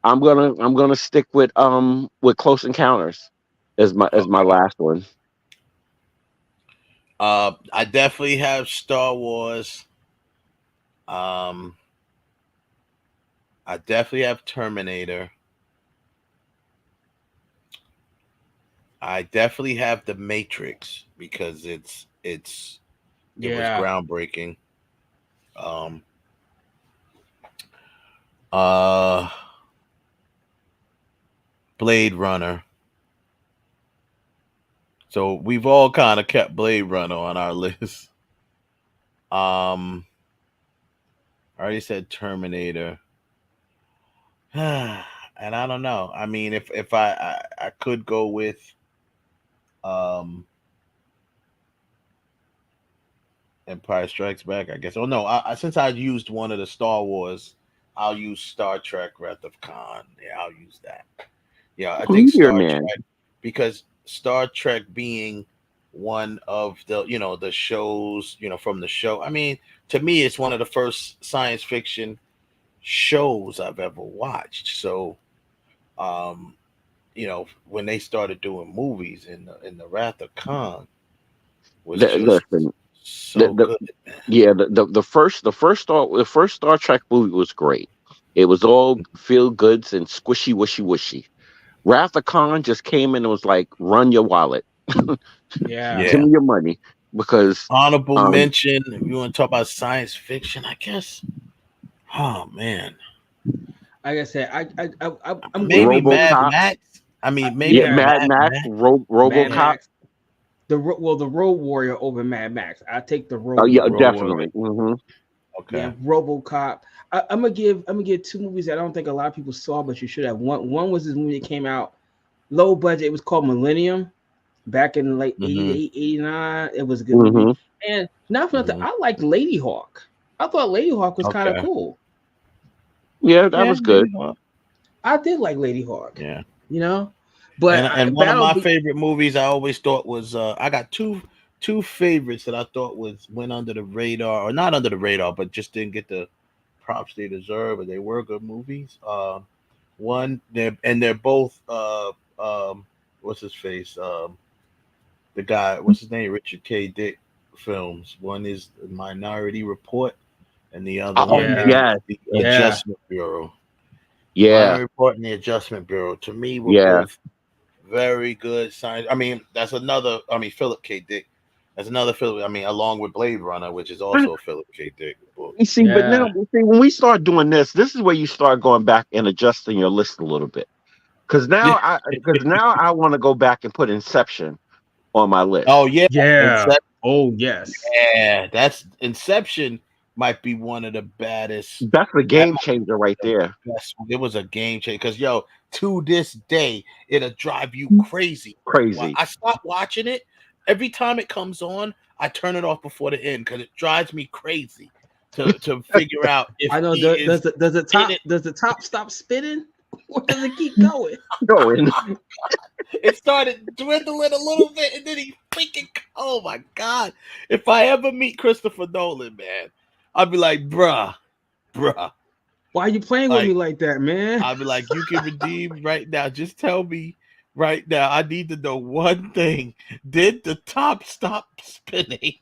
gonna stick with Close Encounters as my last one. I definitely have Star Wars. I definitely have Terminator. I definitely have The Matrix because it was groundbreaking. Blade Runner. So we've all kind of kept Blade Runner on our list. I already said Terminator. And I don't know. I mean, if I could go with Empire Strikes Back, I guess. Oh no, since I used one of the Star Wars, I'll use Star Trek Wrath of Khan. Yeah, I'll use that. Yeah, I think Star Trek, because Star Trek being one of the the shows from the show. I mean, to me, it's one of the first science fiction shows I've ever watched. So, when they started doing movies in the Wrath of Khan was good. Yeah, the first Star Trek movie was great. It was all feel goods and squishy wishy. Wrath of Khan just came in and was like, run your wallet. Give me your money. Because honorable mention, if you want to talk about science fiction, I guess. Oh man. like I said, I'm Maybe going Mad with Max. I mean, maybe Yeah, Mad Max, Mad RoboCop. Max. The Road Warrior over Mad Max. I take the Road Oh yeah, Warrior. definitely. Mm-hmm. Okay. Yeah, RoboCop. I'm gonna give two movies that I don't think a lot of people saw, but you should have. One was this movie that came out low budget. It was called Millennium back in late 88, 89. It was a good movie. And not for nothing, I liked Lady Hawk. I thought Lady Hawk was kind of cool. Yeah, that was good. I did like Lady Hawk. Yeah. You know? But and one of my favorite movies I always thought was I got two favorites that I thought went under the radar, or not under the radar, but just didn't get the props they deserve, but they were good movies. They're both what's his face? The guy, what's his name? Richard K. Dick films. One is the Minority Report, and the other one is the Adjustment Bureau. Yeah. Minority Report and the Adjustment Bureau, to me, were both very good science. I mean, that's another. I mean, Philip K. Dick. That's another Philip. I mean, along with Blade Runner, which is also a Philip K. Dick book. You see, but now when we start doing this is where you start going back and adjusting your list a little bit. Because now I want to go back and put Inception on my list. Oh yeah, Oh yes. Yeah, that's Inception. Might be one of the baddest. That's a game changer right there. It was a game changer because to this day, it'll drive you crazy. Crazy. I stopped watching it. Every time it comes on, I turn it off before the end because it drives me crazy to figure out if I know. Does the top stop spinning, or does it keep going? Going. It started dwindling a little bit, and then he freaking. Oh my god! If I ever meet Christopher Nolan, man, I'd be like, bruh. Why are you playing with me like that, man? I'd be like, you can redeem right now. Just tell me right now. I need to know one thing. Did the top stop spinning?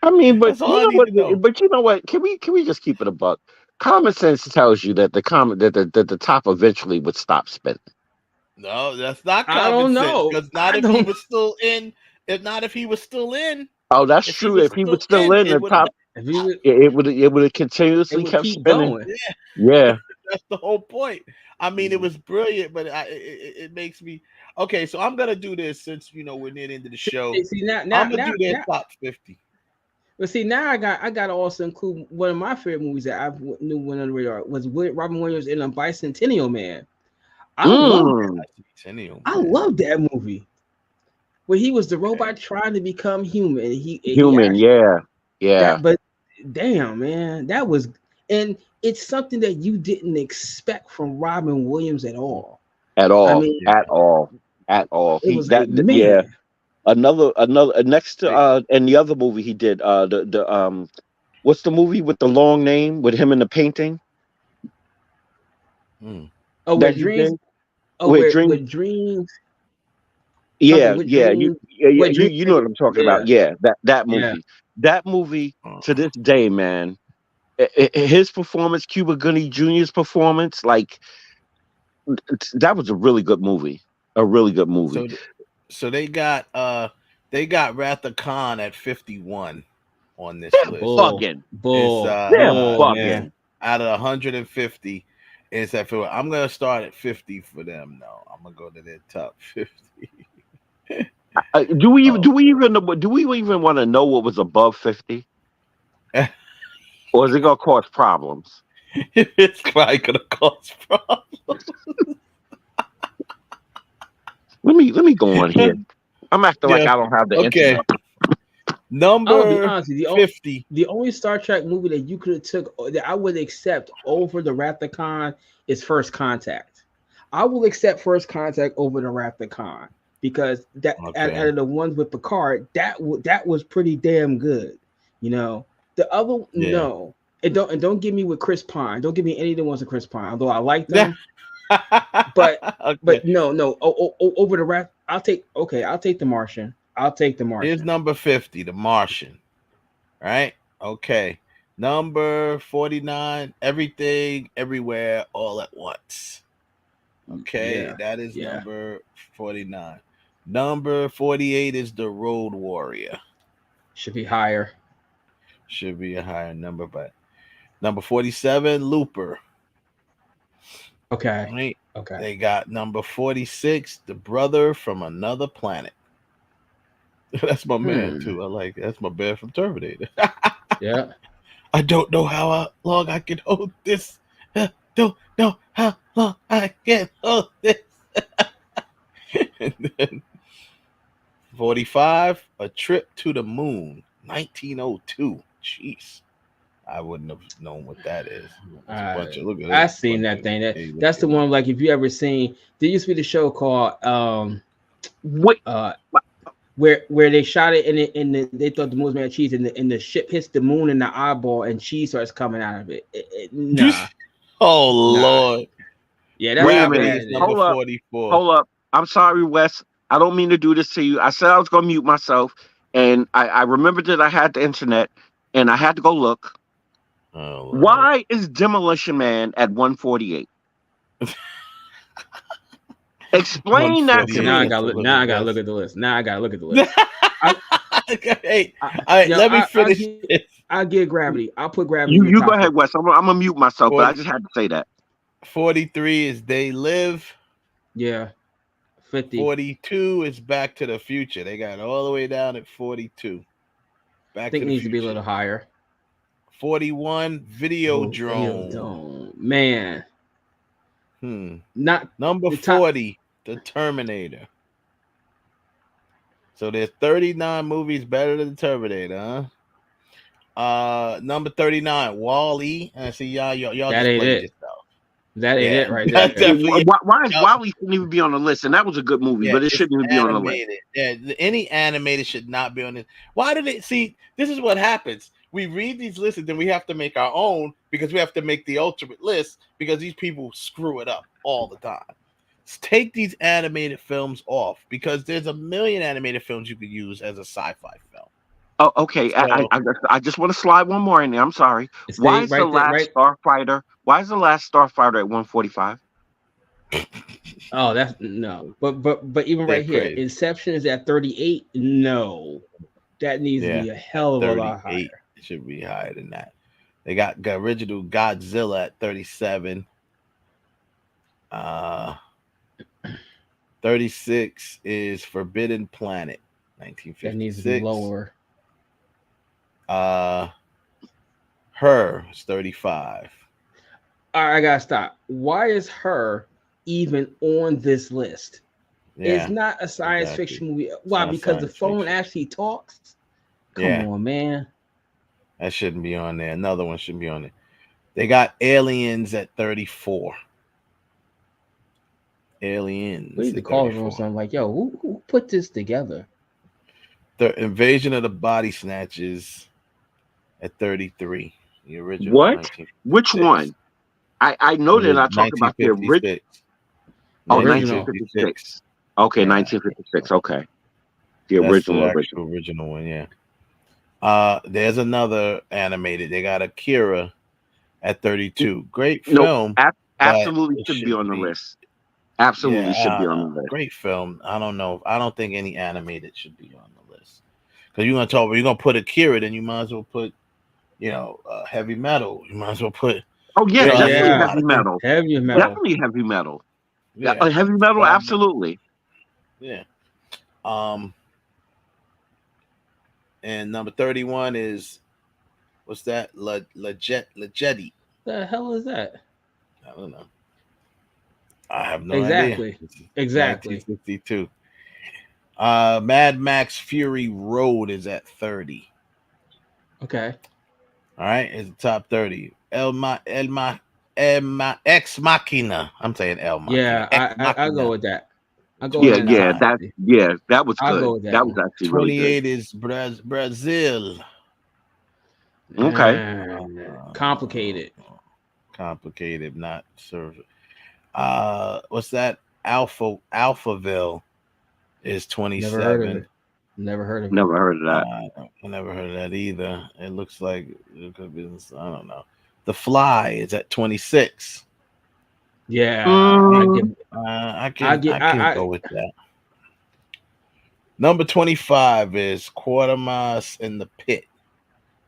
I mean, but you know what? Can we just keep it a buck? Common sense tells you that the top eventually would stop spinning. No, that's not I common don't sense. know. Because not if he was still in. If he was still in. Oh, that's true. If he was still in the top, it would have continuously kept spinning. Going. Yeah. That's the whole point. I mean, it was brilliant, but it makes me okay. So I'm gonna do this since we're near the end of the show. See, now, I'm gonna do their top 50. But see, now I got to also include one of my favorite movies that I knew went under the radar was Robin Williams in a Bicentennial Man. I love that movie. Where he was the robot trying to become human. But damn, man, that was, and it's something that you didn't expect from Robin Williams at all. At all. I mean, at all. It was like, man. Another next to and the other movie he did, the what's the movie with the long name with him in the painting? Oh, with Dreams. With Dreams. Yeah, you know what I'm talking about. Yeah, that movie. Yeah. That movie to this day, man. His performance, Cuba Gooding Jr.'s performance, like that was a really good movie. A really good movie. So they got Wrath of Khan at 51 on this list. Bugging. Bugging. Out of 150, it's at 50. I'm gonna start at 50 for them. No, I'm gonna go to their top 50. Do we even want to know what was above 50? Or is it gonna cause problems? It's probably gonna cause problems. Let me go on here. I'm acting like I don't have the internet. Number 50. The only Star Trek movie that you could have took that I would accept over the Wrath of Khan is First Contact. I will accept First Contact over the Wrath of Khan because out of the ones with Picard, that was pretty damn good. The other no. And don't give me with Chris Pine. Don't give me any of the ones with Chris Pine. Although I like them. but no. Over the Wrath, I'll take the Martian. Here's number 50, The Martian. Right? Okay. Number 49, Everything, Everywhere, All at Once. Okay, that is number 49. Number 48 is The Road Warrior. Should be higher. Should be a higher number, but number 47, Looper. Okay. Right? Okay. They got number 46, The Brother from Another Planet. That's my man too. I like that's my man from Terminator. Yeah. I don't know how long I can hold this. Don't know how long I can hold this. And then 45, A Trip to the Moon, 1902. Jeez. I wouldn't have known what that is. It's a bunch of look at I it. seen that thing. That's the one. Like, if you ever seen, there used to be the show called what? Where they shot it they thought the moon was made of cheese, and the ship hits the moon in the eyeball, and cheese starts coming out of it. Nah. Oh Lord. Yeah, that's Wait a bad. minute. Hold up. 44. Hold up. I'm sorry, Wes. I don't mean to do this to you. I said I was going to mute myself, and I remembered that I had the internet, and I had to go look. Oh, why is Demolition Man at 148? Explain that to Now I me. gotta look at the list. Now I gotta look at the list. Hey, all right, let me finish. I'll get Gravity. I'll put Gravity. You go ahead, Wes. I'm gonna mute myself, but I just had to say that. 43 is They Live. Yeah. 50. 42 is Back to the Future. They got it all the way down at 42. I think it needs to be a little higher. 41, Videodrome. Videodrome. Man. Not number 40, The Terminator. So there's 39 movies better than The Terminator, huh? Number 39, Wall-E. And see y'all that just ain't played it. yourself. That ain't it right there. Why is Wall-E shouldn't even be on the list? And that was a good movie, but it shouldn't even be on the list. Yeah, any animated should not be on this. Why did it see? This is what happens. We read these lists and then we have to make our own because we have to make the ultimate list because these people screw it up all the time. Take these animated films off because there's a million animated films you could use as a sci-fi film. Oh, okay. So, I just want to slide one more in there. I'm sorry. Why is the last Starfighter? Why is the last Starfighter at 145? Oh, that's no. But even right here, crazy. Inception is at 38. No, that needs to be a hell of a lot higher. It should be higher than that. They got original Godzilla at 37. 36 is Forbidden Planet, 1956. That needs to be lower. Her is 35. All right, I gotta stop. Why is Her even on this list? Yeah, it's not a science fiction movie. Why? Because the phone actually talks. Come on, man. That shouldn't be on there. Another one shouldn't be on there. They got Aliens at 34. Aliens. We need to call them something like, yo, who put this together? The Invasion of the Body Snatchers at 33. The original. What? Which one? I know they're not talking about the original. Oh, 1956. Okay, 1956. Okay. The original one, yeah. There's another animated. They got Akira at 32. Great film. Absolutely should be on the list. Absolutely should be on the list. Great film. I don't know. I don't think any animated should be on the list. Because you're gonna put Akira, then you might as well put, Heavy Metal. You might as well put. Oh yeah, definitely Heavy Metal. Heavy Metal. Definitely Heavy Metal. Yeah, Heavy Metal, absolutely. Yeah. And number 31 is what's that? Legedi. The hell is that? I don't know. I have no idea. Exactly. 1952. Mad Max Fury Road is at 30. Okay. All right, it's the top 30. Ex Machina. I'm saying El Machina. Yeah, I go with that. That was good. I'll go with that. That was actually 28 really is Brazil. Okay. Complicated, not served. What's that? Alphaville is 27. Never heard of it. Never heard of that. I never heard of that either. It looks like it could be. I don't know. The Fly is at 26. Yeah, I can go with that. Number 25 is Quatermass in the Pit.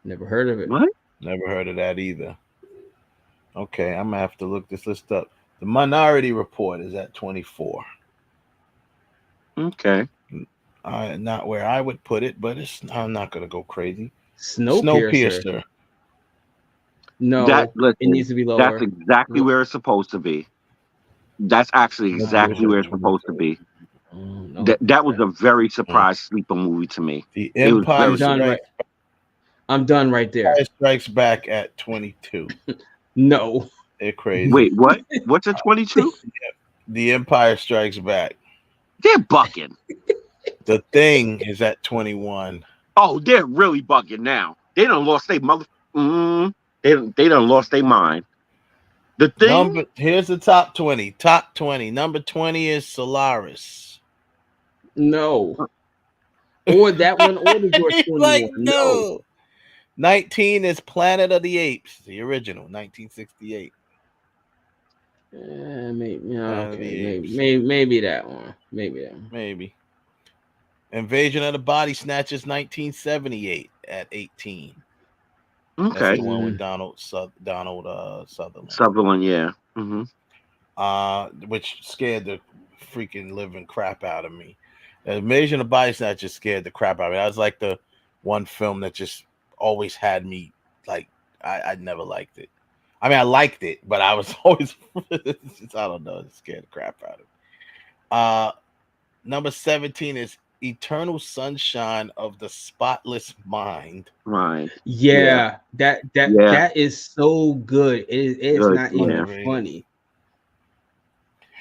Never heard of it. What? Never heard of that either. Okay, I'm gonna have to look this list up. The Minority Report is at 24. Okay. Not where I would put it, but I'm not going to go crazy. Snowpiercer. No, Listen, it needs to be lower. That's exactly where it's supposed to be. That's actually exactly where it's supposed to be. That was a very surprise sleeper movie to me. The It was Empire very Strikes. I'm done right there. Empire Strikes Back at 22. No. They're crazy. Wait, what? What's at 22? The Empire Strikes Back. They're bugging. The Thing is at 21. Oh, they're really bugging now. They done lost their mother. They done lost their mind. The Thing. Here's the top 20. Top 20. Number 20 is Solaris. No. Or that one, or the George Clooney Like, one. no. 19 is Planet of the Apes, the original, 1968. Maybe that one. Maybe that one. Maybe. Invasion of the Body Snatchers, 1978 at 18. Okay. That's the one with Donald Sutherland. Sutherland, yeah. Mm-hmm. Which scared the freaking living crap out of me. Invasion of the Body Snatchers scared the crap out of me. That was like the one film that just always had me like I never liked it. I mean, I liked it, but I was always I don't know, it scared the crap out of me. Number 17 is Eternal Sunshine of the Spotless Mind. Right. Yeah. That is so good. It is Good, not even funny.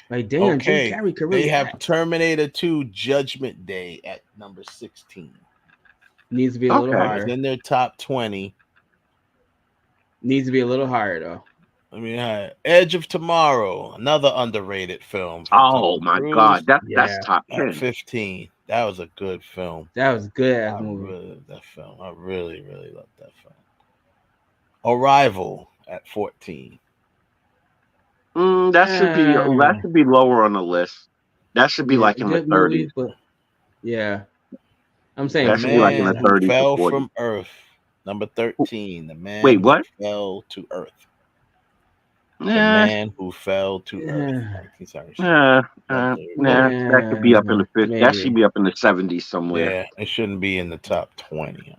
Like, damn, Jim Carrey could really They have act. Terminator 2 Judgment Day at number 16. Needs to be a little higher. In their top 20. Needs to be a little higher though. I mean, Edge of Tomorrow, another underrated film. Oh my God, that's top 10. 15. That was a good film. That was good ass I movie. really love that film. I really, really love that film. Arrival at 14. That should be lower on the list. That should be like in the 30s. But yeah, I'm saying that should be like in the 30s. Fell from Earth, number 13. The man Who fell to Earth. The Man Who Fell to Earth. 1976. That could be up in the 50s. That should be up in the 70s somewhere. Yeah, it shouldn't be in the top 20.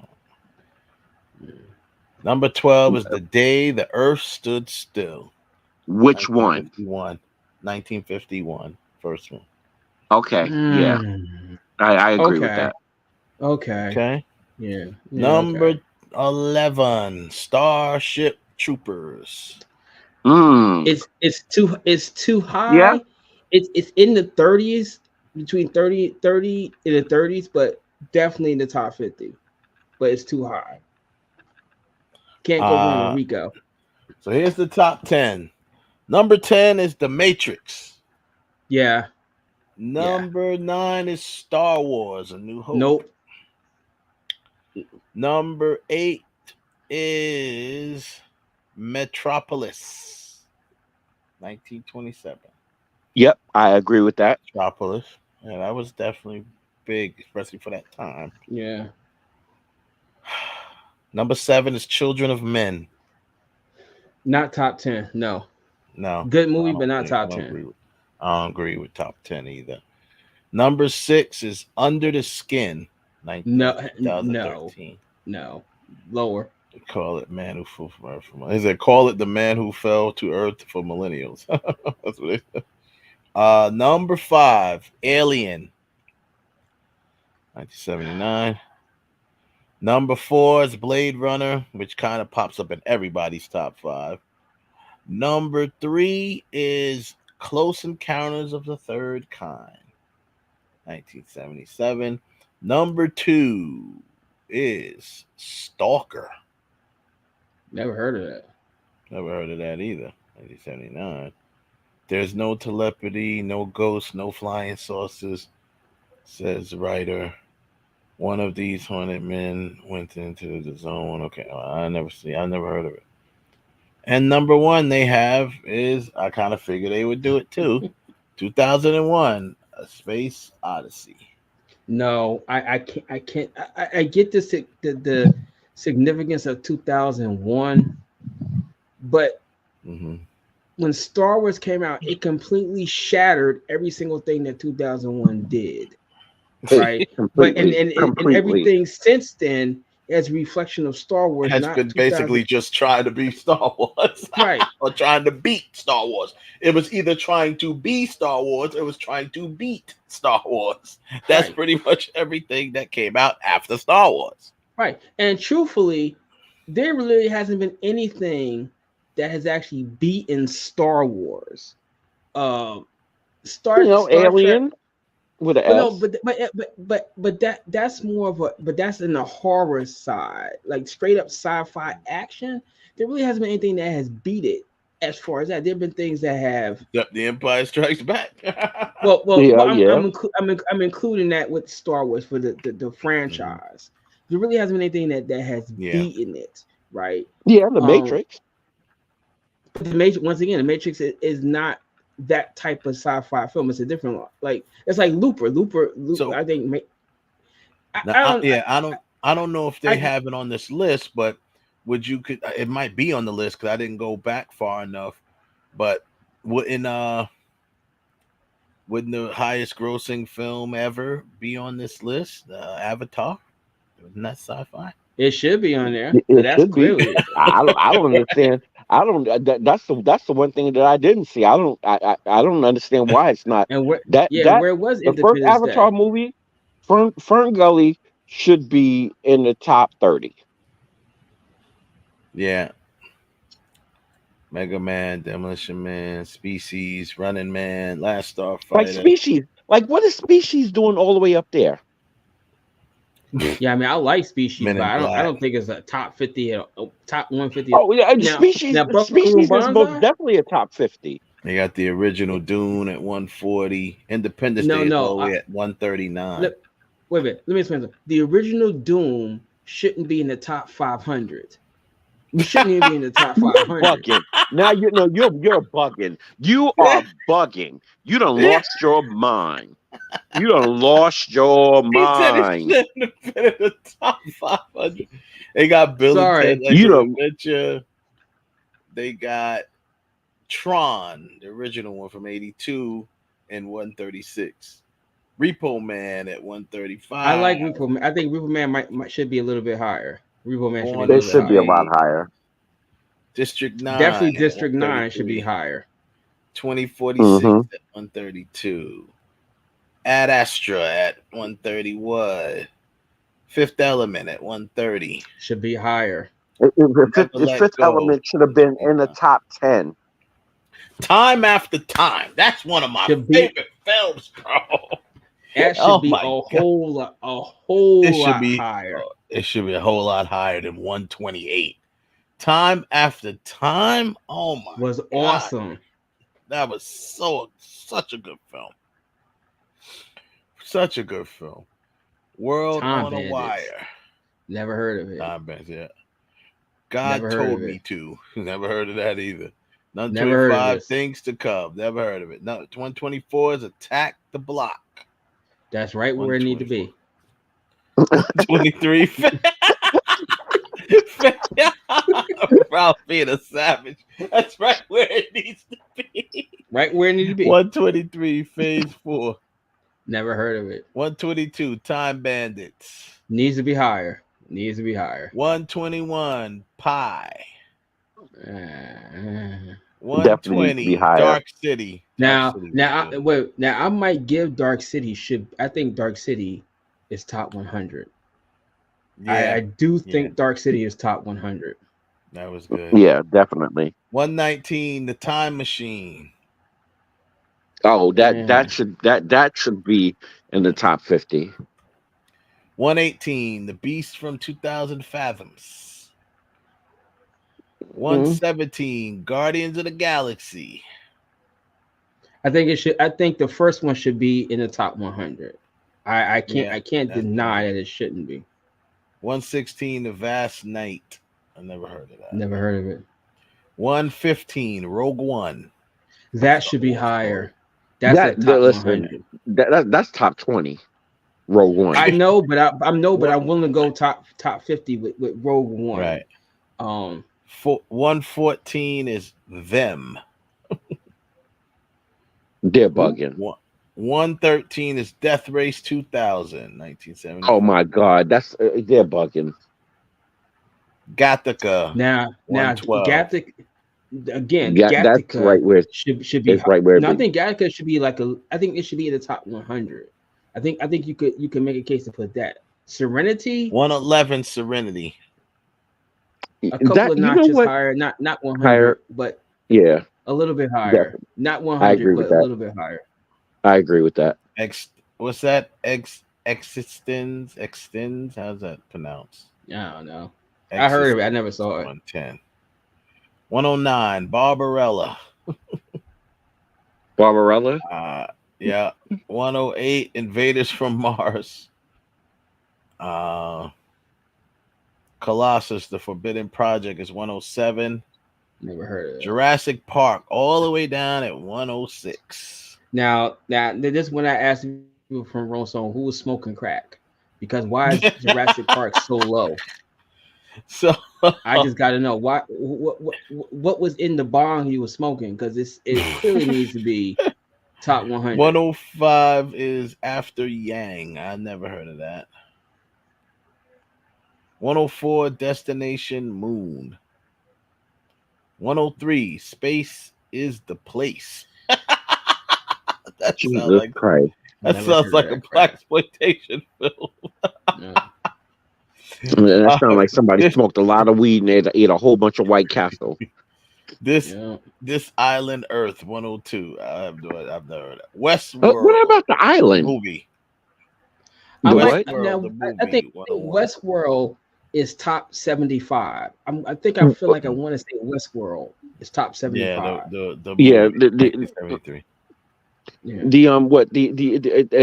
Number 12 is The Day the Earth Stood Still. Which one? 1951. First one. Okay. Yeah. I agree with that. Okay. Yeah. Number 11, Starship Troopers. It's too high. Yeah. It's in the 30s, between 30 in the 30s, but definitely in the top 50. But it's too high. Can't go wrong with Rico. So here's the top 10. Number 10 is The Matrix. Yeah. Number 9 is Star Wars: A New Hope. Nope. Number 8 is Metropolis, 1927. Yep, I agree with that. Metropolis. Yeah, that was definitely big, especially for that time. Yeah. Number 7 is Children of Men. Not top 10. No. Good movie, but not top 10. I don't agree with top 10 either. Number 6 is Under the Skin. 2013. No. Lower. They call it Man Who Fell from Earth. Is it call it The Man Who Fell to Earth for Millennials? That's what they say. Number 5, Alien. 1979. Number 4 is Blade Runner, which kind of pops up in everybody's top 5. Number 3 is Close Encounters of the Third Kind, 1977. Number 2 is Stalker. Never heard of that. Never heard of that either. 1979. There's no telepathy, no ghosts, no flying saucers, says writer. One of these haunted men went into the zone. Okay, I never heard of it. And number 1 they have is, I kind of figured they would do it too, 2001, A Space Odyssey. No, I can't. I get the significance of 2001, but when Star Wars came out, it completely shattered every single thing that 2001 did. Right. But and everything since then as a reflection of Star Wars has been basically just trying to be Star Wars. Right. Or trying to beat Star Wars. It was either trying to be Star Wars, it was trying to beat Star Wars. That's pretty much everything that came out after Star Wars. Right. And truthfully, there really hasn't been anything that has actually beaten Star Wars. Star Alien Trek, with an S. But that's more of a that's in the horror side, like straight up sci-fi action. There really hasn't been anything that has beat it as far as that. There've been things that have. Except The Empire Strikes Back. I'm including that with Star Wars for the franchise. There really hasn't been anything that has beaten it, right? Yeah, the Matrix. But the Matrix, once again, the Matrix is not that type of sci-fi film. It's a different, like it's like Looper. So, I think. I don't know if they have it on this list, but it might be on the list because I didn't go back far enough. But wouldn't the highest grossing film ever be on this list? Avatar? Isn't that sci-fi? It should be on there. It that's should clearly. Be. I don't understand. That's the one thing that I didn't see. I don't understand why it's not. And where was the first Avatar movie? Fern Gully should be in the top 30. Yeah. Mega Man, Demolition Man, Species, Running Man, Last Starfighter. Like Species. Like what is Species doing all the way up there? Yeah, I mean, I like Species, but I don't think it's a top 50, top 150. Oh yeah, Species is most definitely a top 50. They got the original Dune at 140, Independence Day is all the way at 139. Wait a minute, let me explain something. The original Doom shouldn't be in the top 500. You shouldn't even be in the top 500. Bugging. Now you're bugging. You are bugging. You done lost your mind. You done lost your mind. The top 500. They got Bill and Ted Adventure. They got Tron, the original one from 82, and 136. Repo Man at 135. I like Repo Man. I think Repo Man should be a little bit higher. Repo Man should be a lot higher. District 9. Definitely District 9 should be higher. 2046 at 132. Ad Astra at 131. Fifth Element at 130. Should be higher. Fifth Element should have been in the top 10. Time After Time. That's one of my favorite films, bro. That should be a whole lot higher. It should be a whole lot higher than 128. Time After Time. Oh my! Was awesome. That was such a good film. Such a good film. World on a Wire. Never heard of it. Time Bandits, yeah. God Told Me To. Never heard of that either. None 25 Things to Come. Never heard of it. No, 124 is Attack the Block. That's right where it need to be. 23. Ralph being a savage. That's right where it needs to be. Right where it needs to be. 123, Phase 4. Never heard of it. 122, Time Bandits. Needs to be higher. 121, Pi. 120, Dark City. Now I might give Dark City I think Dark City is top 100. Yeah, I do think Dark City is top 100. That was good. Yeah, definitely. 119, The Time Machine. Oh, that should be in the top 50. 118, The Beast from 2000 Fathoms. 117, Guardians of the Galaxy. I think the first one should be in the top 100. I can't deny that it shouldn't be. 116, The Vast Night. I never heard of that. Never heard of it. 115, Rogue One. That should be higher. That's top 100. That's top 20. Rogue One. I know, but I'm willing to go top 50 with Rogue One. Right. 114 is Them. They're bugging. 113 is Death Race 2000, 1970. Oh my God, that's they're bugging. Gattaca. Now 112. Gattaca again. Yeah, that's Gattaca right where should be. it's right where it No, I be. think Gattaca should be I think it should be in the top 100. I think you could make a case to put that. Serenity 111 Serenity. a couple That of you know notches what? higher, not 100, Higher, but yeah, a little bit higher. definitely. Not I 100, agree with but a that. little bit higher. I agree with that. What's that? Extends. How's that pronounced? I don't know. I heard of it. I never saw it. 110. 109 Barbarella. Barbarella. Yeah. 108 Invaders from Mars. Colossus, The Forbidden Project is 107. Never heard of it. Jurassic Park, all the way down at 106. Now, this when I asked people from Rolling Stone who was smoking crack, because why is Jurassic Park so low? So I just got to know what was in the bong he was smoking, because it clearly needs to be top 100. 105 is After Yang. I never heard of that. 104 Destination Moon. 103 Space is the Place. That Jesus sounds like Christ. that sounds like a blaxploitation film. That sounds like somebody smoked a lot of weed and ate a whole bunch of White Castle. This Island Earth 102. I've never heard of that. Westworld. What about the island movie? I movie, think 101. Westworld is top 75. I feel like I want to say Westworld is top 75. Yeah, the Yeah, movie, 1973. And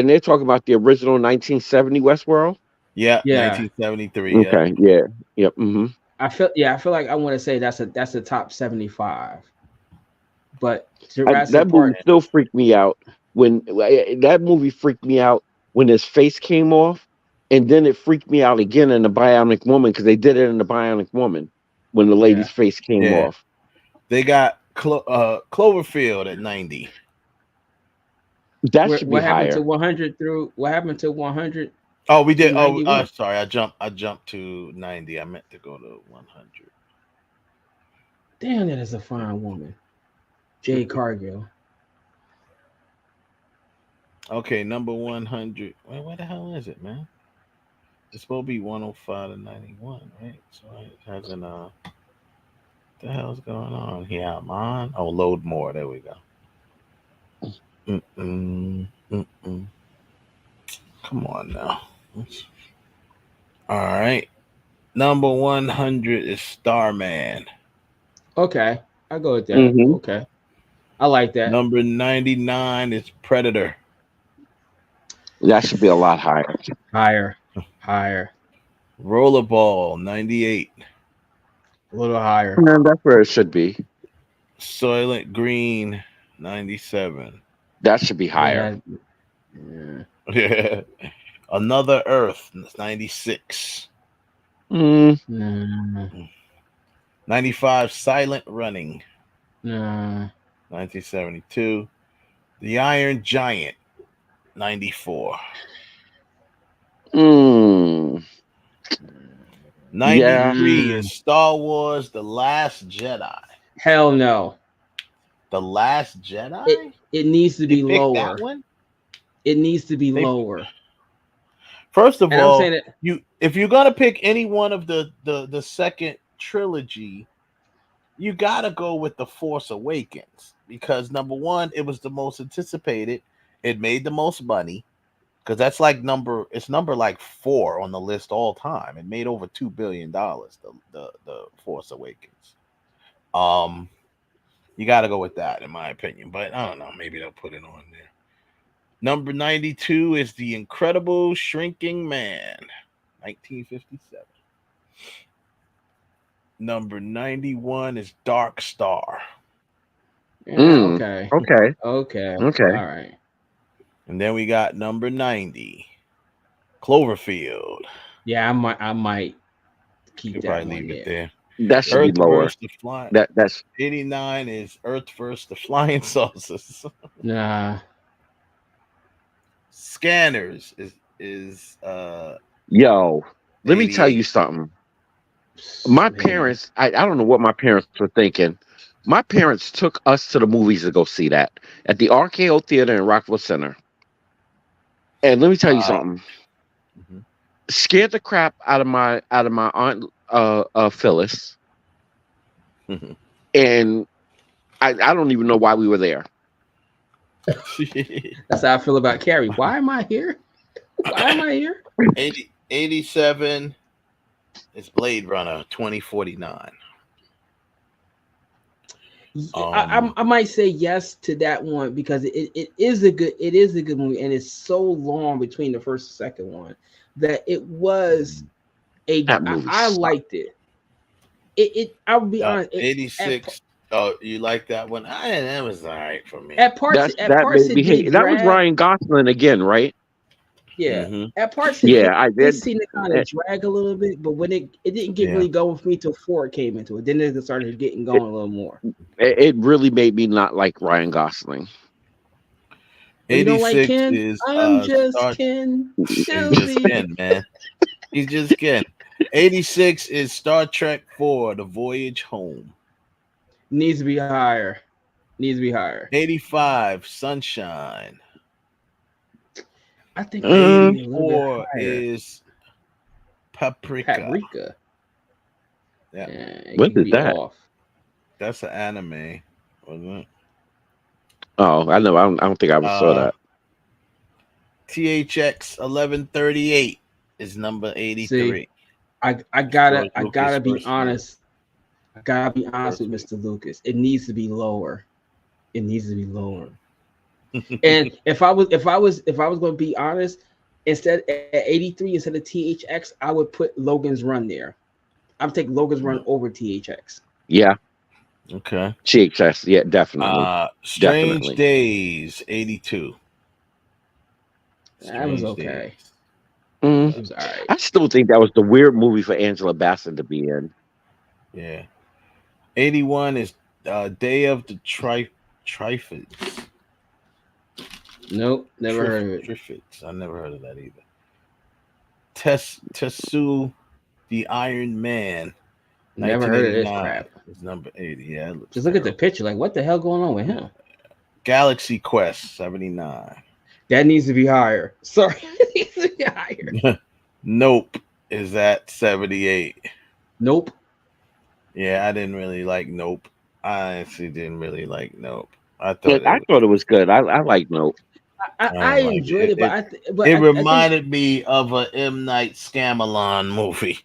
they're talking about the original 1970 Westworld. Yeah, Yeah. 1973. Yeah. Okay, yeah, yep. Mm-hmm. I feel like I want to say that's a top 75. But That movie still freaked me out when that movie freaked me out when his face came off, and then it freaked me out again in the Bionic Woman because they did it in the Bionic Woman when the lady's face came off. They got Cloverfield at 90. That should be what happened higher. to 100 through? What happened to 100? Oh, we did. Oh, 91? sorry. I jumped to 90. I meant to go to 100. Damn, that is a fine woman, Jade Cargill. Okay, number 100. Wait, where the hell is it, man? It's supposed to be 105 to 91, right? So it hasn't. What the hell's going on here? I'm on. Oh, load more. There we go. Come on now. All right. Number 100 is Starman. Okay, I go with that. Mhm. Okay, I like that. Number 99 is Predator. That should be a lot higher. Higher. Rollerball 98. A little higher. Man, that's where it should be. Soylent Green 97. That should be higher. Yeah. Another Earth 96. 95 Silent Running. 1972. The Iron Giant 94. 93 is Star Wars The Last Jedi. Hell no. The Last Jedi? It needs to be They picked lower. that one? It needs to be lower. First of And all, I'm saying that, if you're gonna pick any one of the second trilogy, you gotta go with The Force Awakens because number one, it was the most anticipated. It made the most money because that's like number 4 on the list all time. It made over $2 billion. The Force Awakens. You gotta go with that in my opinion, but I don't know. Maybe they'll put it on there. Number 92 is The Incredible Shrinking Man, 1957. Number 91 is Dark Star. Okay. Okay. All right. And then we got number 90, Cloverfield. Yeah, I might keep Could that probably one leave it there. there. That should be Earth lower. versus the flying. That's 89 is Earth versus the flying saucers. Nah. Scanners is yo. Let me tell 88. you something. My Man. parents, I don't know what my parents were thinking. My parents took us to the movies to go see that at the RKO Theater in Rockville Center. And let me tell you something. Mhm. Scared the crap out of my aunt Phyllis. And I don't even know why we were there. That's how I feel about Carrie. Why am I here? Why am I here? 87 is Blade Runner 2049. I might say yes to that one because it is a good movie, and it's so long between the first and second one that it was I liked it. I'll be honest. 86. Oh, you like that one? That was all right for me. At parts it did that was drag. Ryan Gosling again, right? Yeah. Mhm. At parts I it did. seemed to kind of drag a little bit, but when it didn't get really going for me till 4 came into it. Then it started getting going a little more. It really made me not like Ryan Gosling. You don't like 86 Ken? is I'm just Ken. He's just Ken, man. He's just Ken. 86 is Star Trek 4, The Voyage Home. Needs to be higher. 85, Sunshine. I think 84 is Paprika. Yeah. What is that? That's an anime, wasn't it? Oh, I know. I don't think I ever saw that. THX 1138 is number 83. See, I gotta be honest. I gotta be honest with Mr. Lucas. It needs to be lower. And if I was going to be honest, instead at 83 instead of THX, I would put Logan's Run there. I would take Logan's Run over THX. Yeah. Okay. THX, yeah, definitely. Strange Days 82. That was okay. It was all right. I still think that was the weird movie for Angela Bassett to be in. Yeah. 81 is Day of the Triffids. Nope, never heard of it. Triffids. I never heard of that either. Tessu, the Iron Man. Never heard of this crap. It's number 80. Yeah. Just look at the picture. Like, what the hell going on with him? Galaxy Quest 79. That needs to be higher. Sorry, it needs to be higher. Nope is at 78. Nope. Yeah, I didn't really like Nope. I actually didn't really like Nope. I thought it was good. I like Nope. I enjoyed it, but it reminded me of a M. Night Shyamalan movie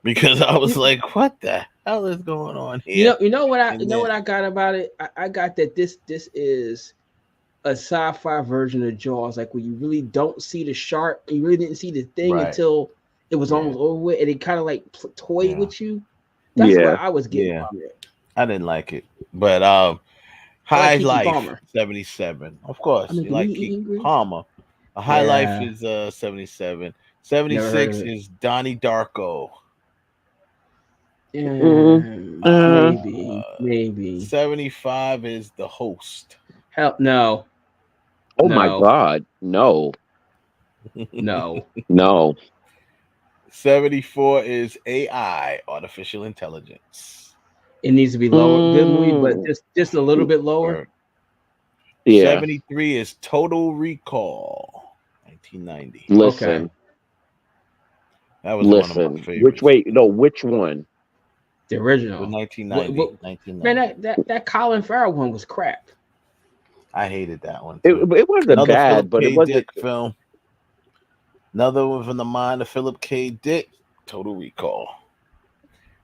because I was like, "What the hell is going on here?" You know what I got about it. I got that this is a sci-fi version of Jaws, like where you really don't see the shark, you really didn't see the thing until it was almost over with, and it kind of like toyed with you. That's what I was getting from it. I didn't like it, but High Life Palmer. 77. Of course, you like Keke Palmer. A High Life is 77. 76 is Donnie Darko. Maybe. 75 is The Host. Hell no. Oh my God, no. No. 74 is AI, Artificial Intelligence. It needs to be lower. Good movie, but just a little bit lower. Yeah. 73 is Total Recall, 1990. Listen. Okay. That was one of my favorites. Which one? The original. 1990. Man, that Colin Farrell one was crap. I hated that one. It wasn't bad, but it wasn't. Dick film. Another one from the mind of Philip K. Dick, Total Recall,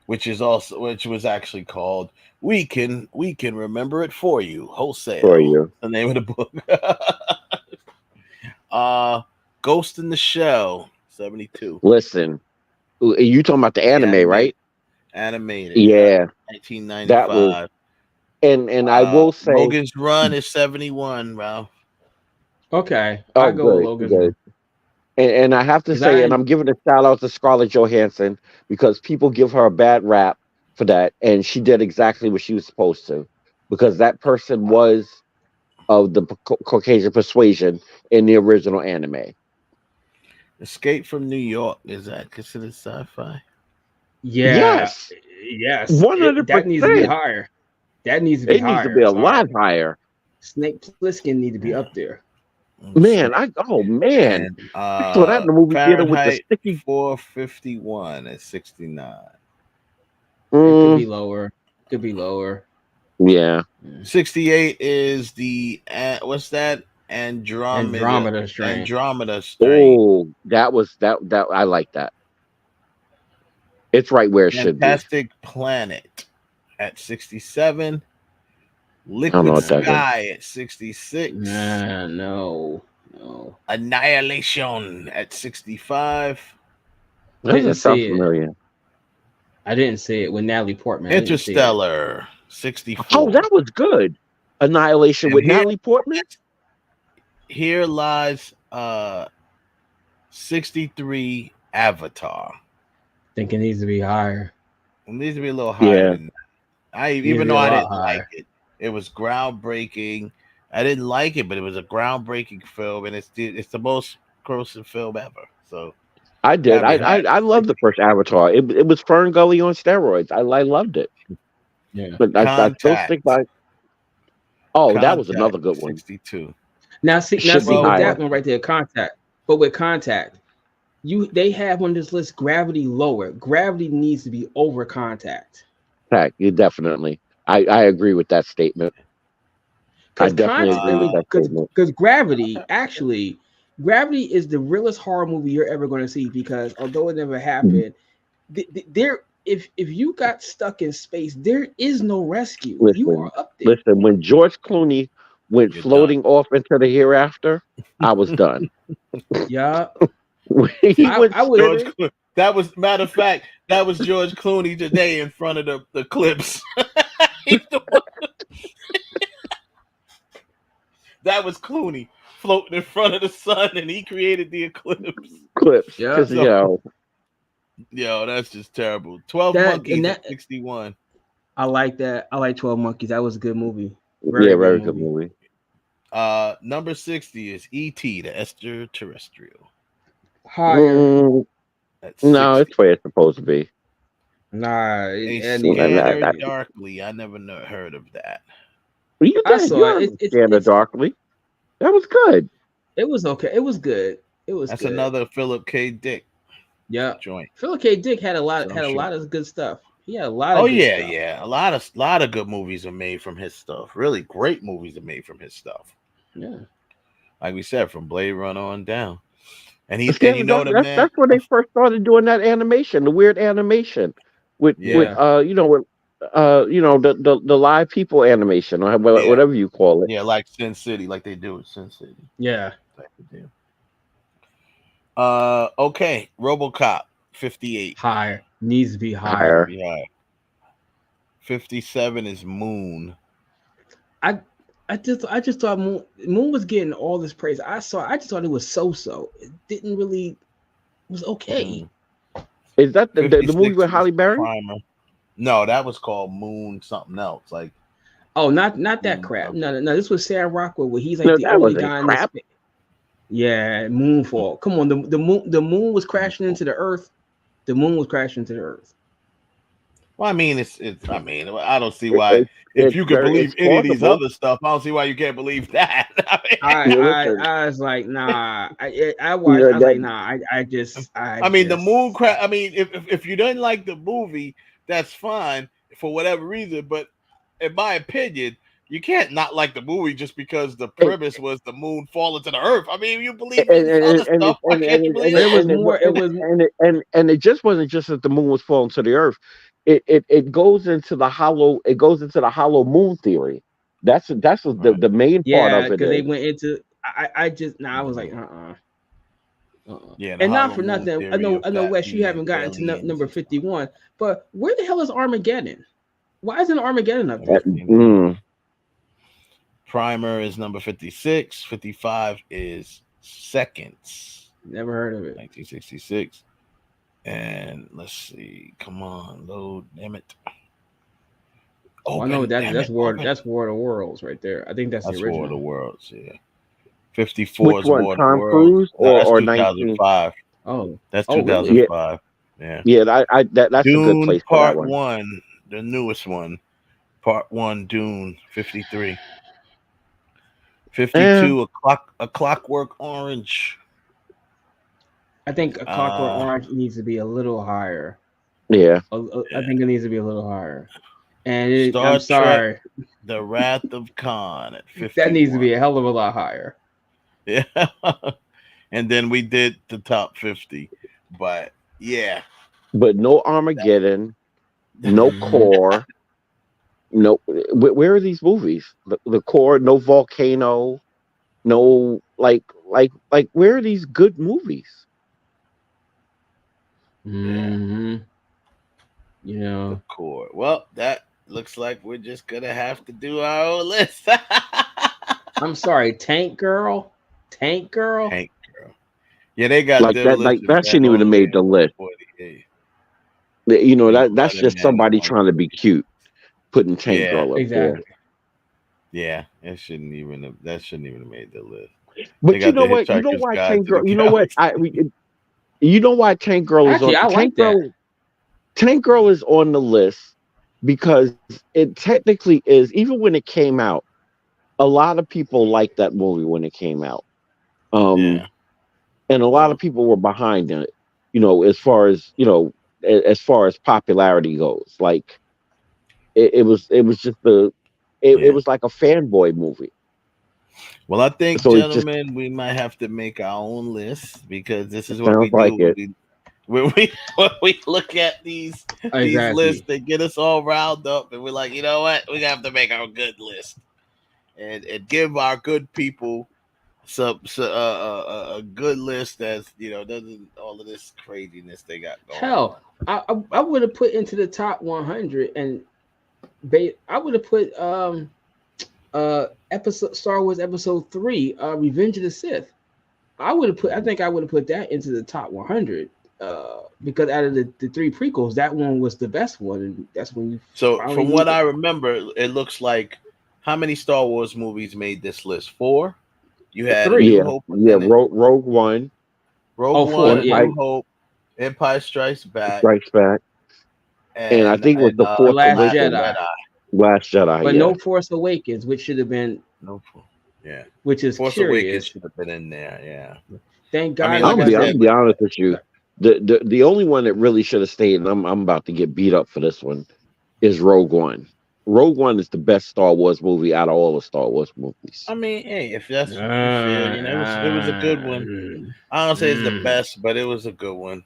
which was actually called We Can Remember It For You, Wholesale. For You. The name of the book. Ghost in the Shell, 72. Listen, you talking about the anime, right? Animated. Yeah. 1995. That was, and I will say Logan's Run is 71, Ralph. Okay. I'll go with Logan's Run. And I have to say, and I'm giving a shout out to Scarlett Johansson because people give her a bad rap for that, and she did exactly what she was supposed to, because that person was of the Caucasian persuasion in the original anime. Escape from New York, is that considered sci-fi? Yeah, Yes, yes, 100%. that needs to be higher. That needs to be It needs to be higher. a Sorry, lot higher. Snake Plissken need to be up there. Man, man, And I saw that in the movie theater with the Fahrenheit sticky. 451 at 69. It could be Mm, lower. Could be lower. yeah, 68 is the what's that? Andromeda strain. Andromeda strain. oh, that was that. I like that. It's right where it should be. Fantastic Planet at 67. I don't know Liquid what that is. Sky at 66. No. Annihilation at 65. Didn't That sounds see it. familiar. I didn't see it with Natalie Portman. I didn't see it. Interstellar 64. Oh, that was good. Annihilation with Natalie Portman. Here lies 63 Avatar. Think it needs to be higher. It needs to be a little higher than that. Even though I didn't higher. like it, it was groundbreaking. I didn't like it, but it was a groundbreaking film, and it's the most grossing film ever. So I did. I love the first Avatar. It was Fern Gully on steroids. I loved it. Yeah, but I still stick by. Oh, that was another good one. 62. Now see with that one right there, Contact. But with Contact, they have on this list Gravity lower. Gravity needs to be over Contact. You definitely. I agree with that statement. I definitely agree with that statement. Because Gravity is the realest horror movie you're ever going to see, because although it never happened, if you got stuck in space, there is no rescue. You are up there. Listen, when George Clooney went floating off into the hereafter, I was done. Yeah. That was, matter of fact, that was George Clooney today in front of the clips. That was Clooney floating in front of the sun, and he created the eclipse. Yeah. Yo, that's just terrible. 12 Monkeys at 61. I like that. I like 12 Monkeys. That was a good movie. Very good movie. Number 60 is E.T. the Extraterrestrial. Higher. No, it's where it's supposed to be. Nah, Scanner Darkly. I never heard of that. Well, I saw it. Scanner Darkly. That was good. It was okay. It was good. That's another Philip K. Dick. Yeah, joint. Philip K. Dick had a lot of good stuff. He had a lot of stuff. Yeah. A lot of good movies are made from his stuff. Really great movies are made from his stuff. Yeah. Like we said, from Blade Runner on down. And that's when they first started doing that animation, the weird animation with the live people animation or whatever you call it. Yeah, like Sin City, like they do with Sin City. Yeah. Okay, RoboCop 58. Higher. Needs to be higher. 57 is Moon. I just thought Moon was getting all this praise. I just thought it was so. It didn't really. It was okay. Is that the movie with Halle Berry? Primer. No, that was called Moon something else. Like, oh, not that crap. No. This was Sam Rockwell, where he's like the only guy in this. Yeah, Moonfall. Come on, the moon was crashing into the earth. The moon was crashing into the earth. Well, I mean, I don't see why. If you can believe any of these other stuff, I don't see why you can't believe that. I was like, nah. I watched. I was like, nah. I mean, the moon crash. I mean, if you didn't like the movie, that's fine for whatever reason. But in my opinion, you can't not like the movie just because the premise was the moon falling to the earth. I mean, you believe other stuff. Why can't you believe it? And it just wasn't just that the moon was falling to the earth. It goes into the hollow. It goes into the hollow moon theory. That's the main part of it. Because they went into. I was like, Yeah, and not for nothing. I know, Wes, you haven't gotten to number 51, but where the hell is Armageddon? Why isn't Armageddon up there? Primer is number 56. 55 is Seconds. Never heard of it. 1966. And let's see. Come on, load. Damn it. Well, I know that's War of the Worlds right there. I think that's the That's original. War of the Worlds, yeah. 54 Which is one, War of the Tom Worlds. Cruise No, that's or 2005. Oh, That's really? 2005. Yeah. That's a good Dune place for that Part one. 1, the newest one. Part 1, Dune, 53. 52, a Clockwork Orange. I think a Clockwork Orange needs to be a little higher. Yeah. I think it needs to be a little higher. And Star I'm sorry. Trek, The Wrath of Khan at 51. That needs to be a hell of a lot higher. Yeah. And then we did the top 50. But yeah. But no Armageddon, no Core. No, where are these movies? The Core, no Volcano, no like where are these good movies? Mm-hmm. You know, the Core. Well, that looks like we're just gonna have to do our own list. I'm sorry, Tank Girl. Yeah, they got like them that. Like listed that shouldn't even have made the list. 48. You know that's Leatherman just somebody at trying to be cute, putting Tank Girl up exactly. Yeah, that shouldn't even have made the list. But you know what? You know why Tank Girl? You know what? You know why Tank Girl is Actually, on? I like that. Tank Girl is on the list because it technically is. Even when it came out, a lot of people liked that movie when it came out. And a lot of people were behind it. You know, as far as popularity goes, like it was just it was like a fanboy movie. Well, I think, So gentlemen, we might have to make our own list because this is what sounds we do like when we look at these lists. They get us all riled up, and we're like, you know what? We have to make our good list and give our good people a good list that's doesn't all of this craziness they got going. Hell, I would have put into the top 100, and I would have put Star Wars Episode 3, Revenge of the Sith. I think I would have put that into the top 100 because out of the 3 prequels, that one was the best one, and that's when you. So from what I remember, it looks like how many Star Wars movies made this list? 4. You had 3. New Hope. Rogue One. Rogue One, New Hope, Empire Strikes Back. And I think it was the Force Last Awakens. Jedi. Last Jedi, but no Force Awakens, which should have been which is Force curious. Awakens should have been in there. Yeah. Thank God. I mean, I'll be honest with you. The only one that really should have stayed, and I'm about to get beat up for this one, is Rogue One. Rogue One is the best Star Wars movie out of all the Star Wars movies. I mean, hey, if that's it was a good one. I don't say it's the best, but it was a good one.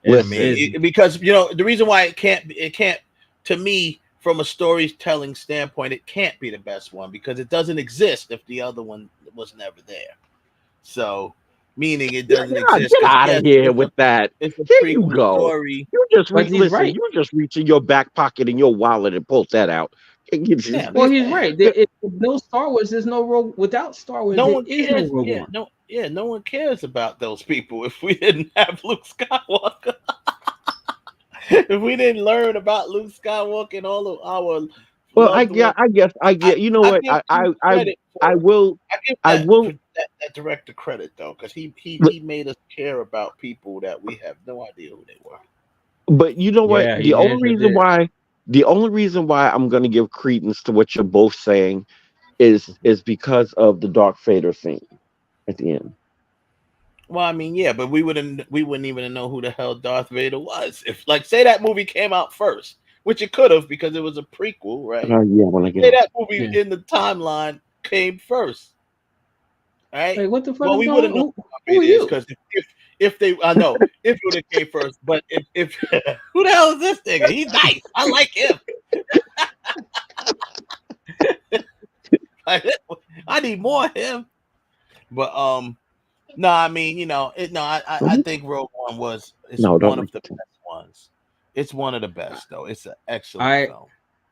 Because the reason why it can't to me from a storytelling standpoint, it can't be the best one because it doesn't exist if the other one was never there. So meaning it doesn't exist. Get out of here with that. It's a Here you go. story. You just you just reach in your back pocket in your wallet and pull that out. Well, he's right. If no Star Wars, there's no Rogue. Without Star Wars, No there one is cares. no Rogue One. No one cares about those people if we didn't have Luke Skywalker. If we didn't learn about Luke Skywalker and all of our I guess. You know what? I will that director credit though, because he made us care about people that we have no idea who they were. But you know what? The only reason why I'm going to give credence to what you're both saying is because of the Darth Vader scene at the end. Well, I mean, yeah, but we wouldn't even know who the hell Darth Vader was if, like, say that movie came out first, which it could have because it was a prequel, right? Say that movie in the timeline came first, right? Hey, what the fuck? Well, we wouldn't know who it is because if they, I know if it would have came first, but if who the hell is this nigga? He's nice. I like him. I need more of him. But no, I mean, I think Rogue One one of the best ones. It's one of the best though. It's an excellent film.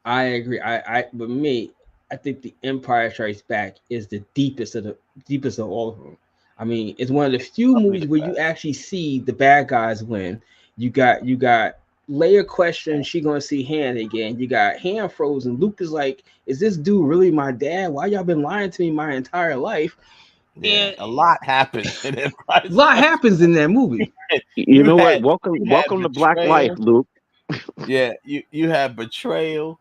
I agree. But me, I think The Empire Strikes Back is the deepest of all of them. I mean, it's one of the few movies where you actually see the bad guys win. You got Leia questions, she gonna see Han again. You got Han frozen. Luke is like, is this dude really my dad? Why y'all been lying to me my entire life? Yeah, And a lot happens in it. a lot happens in that movie. You know what? You had Welcome to Black Life, betrayal. Luke. Yeah, you have betrayal.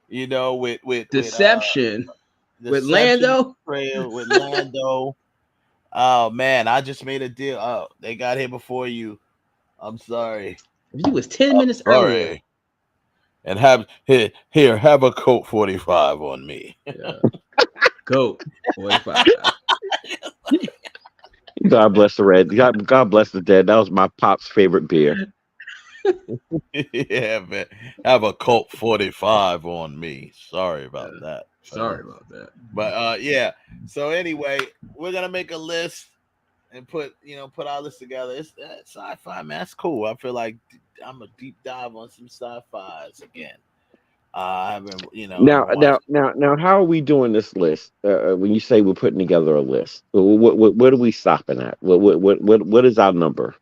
You know, with Deception with deception, Lando. betrayal with Lando. Oh man, I just made a deal. Oh, they got here before you. I'm sorry. If you was 10 minutes earlier. Sorry. And have have a Colt 45 on me. Yeah. Colt 45. God bless the red. God bless the dead. That was my pop's favorite beer. Yeah, man. Have a Colt 45 on me. Sorry about that. Sorry about that. But yeah. So anyway, we're gonna make a list and put our list together. It's sci-fi, man. That's cool. I feel like I'm a deep dive on some sci-fis again. I haven't, Now, how are we doing this list? When you say we're putting together a list, what are we stopping at? What is our number?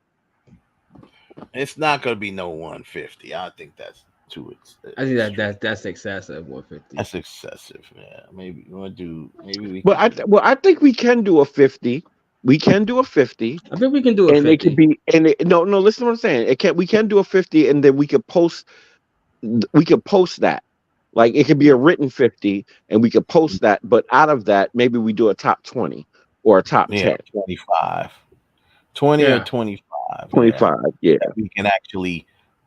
It's not going to be no 150. I think that's too expensive. I think that's excessive. 150. That's excessive. Yeah, maybe we want to do. Maybe we. I think we can do a 50. We can do a 50. I think we can do a 50. And it could be. No. Listen to what I'm saying. We can do a 50, and then we could post. We could post that. Like it could be a written 50, and we could post that. But out of that, maybe we do a top 20 or a top 10. 25. 20 or 25. 25. Yeah. That we can actually.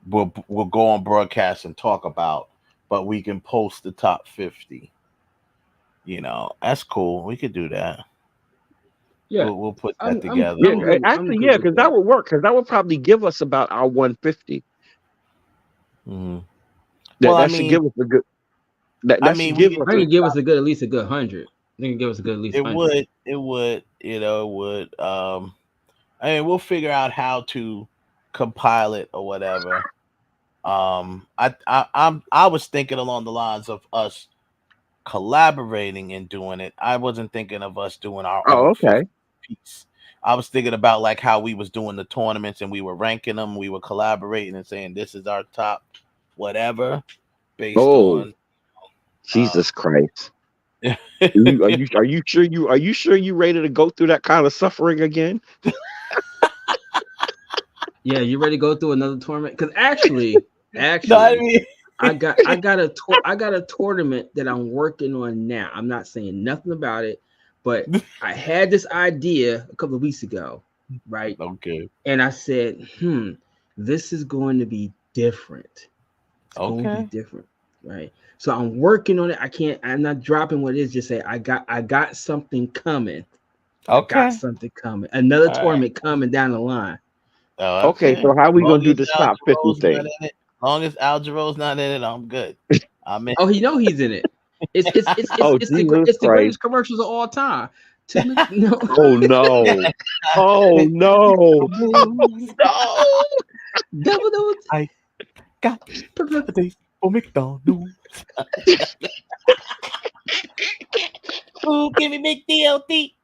We'll go on broadcast and talk about, but we can post the top 50. That's cool. We could do that. Yeah, we'll put that together. Because that would work. Because that would probably give us about our 150. Mm-hmm. That should give us a good. That should give us. I can give us a good, at least a good 100. I think it give us a good at least. It 100. would. It would. It would. I mean, we'll figure out how to compile it or whatever. I was thinking along the lines of us collaborating and doing it. I wasn't thinking of us doing our own piece. I was thinking about like how we was doing the tournaments and we were ranking them. We were collaborating and saying this is our top whatever based on Jesus Christ. Are you sure you ready to go through that kind of suffering again? Yeah, you ready to go through another tournament? Because actually, I got a tournament that I'm working on now. I'm not saying nothing about it, but I had this idea a couple of weeks ago, right? Okay. And I said, this is going to be different. It's going to be different, right? So I'm working on it. I'm not dropping what it is. Just say I got something coming. Okay. I got something coming. Another tournament coming down the line. Okay, so how are we gonna do this top 50 thing? As long as Al Jarreau's not in it, I'm good. I'm in. Oh, he's in it. It's the greatest commercials of all time. 2 minutes. No. Oh no! Oh no! No! Double. I got a taste for McDonald's. Oh, give me McDLT.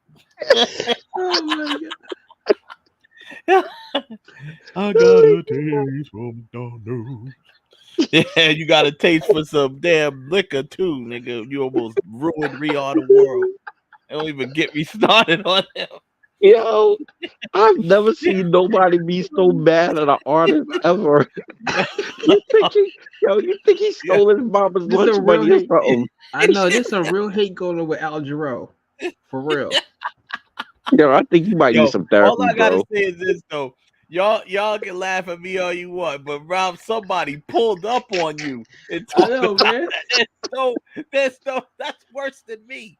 Oh my god. I got a taste for McDonald's. Yeah, you got a taste for some damn liquor too, nigga. You almost ruined All the World. Don't even get me started on him. Yo, I've never seen nobody be so mad at an artist ever. You think he stole his mama's lunch money or something? I know there's some real hate going on with Al Jarreau. For real. Yo, I think you might need some therapy. All I gotta say is this though. Y'all can laugh at me all you want, but Rob, somebody pulled up on you and talked about that. That's worse than me.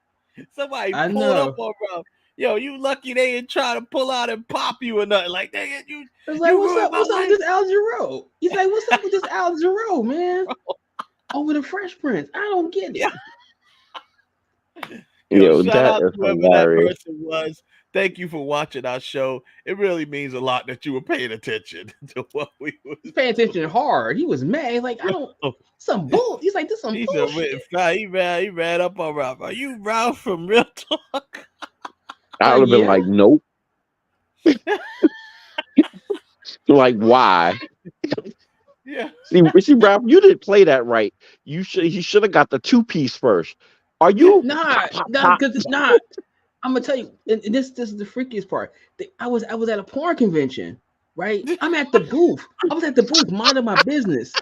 Somebody pulled up on Rob. Yo, you lucky they didn't try to pull out and pop you or nothing like that. It's like, what's up with this Al Jarreau? He's like, what's up with this Al Jarreau, man? Over the Fresh Prince. I don't get it. Yo, shout out to whoever that person was. Thank you for watching our show. It really means a lot that you were paying attention to what we were paying attention hard. He was mad. He's like, I don't some bull. He's like, this some bullshit. He ran up on Ralph. Are you Ralph from Real Talk? I would have been like, nope. Yeah. Like, why? Yeah. See, Ralph, you didn't play that right. He should have got the 2-piece first. Are you? Nah, because it's not. I'm gonna tell you, and this is the freakiest part. I was at a porn convention, right? I'm at the booth. I was at the booth minding my business.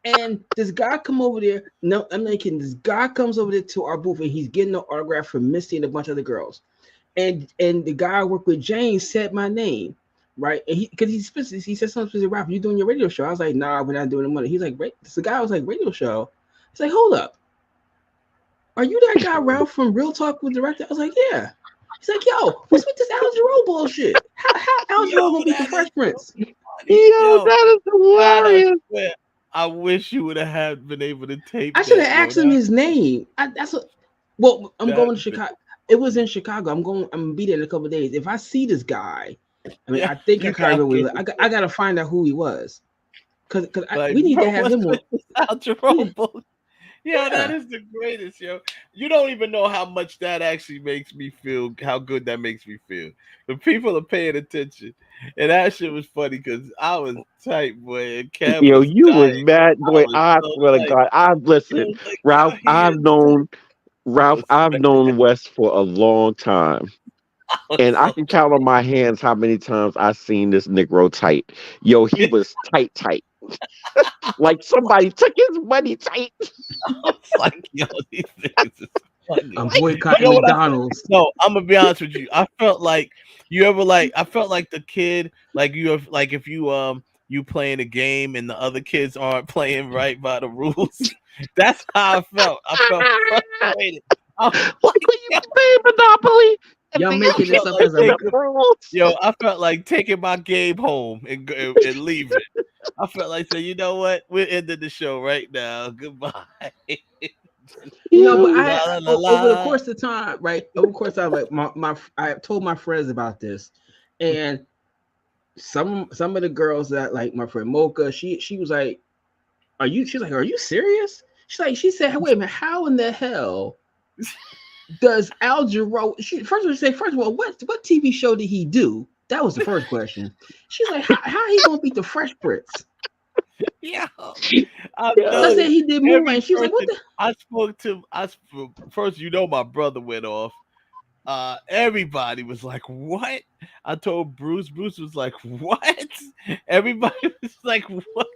And this guy come over there. No, I'm not kidding. This guy comes over there to our booth and he's getting an autograph from Misty and a bunch of other girls. And the guy I work with, James, said my name, right? And he said something to Ralph, you doing your radio show? I was like, nah, we're not doing the money. He's like, the guy was like, radio show. He's like, hold up. Are you that guy Ralph from Real Talk with Director? I was like, yeah. He's like, yo, what's with this Al Jarreau bullshit? How Al Jarreau gonna beat the Fresh Prince? Yo, that is hilarious. I wish you would have been able to tape. I should have asked him his name. I'm going to Chicago. It was in Chicago. I'm gonna be there in a couple of days. If I see this guy, I mean, I think I kind of remember. I gotta find out who he was, because we need to have him on. Al Jarreau. Yeah, that is the greatest, yo. You don't even know how much that actually makes me feel, how good that makes me feel. The people are paying attention. And that shit was funny because I was tight, boy. And Kev Yo, was you tight. was mad, boy. I swear to God. I've listened. Ralph, I've known Wes for a long time. And I can count on my hands how many times I've seen this Negro tight. Yo, he was tight. Like somebody took his money tight. I was like, yo, these niggas is funny. I'm boycotting McDonald's. No, I'm gonna be honest with you. I felt like I felt like the kid, like if you playing a game and the other kids aren't playing right by the rules. That's how I felt. I felt frustrated. I was like, you playing Monopoly? Y'all making this up as a yo, I felt like taking my game home and leaving. I felt like saying, you know what? We're ending the show right now. Goodbye. But over the course of time, right? Over the course of time, like I told my friends about this, and some of the girls that, like my friend Mocha, she was like, she's like, are you serious? She said, wait a minute, how in the hell does Al Jarreau? First of all, what TV show did he do? That was the first question. She's like, how he gonna beat the Fresh Prince? Yeah, I said he did Moonlight. She was like, what the? I spoke to first. My brother went off. Everybody was like, what? I told Bruce. Bruce was like, what? Everybody was like, what?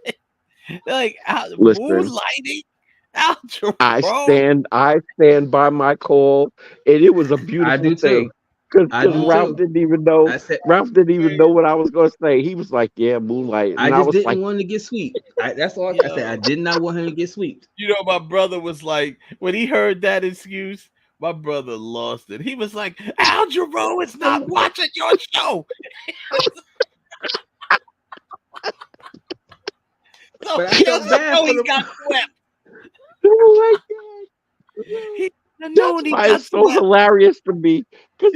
They're like, Moonlighting. I stand by my call, and it was a beautiful thing. Because Ralph didn't even know. Ralph didn't even know what I was going to say. He was like, "Yeah, Moonlight." And I just didn't want to get sweet. That's all I said. I did not want him to get sweet. My brother was like, when he heard that excuse, my brother lost it. He was like, "Al Jarreau is not watching your show." But I felt bad for he got swept. Oh my God. That's why it's so hilarious to me, because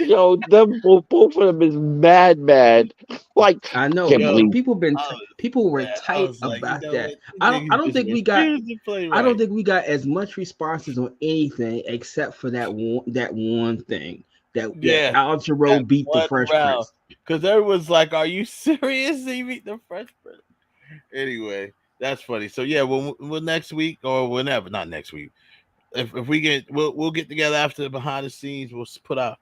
both of them is mad. Like, I know, people were tight about that. I don't think we got. I don't think we got as much responses on anything except for that one thing that Al Jarreau beat the Fresh Prince. Because everyone's like, "Are you serious? He beat the Fresh Prince?" Anyway, that's funny. So yeah, we'll next week or whenever, not next week. If we get, we'll get together after the behind the scenes. We'll put our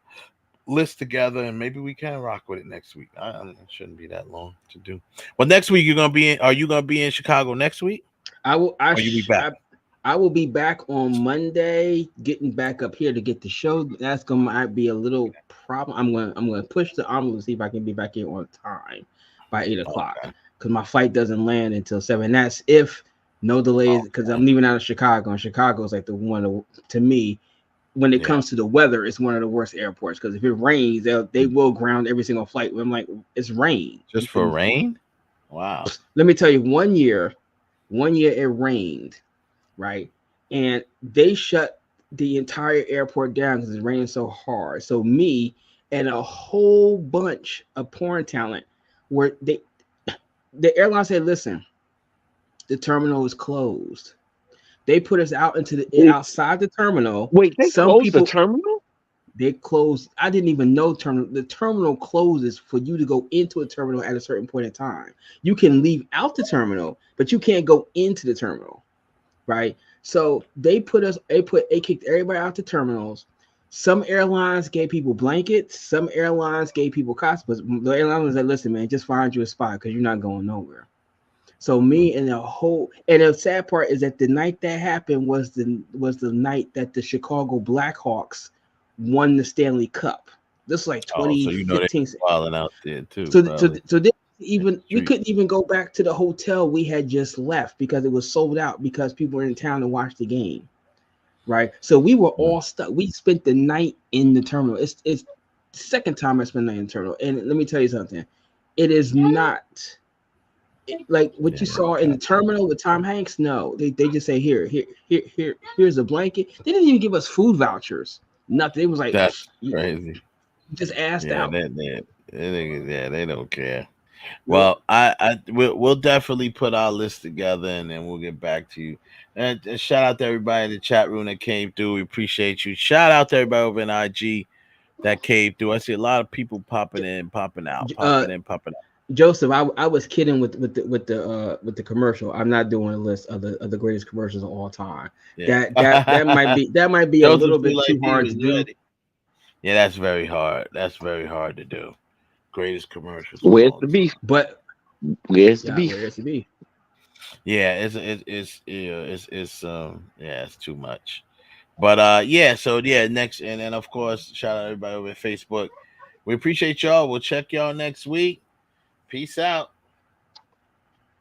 list together, and maybe we can rock with it next week. It shouldn't be that long to do. Well, next week are you gonna be in Chicago next week? I will. Or you be back? I will be back on Monday, getting back up here to get the show. That's might be a little problem. I'm gonna push the envelope, see if I can be back here on time by 8 o'clock, because my flight doesn't land until 7. That's if no delays, because I'm leaving out of Chicago, and Chicago is like to me, when it comes to the weather, it's one of the worst airports, because if it rains, they will ground every single flight. I'm like, it's rain. Just for rain? Wow. Let me tell you, one year it rained, right? And they shut the entire airport down because it rained so hard. So me and a whole bunch of porn talent the airline said, listen, the terminal is closed. They put us out into outside the terminal. Wait, they closed the terminal? They closed. I didn't even know terminal. The terminal closes for you to go into a terminal at a certain point in time. You can leave out the terminal, but you can't go into the terminal, right? So they kicked everybody out the terminals. Some airlines gave people blankets. Some airlines gave people cots. But the airline was like, "Listen, man, just find you a spot because you're not going nowhere." So me and the sad part is that the night that happened was the night that the Chicago Blackhawks won the Stanley Cup. This was like Oh, so you know they 2015. wilding out there too. So Probably. we couldn't even go back to the hotel we had just left because it was sold out because people were in town to watch the game. Right. So we were all stuck. We spent the night in the terminal. It's the second time I spent the night in the terminal. And let me tell you something. It is not like what you saw in the terminal with Tom Hanks. No, they just say here's a blanket. They didn't even give us food vouchers. Nothing. It was like That's crazy. Just asked out. They don't care. Well, we'll definitely put our list together and then we'll get back to you. And shout out to everybody in the chat room that came through. We appreciate you. Shout out to everybody over in IG that came through. I see a lot of people popping in, popping out, popping in, popping out. Joseph, I was kidding with the commercial. I'm not doing a list of the greatest commercials of all time. Yeah. That might be a little bit too hard to do. Yeah, that's very hard. That's very hard to do. Greatest commercials. Where's the beef? But where's the beef? Where's the beef? Yeah, it's too much. But next, and then of course, shout out everybody over at Facebook. We appreciate y'all. We'll check y'all next week. Peace out.